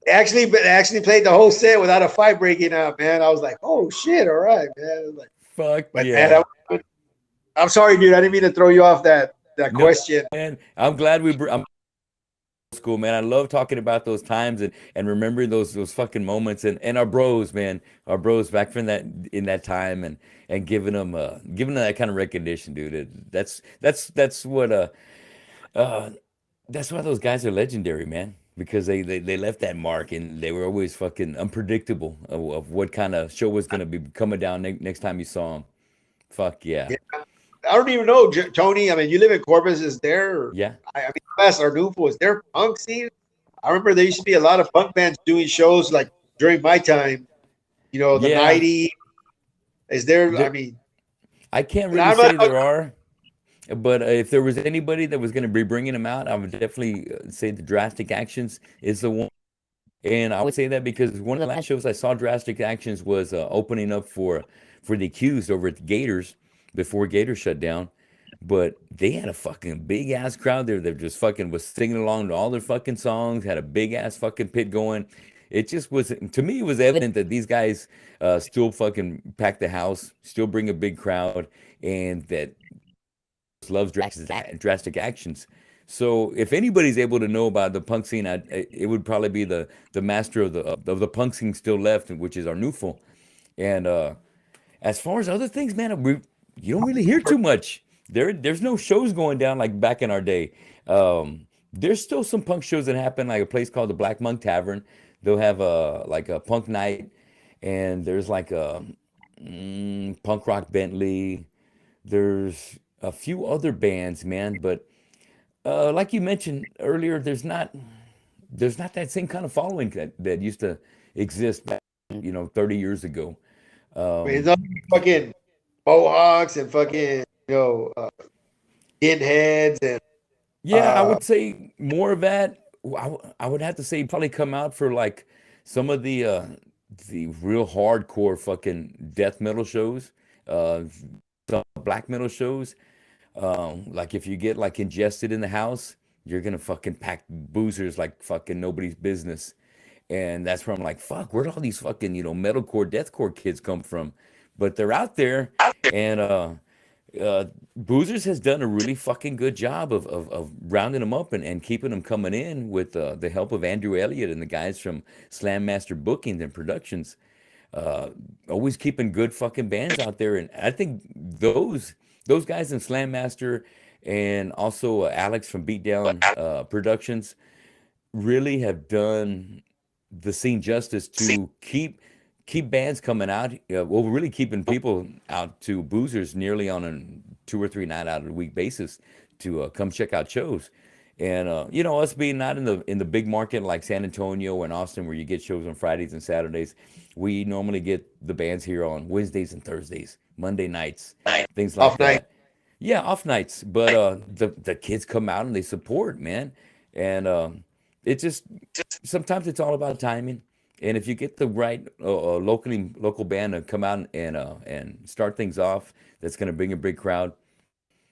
Actually played the whole set without a fight breaking out, man. I was like, oh shit, all right, man. Like, Fuck but man, yeah. I'm sorry, dude. I didn't mean to throw you off that No, question. man. I'm glad I'm school, man. I love talking about those times and remembering those fucking moments and our bros, man. Our bros back from that in that time and giving them that kind of recognition, dude. That's what uh that's why those guys are legendary, man. Because they left that mark and they were always fucking unpredictable of what kind of show was gonna be coming down next time you saw them. Fuck yeah. Yeah, I don't even know, Tony. I mean, you live in Corpus. Is there? Yeah. I mean, West Arnulfo, is there punk scene? I remember there used to be a lot of punk bands doing shows like during my time. You know, the Yeah. '90s. Is there? I There mean, I can't and really I'm not. say there are. But if there was anybody that was going to be bringing them out, I would definitely say the Drastic Actions is the one. And I would say that because one of the last shows I saw Drastic Actions was opening up for the Accused over at the Gators before Gators shut down. But they had a fucking big ass crowd there that just fucking was singing along to all their fucking songs, had a big ass fucking pit going. It just was, to me, it was evident that these guys still fucking pack the house, still bring a big crowd, and that loves drastic actions. So if anybody's able to know about the punk scene, it would probably be the master of the punk scene still left, which is our Newful. And as far as other things, man, you don't really hear too much. There's no shows going down like back in our day. There's still some punk shows that happen, like a place called the Black Monk Tavern. They'll have a punk night, and there's like a punk rock Bentley. There's a few other bands, man, but like you mentioned earlier, there's not that same kind of following that used to exist back, 30 years ago. I mean, it's Um, not fucking Mohawks and fucking skinheads and yeah, I uh, would say more of that. I would have to say probably come out for like some of the real hardcore fucking death metal shows, uh, some black metal shows. Like if you get like ingested in the house, you're gonna fucking pack boozers like fucking nobody's business. And that's where I'm like, fuck, where'd all these fucking, metalcore, deathcore kids come from? But they're out there, and Boozers has done a really fucking good job of rounding them up and keeping them coming in with the help of Andrew Elliott and the guys from Slam Master Bookings and Productions. Uh, Always keeping good fucking bands out there, and I think those guys in Slam Master and also Alex from Beatdown Productions really have done the scene justice to keep bands coming out. Well, really keeping people out to Boozers nearly on a 2 or 3 night out of the week basis to come check out shows. And us being not in the big market like San Antonio and Austin, where you get shows on Fridays and Saturdays, we normally get the bands here on Wednesdays and Thursdays, Monday nights, things like off night. that. Yeah, off nights, but the kids come out and they support, man, and it just sometimes it's all about timing. And if you get the right local band to come out and start things off, that's gonna bring a big crowd.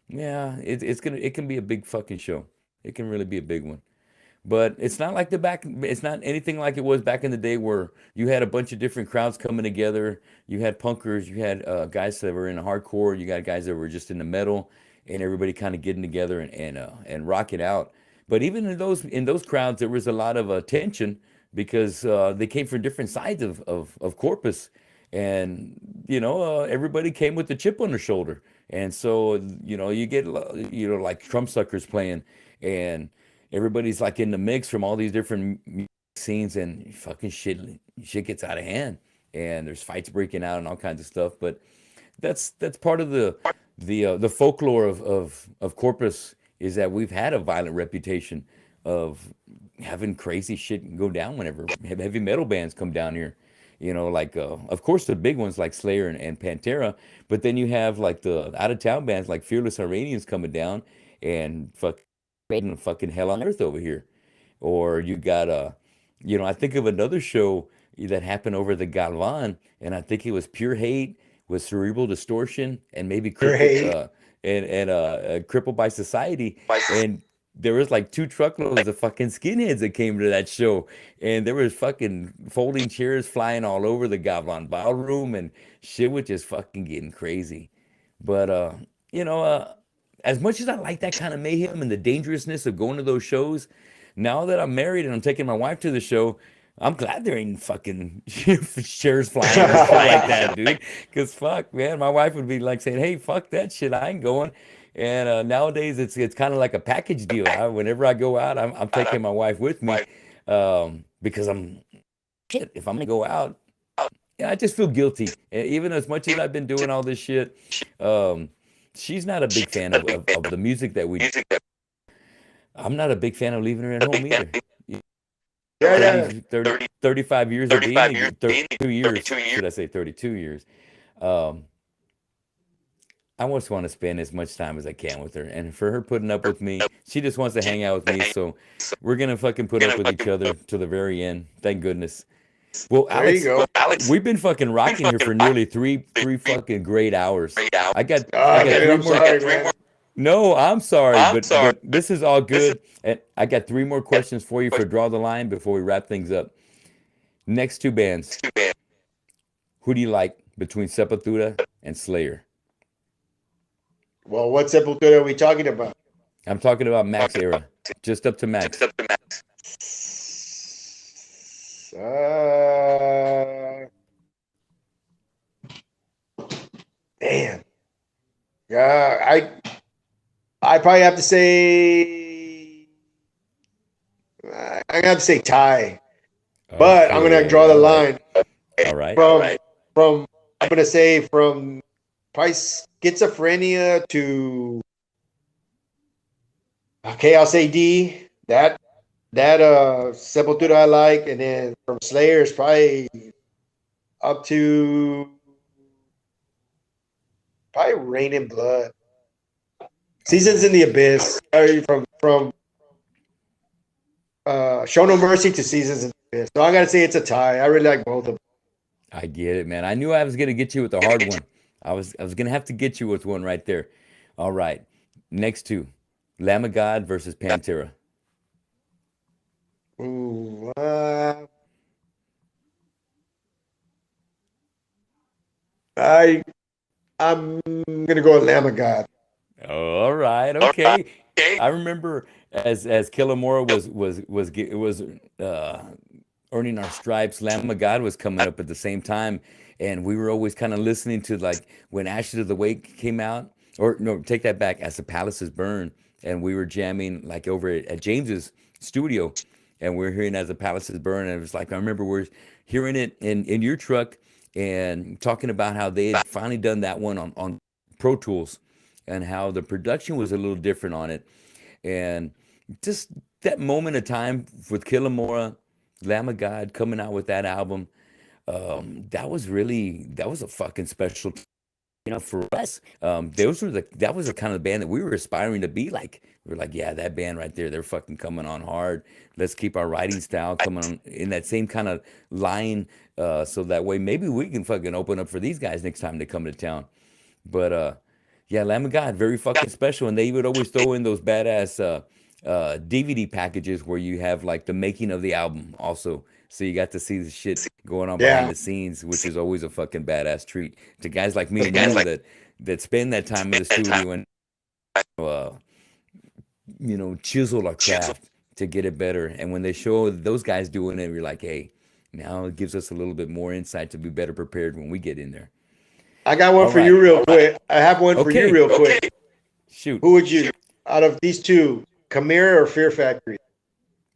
Yeah, it can be a big fucking show. It can really be a big one. But it's not like it's not anything like it was back in the day where you had a bunch of different crowds coming together. You had punkers, you had guys that were in hardcore, you got guys that were just in the metal, and everybody kind of getting together and rocking out. But even in those crowds, there was a lot of tension because they came from different sides of Corpus, and everybody came with the chip on their shoulder, and so you get like Trump suckers playing, and everybody's like in the mix from all these different music scenes, and fucking shit gets out of hand, and there's fights breaking out and all kinds of stuff. But that's part of the folklore of Corpus, is that we've had a violent reputation of having crazy shit go down whenever heavy metal bands come down here. like of course the big ones like Slayer and Pantera, but then you have like the out of town bands like Fearless Iranians coming down and creating fucking hell on earth over here. Or you got I think of another show that happened over the Galvan, and I think it was Pure Hate with Cerebral Distortion and maybe Crippled Great. Crippled by Society, and there was like two truckloads of fucking skinheads that came to that show, and there was fucking folding chairs flying all over the Galvan ballroom, and shit was just fucking getting crazy. But you know, uh, as much as I like that kind of mayhem and the dangerousness of going to those shows, now that I'm married and I'm taking my wife to the show, I'm glad there ain't fucking chairs flying or shit like that, dude. Cause fuck, man, my wife would be like saying, "Hey, fuck that shit, I ain't going." And nowadays, it's kind of like a package deal. Whenever I go out, I'm taking my wife with me, because shit. If I'm gonna go out, yeah, I just feel guilty. Even as much as I've been doing all this shit, um, she's not a big fan of the music that we. I'm not a big fan of leaving her at home either. Yeah, yeah. 35 years of being together, 32 years, should I say 32 years. Um, I just want to spend as much time as I can with her. And for her putting up with me, she just wants to hang out with me. So we're going to fucking put up with each other to the very end. Thank goodness. Well, There you Alex, go. we've been fucking rocking here for nearly three fucking great hours. I Ah, got man, three I'm more. sorry, man. No, I'm sorry, but this is all good. And I got three more questions for you for Draw the Line before we wrap things up. Next two bands, who do you like between Sepultura and Slayer? Well, what Sepultura are we talking about? I'm talking about Max era, just up to Max. Uh, man. Yeah, I probably have to say I'm gonna have to say tie, but I'm gonna Okay, draw the all right, line all right. from I'm gonna say from probably schizophrenia to okay, I'll say D. That Sepultura I like, and then from Slayer is probably up to probably Rain and Blood. Seasons in the Abyss. From Show No Mercy to Seasons in the Abyss. So I gotta say it's a tie. I really like both of them. I get it, man. I knew I was gonna get you with a hard one. I was gonna have to get you with one right there. All right, next two, Lamb of God versus Pantera. Ooh, I I'm gonna go with Lamb of God. All right, okay. I remember as Killamora was earning our stripes, Lamb of God was coming up at the same time, and we were always kind of listening to like when Ashes of the Wake came out, or no, take that back, As the Palaces Burn, and we were jamming like over at James's studio, and we are hearing As the Palaces Burn, and it was like I remember we're hearing it in your truck and talking about how they had finally done that one on Pro Tools and how the production was a little different on it. And just that moment of time with Killamora, Lamb of God coming out with that album, that was a fucking special, for us. That was the kind of band that we were aspiring to be like. We were like, yeah, that band right there, they're fucking coming on hard. Let's keep our writing style coming on in that same kind of line, so that way maybe we can fucking open up for these guys next time they come to town. But yeah, Lamb of God, very fucking special. And they would always throw in those badass DVD packages where you have like the making of the album also. So you got to see the shit going on behind Yeah, the scenes, which is always a fucking badass treat to guys like me and you that spend that time in the studio and uh, chisel our craft to get it better. And when they show those guys doing it, we're like, hey, now it gives us a little bit more insight to be better prepared when we get in there. I got one All for right. you real quick. I have one for you Okay. real quick. Shoot. Who would you out of these two, Chimera or Fear Factory?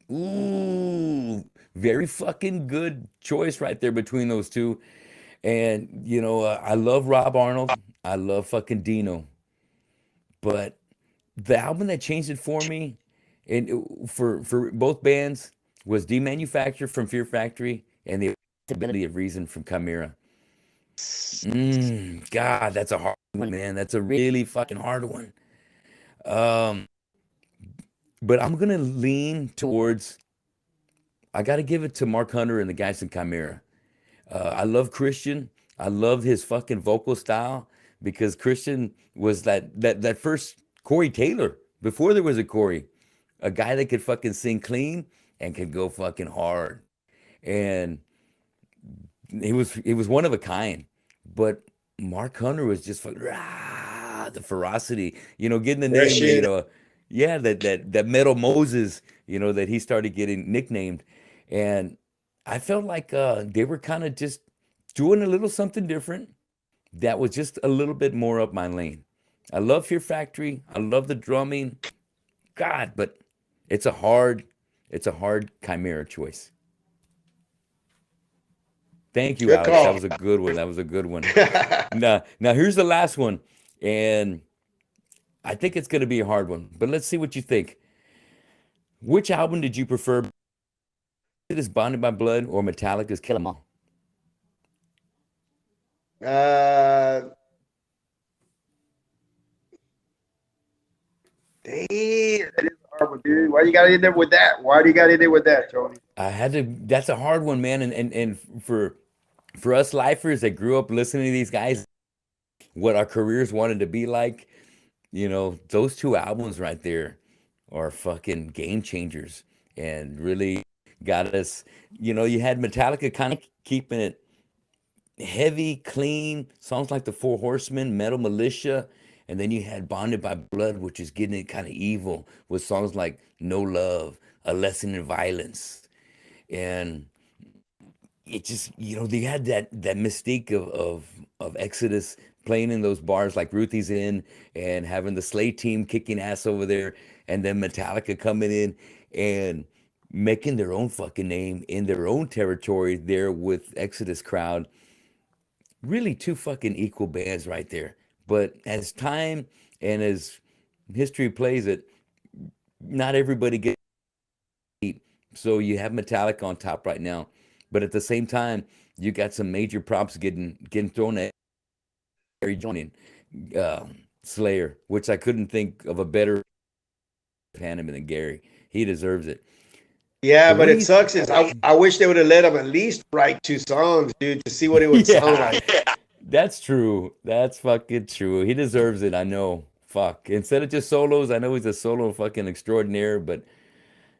Ooh, very fucking good choice right there between those two. And I love Rob Arnold. I love fucking Dino. But the album that changed it for me, and for both bands, was Demanufacture from Fear Factory and the Ability of Reason from Chimera. God, that's a hard one, man. That's a really fucking hard one. Um, but I'm gonna lean towards. I got to give it to Mark Hunter and the guys in Chimera. I love Christian. I love his fucking vocal style because Christian was that first Corey Taylor before there was a Corey, a guy that could fucking sing clean and could go fucking hard. And he was one of a kind. But Mark Hunter was just like rah, the ferocity, getting the name, Aggression. yeah, that Metal Moses, that he started getting nicknamed. And I felt like they were kind of just doing a little something different that was just a little bit more up my lane. I love Fear Factory. I love the drumming. God, but it's a hard, it's a hard Chimera choice. Thank you, Good Alex. That call. was a good one. That was a good one. Now here's the last one, and I think it's going to be a hard one. But let's see what you think. Which album did you prefer? Is Bonded by Blood or Metallica's Kill 'Em All? uh, Damn, that is a hard one, dude. Why you got in there with that? Why do you got in there with that, Tony? I had to. That's a hard one, man. And for us lifers that grew up listening to these guys, what our careers wanted to be like, those two albums right there are fucking game changers and really got us. You had Metallica kind of keeping it heavy, clean songs like the Four Horsemen, Metal Militia, and then you had Bonded by Blood, which is getting it kind of evil with songs like No Love, A Lesson in Violence, and it just they had that mystique of Exodus playing in those bars like Ruthie's in and having the Slay team kicking ass over there, and then Metallica coming in and making their own fucking name in their own territory there with Exodus crowd. Really two fucking equal bands right there. But as time and as history plays it, not everybody gets beat. So you have Metallica on top right now. But at the same time, you got some major props getting thrown at Gary joining uh, Slayer, which I couldn't think of a better Hanneman than Gary. He deserves it. Yeah, But but what do it you sucks. Is I wish they would have let him at least write two songs, dude, to see what it would sound Yeah, like. that's true. That's fucking true. He deserves it. I know. Fuck. Instead of just solos, I know he's a solo fucking extraordinaire, but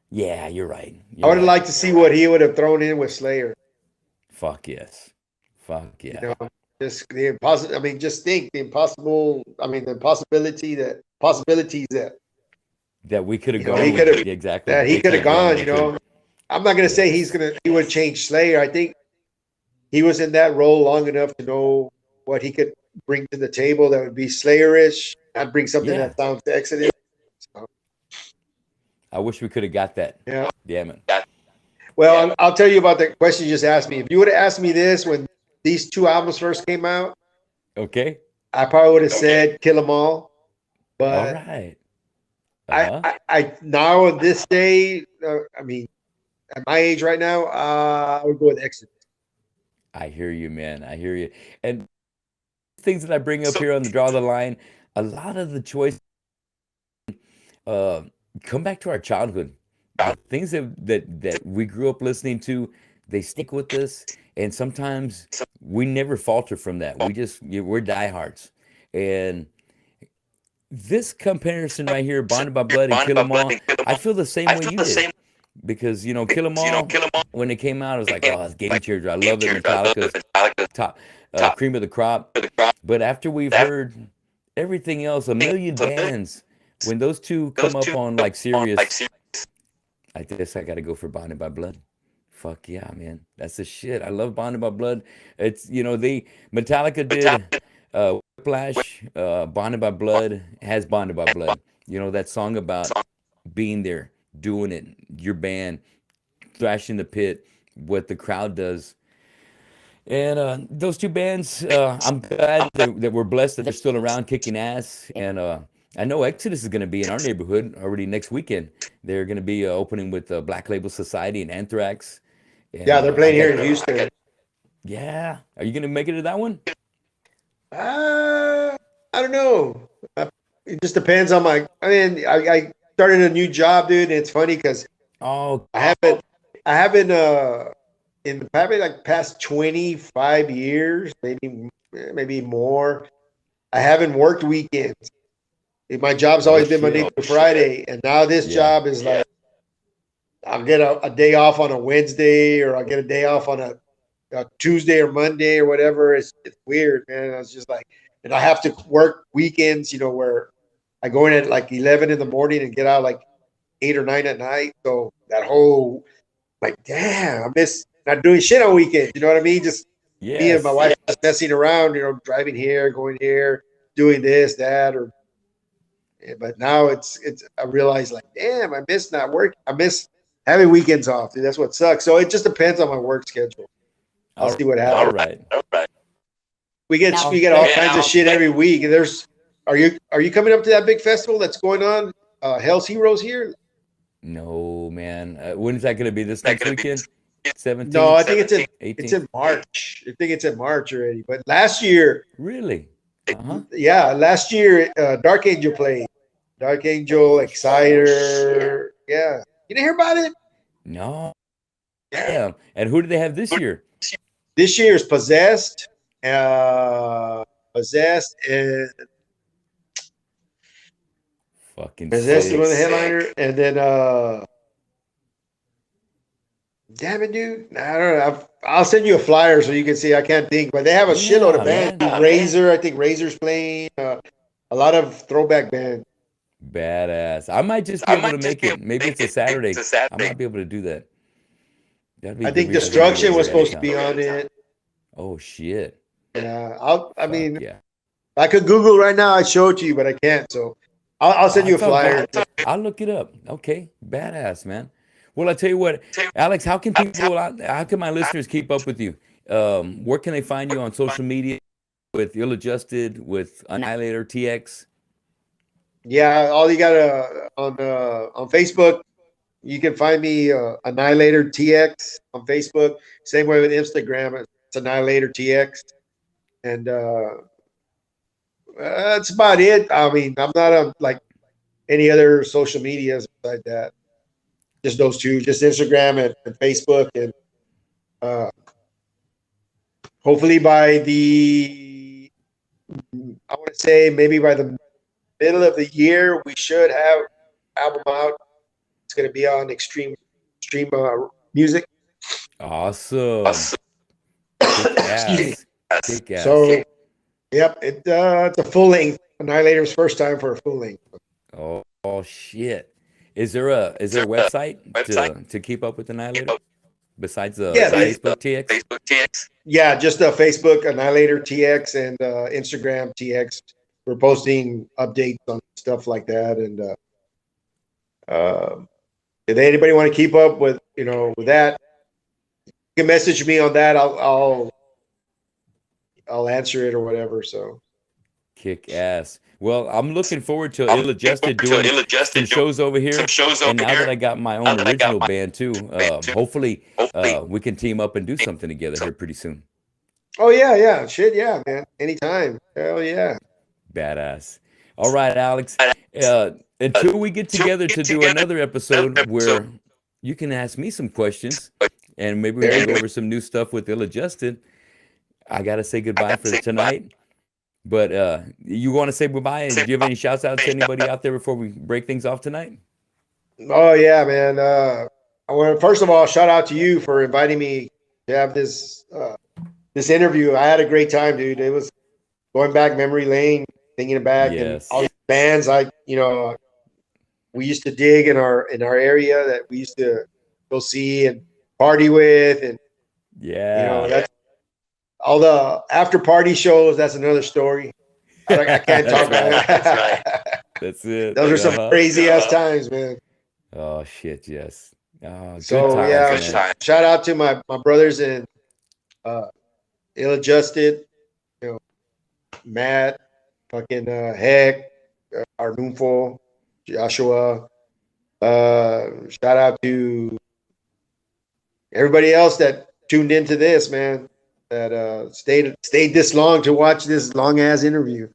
yeah, you're right. I You're would have right. liked to see what he would have thrown in with Slayer. Fuck yes. Fuck You yeah. know, just the impossible. I mean, just think the impossible. I mean, the possibilities that That we could have he gone could with. have Yeah, exactly. that he They could could have have gone gone. with him. I'm not gonna say Yes. he would change Slayer. I think he was in that role long enough to know what he could bring to the table that would be Slayerish. I'd bring something Yeah. that sounds Exodus. So, I wish we could have got that. yeah. Damn it. Well, I'll tell you about the question you just asked me. If you would have asked me this when these two albums first came out, Okay. I probably would have said Kill 'Em All. All But right. I, Uh-huh. I, I now at this day, I mean, at my age right now, I would go with Exodus. I hear you, man. I hear you. And things that I bring up here on the Draw the Line, a lot of the choice uh come back to our childhood. The things that we grew up listening to, they stick with us, and sometimes we never falter from that. We're diehards. And this comparison right here, Bonded by Blood and Kill 'Em All, I feel the same way you did. Because Kill 'Em All, when it came out, I was like, oh, it's game changer. I love it. Metallica's top cream of the crop. But after we've heard everything else, a million bands, when those two come up on like serious, I guess I got to go for Bonded by Blood. Fuck yeah, man. That's the shit. I love Bonded by Blood. It's, they, Metallica did Whiplash, Bonded by Blood has Bonded by Blood. That song about being there, doing it, your band, thrashing the pit, what the crowd does. And those two bands, I'm glad that we're blessed that they're still around kicking ass. And I know Exodus is going to be in our neighborhood already next weekend. They're going to be opening with Black Label Society and Anthrax. And Yeah, they're I playing got here in Houston. Yeah. Are you gonna make it to that one? Uh, I don't know. It just depends on my. I mean, I started a new job, dude. And it's funny because Oh, I haven't, I haven't, in the probably like past 25 years, maybe more. I haven't worked weekends. My job's oh always been Monday shit. through Friday, and now this Yeah. job is like I'll get a day off on a Wednesday, or I'll get a day off on a Tuesday or Monday or whatever. It's weird, man. I was just like, and I have to work weekends, where I go in at like 11 in the morning and get out like 8 or 9 at night. So that whole like, damn, I miss not doing shit on weekends. You know what I mean? Just me and my Yes. wife just messing around, driving here, going here, doing this, that, or. But now it's. I realize like, damn, I miss not working. I miss having weekends off. Dude, that's what sucks. So it just depends on my work schedule. I'll All see what all happens. right. We Now get all that kinds of shit every week. And are you coming up to that big festival that's going on? Hell's Heroes here? no man. When is that gonna be? This next weekend? No, 17th, I think it's 18th? in March. I think it's in March already. But last year, Really? Uh-huh. yeah, last year Dark Angel played. Dark Angel, Oh shit. Exciter. Yeah. You didn't hear about it? No. Yeah. And who do they have this year? This year is Possessed, and Fucking Possessed is sick. one of the headliner, and then damn it, dude, I don't know. I'll send you a flyer so you can see. I can't think, but they have a shitload of Yeah, bands. man. Razor, I think Razor's playing. A lot of throwback bands. Badass. I might just be able to make it. Maybe it's a Saturday. I might be able to do that. That'd be a I good think reason for me to get Destruction over was here out of supposed to town. be on it. Oh shit. Yeah, I Fuck mean, yeah. I could Google right now. I'd show it to you, but I can't. So I'll send Oh, you a it's all flyer. good. I'll look it up. Okay. Badass, man. Well, I tell you what, Alex, how can my listeners keep up with you? Where can they find you on social media with Ill Adjusted, with Annihilator TX? Yeah, all you gotta on Facebook. You can find me Annialator TX on Facebook. Same way with Instagram. It's Annialator TX, and that's about it. I mean, I'm not on like any other social medias besides that. Just those two, just Instagram and Facebook, and uh, hopefully by I want to say maybe by the middle of the year, we should have album out. It's going to be on Extreme Music. Awesome. Kick Excuse me. ass. Kick ass. So, yep, it's a full length. Annihilator's first time for a full length. Oh shit. Is there a website to keep up with Annihilator besides Yeah, the Facebook TX? yeah, just Facebook Annihilator TX and Instagram TX. We're posting updates on stuff like that, and if anybody want to keep up with with that, you can message me on that. I'll answer it or whatever. So Kick ass. Well, I'm looking forward to Ill Adjusted doing some shows over here. And now that I got my own original band too, hopefully we can team up and do something together here pretty soon. oh yeah, shit, yeah, man, anytime, hell yeah. Badass. All right, Alex. Uh, until we get together to do another episode where you can ask me some questions and maybe we There can you go go. over some new stuff with Ill Adjusted, I got to say goodbye for tonight. But you want to say goodbye? And do you have any shouts out to anybody out there before we break things off tonight? Oh yeah, man. I want to first of all shout out to you for inviting me to have this interview. I had a great time, dude. It was going back memory lane, thinking back, and all Yes. these bands we used to dig in our area that we used to go see and party with, and Yeah. that's all the after party shows. That's another story. I can't talk That's about right. it. That's it. Those are some Uh-huh. crazy ass times, man. Oh shit, yes. Oh, good So times, yeah, man. shout out to my brothers in uh, Ill Adjusted, you know, Matt, fucking Heck, Arnulfo, Joshua. Shout out to everybody else that tuned into this, man. that stayed this long to watch this long ass interview.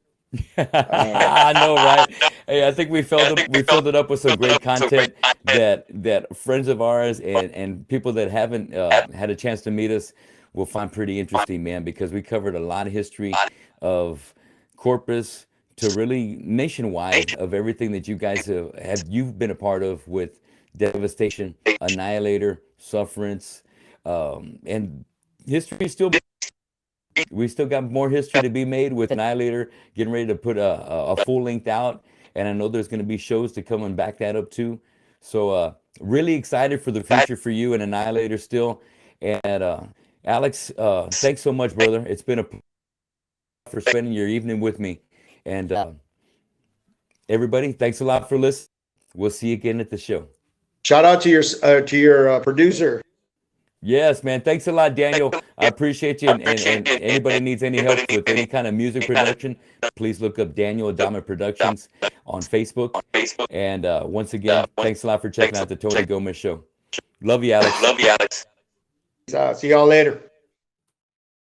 I know, right? Hey, I think we filled it up with some great content that friends of ours and people that haven't had a chance to meet us will find pretty interesting, man, because we covered a lot of history of Corpus to really nationwide of everything that you guys have you've been a part of with Devastation, Annihilator, Sufferance, and history is still we still got more history to be made with Annihilator getting ready to put a full length out, and I know there's going to be shows to come and back that up too. So really excited for the future for you and Annihilator still. And Alex, thanks so much, brother. It's been a pleasure for spending your evening with me. And everybody, thanks a lot for listening. We'll see you again at the show. Shout out to your producer. Yes, man. Thanks a lot, Daniel. I appreciate you. And anybody needs any help with any kind of music production, please look up Daniel Adama Productions on Facebook. And once again, thanks a lot for checking out the Tony Gomez Show. Love you, Alex. See y'all later.